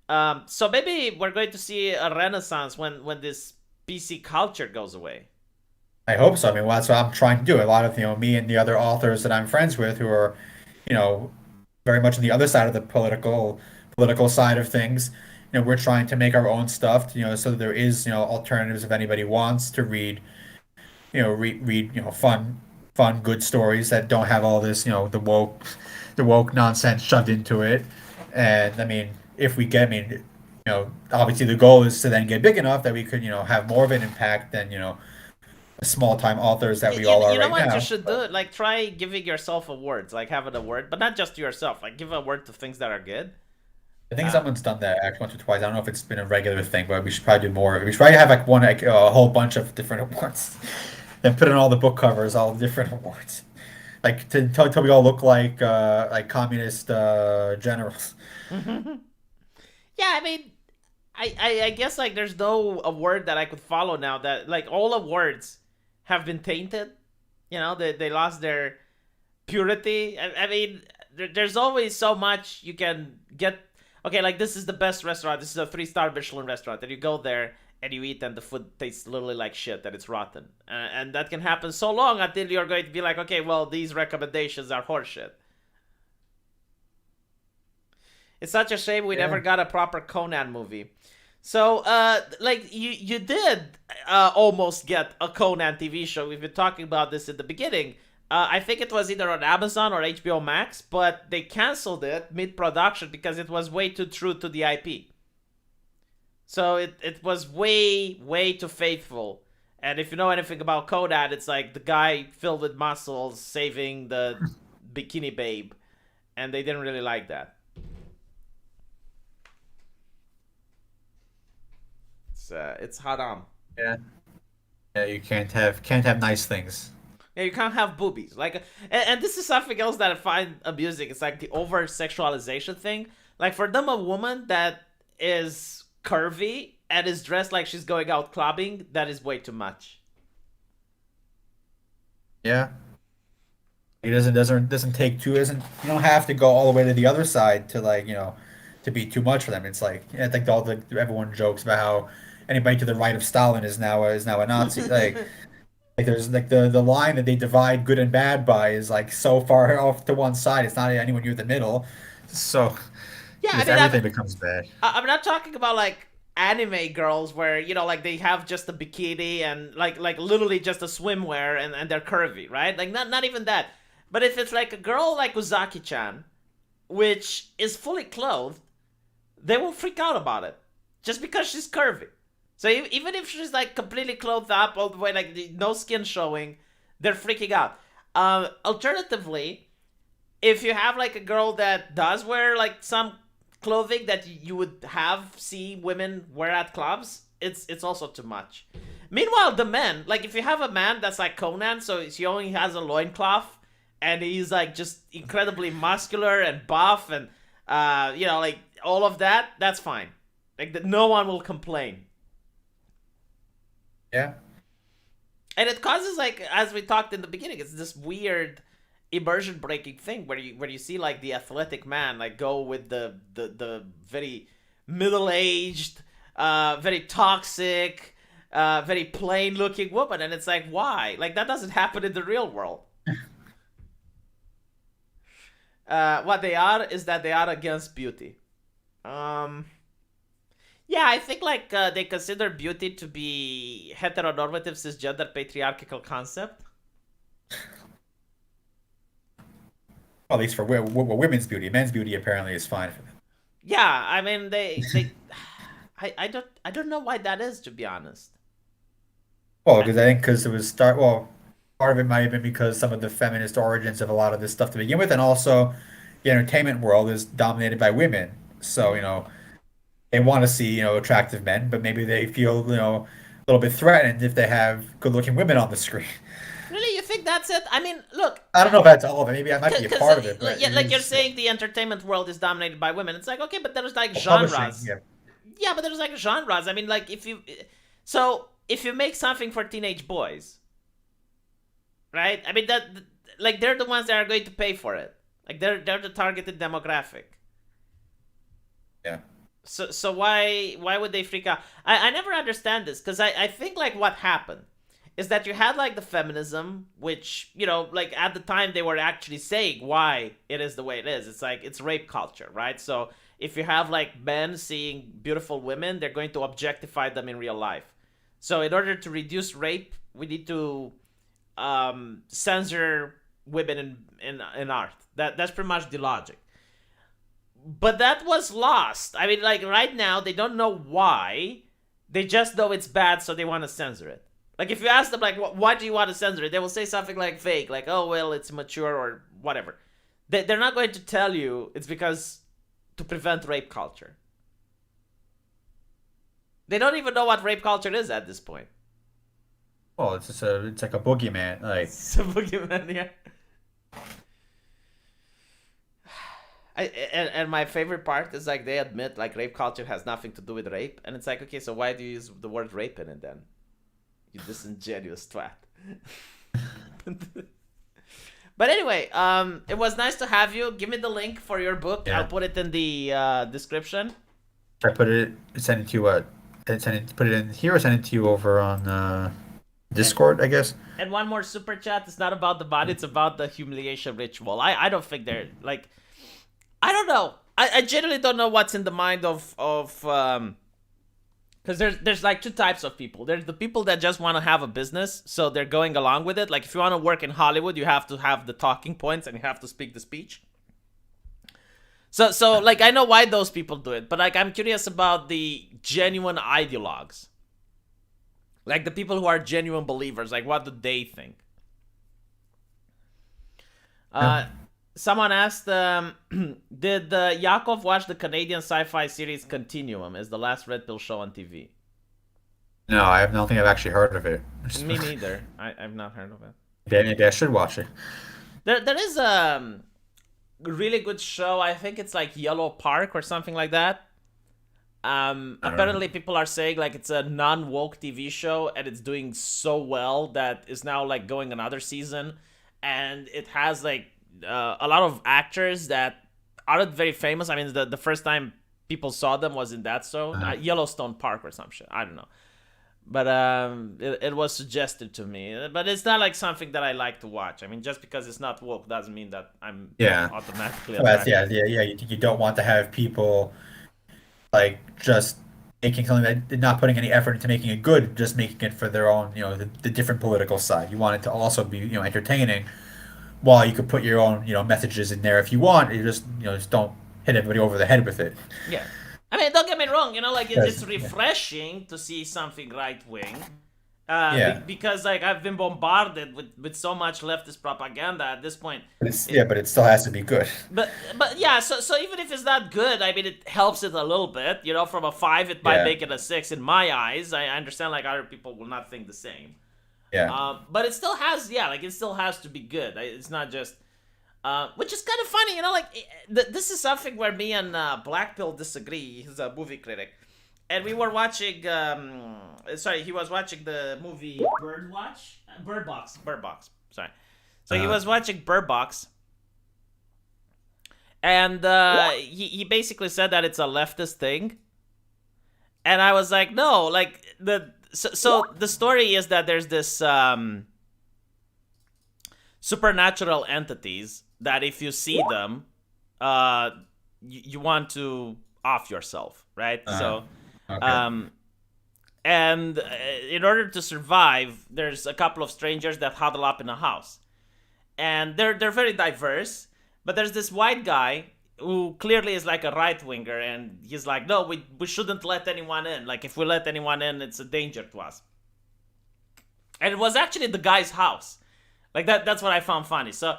So maybe we're going to see a renaissance when this PC culture goes away.
I hope so. I mean, well, that's what I'm trying to do. A lot of, me and the other authors that I'm friends with who are, you know, very much on the other side of the political side of things. We're trying to make our own stuff, so that there is, alternatives if anybody wants to read, fun, good stories that don't have all this, the woke nonsense shoved into it. And I mean, if we get, I mean, obviously the goal is to then get big enough that we could, have more of an impact than, small time authors that we
You,
all are
you know
right
what you
now.
should do?
But
Like try giving yourself awards, like have an award, but not just to yourself. Like give an award to things that are good.
I think
Uh,
someone's done that actually once or twice. I don't know if it's been a regular thing, but we should probably do more. We should probably have like one, like a whole bunch of different awards, and put in all the book covers, all the different awards, like till we all look like communist generals.
yeah, I mean, I guess like there's no award that I could follow now that like all awards have been tainted. They lost their purity. I mean, there's always so much you can get. Okay, like this is the best restaurant. This is a 3-star Michelin restaurant, and you go there and you eat, and the food tastes literally like shit, and it's rotten. And that can happen so long until you're going to be like, okay, well, these recommendations are horseshit. It's such a shame we never
Yeah.
got a proper Conan movie. So, like you did almost get a Conan TV show. We've been talking about this in the beginning. I think it was either on Amazon or HBO Max, but they canceled it mid production because it was way too true to the IP. So it was way too faithful. And if you know anything about Conan, it's like the guy filled with muscles saving the bikini babe, and they didn't really like that. It's haram.
Yeah. Yeah, you can't have nice things.
Yeah, you can't have boobies. Like, and this is something else that I find amusing. It's like the over sexualization thing. Like for them, a woman that is curvy and is dressed like she's going out clubbing, that is way too much.
Yeah. It doesn't take two isn't you don't have to go all the way to the other side to to be too much for them. It's like all everyone jokes about how anybody to the right of Stalin is now a Nazi. Like there's like the line that they divide good and bad by is like so far off to one side. It's not anyone near the middle. So
Yeah, I
just
mean,
everything becomes bad.
I'm not talking about like anime girls where like they have just a bikini and like literally just a swimwear and they're curvy, right? Like not even that. But if it's like a girl like Uzaki-chan, which is fully clothed, they will freak out about it just because she's curvy. So even if she's like completely clothed up all the way, like no skin showing, they're freaking out. Alternatively, if you have like a girl that does wear like some clothing that you would have see women wear at clubs, it's also too much. Meanwhile, the men, like if you have a man that's like Conan, so he only has a loincloth and he's like just incredibly muscular and buff and like all of that, that's fine. Like no one will complain.
Yeah.
And it causes like as we talked in the beginning, it's this weird immersion breaking thing where you see like the athletic man like go with the very middle aged, very toxic, very plain looking woman, and it's like why? Like that doesn't happen in the real world. What they are is that they are against beauty. Um, yeah, I think like they consider beauty to be heteronormative cisgender patriarchal concept.
Well, at least for women's beauty. Men's beauty apparently is fine for them.
Yeah, I mean they I don't know why that is to be honest.
Well,
I,
because I think because it was start well, part of it might have been because some of the feminist origins of a lot of this stuff to begin with, and also the entertainment world is dominated by women. So,
Mm-hmm.
they want to see, attractive men, but maybe they feel, a little bit threatened if they have good-looking women on the screen.
Really, you think that's it? I mean, look,
I don't know if that's all of it. Maybe I might be a
because
part of it,
like,
but
yeah,
it
like you're
is,
saying, the entertainment world is dominated by women. It's like, okay, but there's like
publishing.
genres.
Yeah.
Yeah, but there's like genres. I mean, like so if you make something for teenage boys, right? I mean that, like, they're the ones that are going to pay for it. Like, they're the targeted demographic.
Yeah.
So why would they freak out? I never understand this, because I think like what happened is that you had like the feminism, which, like, at the time they were actually saying why it is the way it is. It's like, it's rape culture, right? So if you have like men seeing beautiful women, they're going to objectify them in real life. So in order to reduce rape, we need to censor women in art. That's pretty much the logic. But that was lost. I mean, like, right now they don't know why. They just know it's bad, so they want to censor it. Like, if you ask them, like, why do you want to censor it? They will say something like vague, like, oh, well, it's mature or whatever. They're not going to tell you it's because to prevent rape culture. They don't even know what rape culture is at this point.
Well, it's like a boogeyman. Like,
It's a boogeyman, yeah. And my favorite part is, like, they admit, like, rape culture has nothing to do with rape, and it's like, okay, so why do you use the word rape in it then? You disingenuous twat. But anyway, it was nice to have you. Give me the link for your book. I'll
yeah.
put it in the description.
Should I send it to you what? Put it in here or send it to you over on
And
Discord, I guess.
and one more super chat. It's not about the body. It's about the humiliation ritual. I don't think they're like. I don't know. I genuinely don't know what's in the mind of because there's like two types of people. There's the people that just want to have a business, so they're going along with it. Like, if you want to work in Hollywood, you have to have the talking points and you have to speak the speech. So like, I know why those people do it, but like, I'm curious about the genuine ideologues. Like, the people who are genuine believers, like, what do they think?
Yeah.
Uh Someone asked, did Yakov watch the Canadian sci-fi series Continuum? Is the last Red Pill show on TV?
No, don't think I've actually heard of it.
Me neither. I've not heard of it.
Maybe I should watch it.
There is a really good show. I think it's like Yellow Park or something like that.
I don't know.
Apparently people are saying like it's a non-woke TV show and it's doing so well that it's now like going another season, and it has like a lot of actors that aren't very famous. I mean, the first time people saw them was in that show,
Uh,
Yellowstone Park or some shit. I don't know, but it was suggested to me. But it's not like something that I like to watch. I mean, just because it's not woke doesn't mean that I'm
yeah.
automatically
Well,
attracted.
yeah. You don't want to have people like just making something that not putting any effort into making it good, just making it for their own, the different political side. You want it to also be, entertaining, while you could put your own, messages in there if you want. You just don't hit everybody over the head with it.
Yeah. I mean, don't get me wrong, like,
Because,
it's
yeah,
refreshing to see something right wing.
yeah,
Because, like, I've been bombarded with so much leftist propaganda at this point. It,
but it still has to be good.
but yeah, so even if it's not good, I mean, it helps it a little bit. From a 5, it might
Yeah,
make it a 6 in my eyes. I understand, like, other people will not think the same.
yeah.
But it still has, yeah, like, it still has to be good. It's not just, which is kind of funny, like, this is something where me and Black Pill disagree. He's a movie critic, and we were watching. Sorry, he was watching the movie Bird Box. Sorry, so he
Uh,
was watching Bird Box, and he basically said that it's a leftist thing, and I was like, no, like so the story is that there's this supernatural entities that if you see them, uh, you want to off yourself, right?
uh,
So,
okay.
um, and in order to survive, there's a couple of strangers that huddle up in a house, and they're very diverse. But there's this white guy who clearly is like a right winger, and he's like, no, we shouldn't let anyone in. Like, if we let anyone in, it's a danger to us. And it was actually the guy's house. Like that's what I found funny. So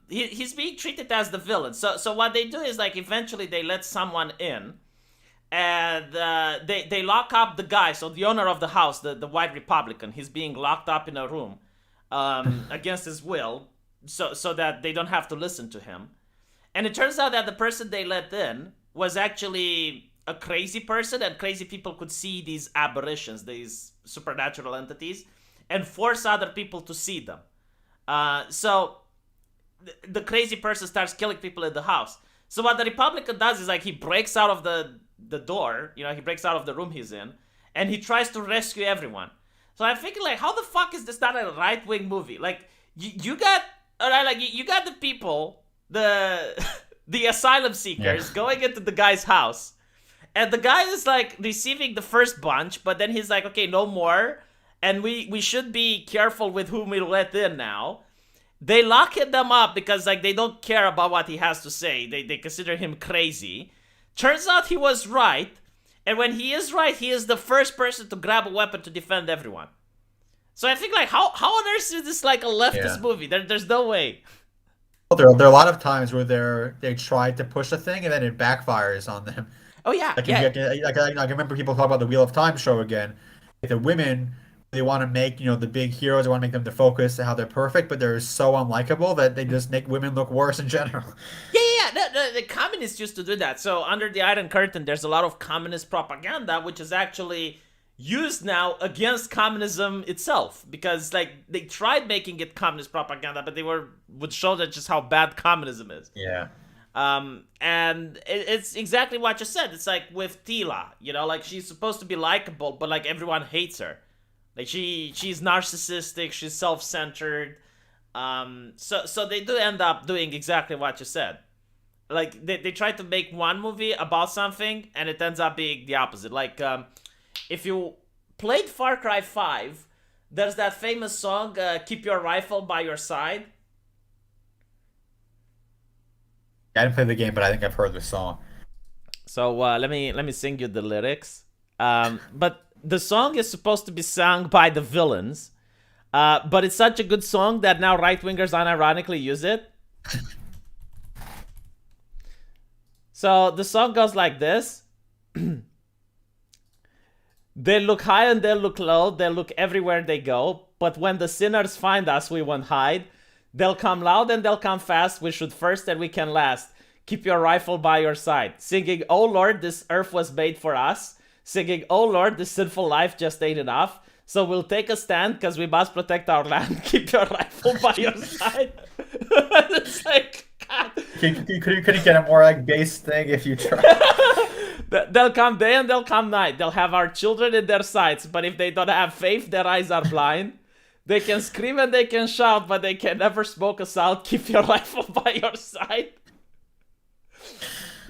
he's being treated as the villain. So what they do is like eventually they let someone in, and they lock up the guy. So the owner of the house, the white Republican, he's being locked up in a room against his will, so that they don't have to listen to him. And it turns out that the person they let in was actually a crazy person, and crazy people could see these aberrations, these supernatural entities, and force other people to see them. So the crazy person starts killing people in the house. So what the Republican does is like he breaks out of the door, he breaks out of the room he's in, and he tries to rescue everyone. So I'm thinking like, how the fuck is this not a right-wing movie? Like you got, all right, like you got the people, the asylum seekers going into the guy's house, and the guy is like receiving the first bunch, but then he's like, okay, no more, and we should be careful with whom we let in now. They lock them up because like they don't care about what he has to say. They consider him crazy. Turns out he was right, and when he is right, he is the first person to grab a weapon to defend everyone. So I think like how on earth is this like a leftist movie? There's no way.
Well, there are a lot of times where they try to push a thing and then it backfires on them.
Oh yeah,
Like,
yeah.
I remember people talk about the Wheel of Time show again. Like, the women, they want to make the big heroes. They want to make them the focus, how they're perfect, but they're so unlikable that they just make women look worse in general.
Yeah. The communists used to do that. So under the Iron Curtain, there's a lot of communist propaganda, which is actually used now against communism itself, because like they tried making it communist propaganda, but they would show that just how bad communism is.
Yeah.
And it's exactly what you said. It's like with Tila, like she's supposed to be likable, but like everyone hates her. Like she's narcissistic, she's self-centered. So they do end up doing exactly what you said. Like they try to make one movie about something, and it ends up being the opposite. Like if you played Far Cry 5, there's that famous song, "Keep Your Rifle by Your Side."
I didn't play the game, but I think I've heard the song.
So let me sing you the lyrics. But the song is supposed to be sung by the villains, but it's such a good song that now right-wingers unironically use it. So the song goes like this. They look high and they look low, they look everywhere they go, but when the sinners find us, we won't hide. They'll come loud and they'll come fast, we shoot first and we can last. Keep your rifle by your side. Singing, oh Lord, this earth was made for us. Singing, oh Lord, this sinful life just ain't enough. So we'll take a stand because we must protect our land. Keep your rifle by your side. It's like, God.
Could you get a more like base thing if you try?
They'll come day and they'll come night. They'll have our children in their sights, but if they don't have faith, their eyes are blind. They can scream and they can shout, but they can never smoke us out. Keep your rifle by your side.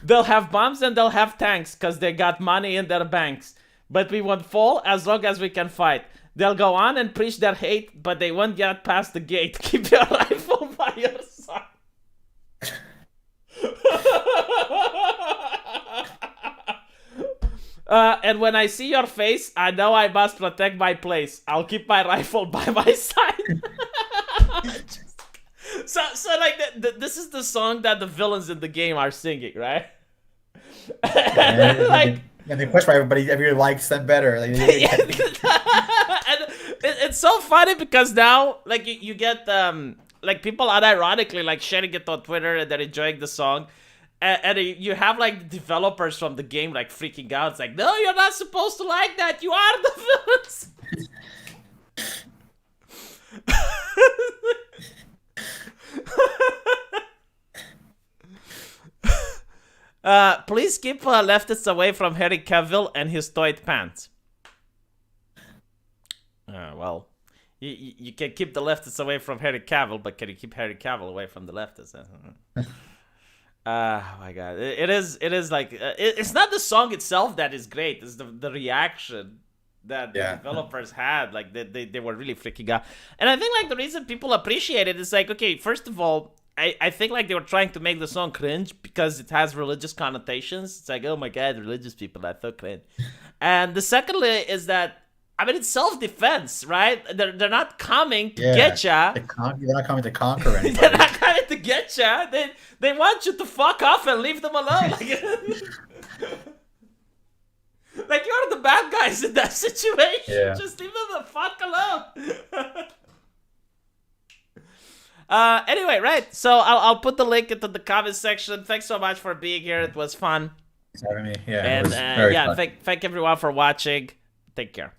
They'll have bombs and they'll have tanks because they got money in their banks. But we won't fall as long as we can fight. They'll go on and preach their hate, but they won't get past the gate. Keep your rifle by your side. And when I see your face, I know I must protect my place. I'll keep my rifle by my side. so like, this is the song that the villains in the game are singing, right?
Like, and they push for everybody. Everybody likes them better. Like,
and it's so funny because now, like, you get like people unironically like sharing it on Twitter and they're enjoying the song. And you have like the developers from the game like freaking out. It's like, no, you're not supposed to like that. You are the villains. Please keep leftists away from Henry Cavill and his toy pants. Well, you can keep the leftists away from Henry Cavill, but can you keep Henry Cavill away from the leftists? Oh my God, it is like it's not the song itself that is great. It's the reaction that the developers had. Like they were really freaking out. And I think like the reason people appreciate it is like, okay, first of all, I think like they were trying to make the song cringe because it has religious connotations. It's like, oh my God, religious people, that's so cringe. And the secondly is that I mean, it's self-defense, right? They're not coming to
Yeah.
get ya.
They're not coming to conquer
They're
anybody.
not coming to get ya. They want you to fuck off and leave them alone. Like you're the bad guys in that situation.
Yeah.
Just leave them the fuck alone. Anyway, right. So I'll put the link into the comment section. Thanks so much for being here. It was fun.
Thanks for having me. Yeah, it
And
was very
yeah,
fun.
thank everyone for watching. Take care.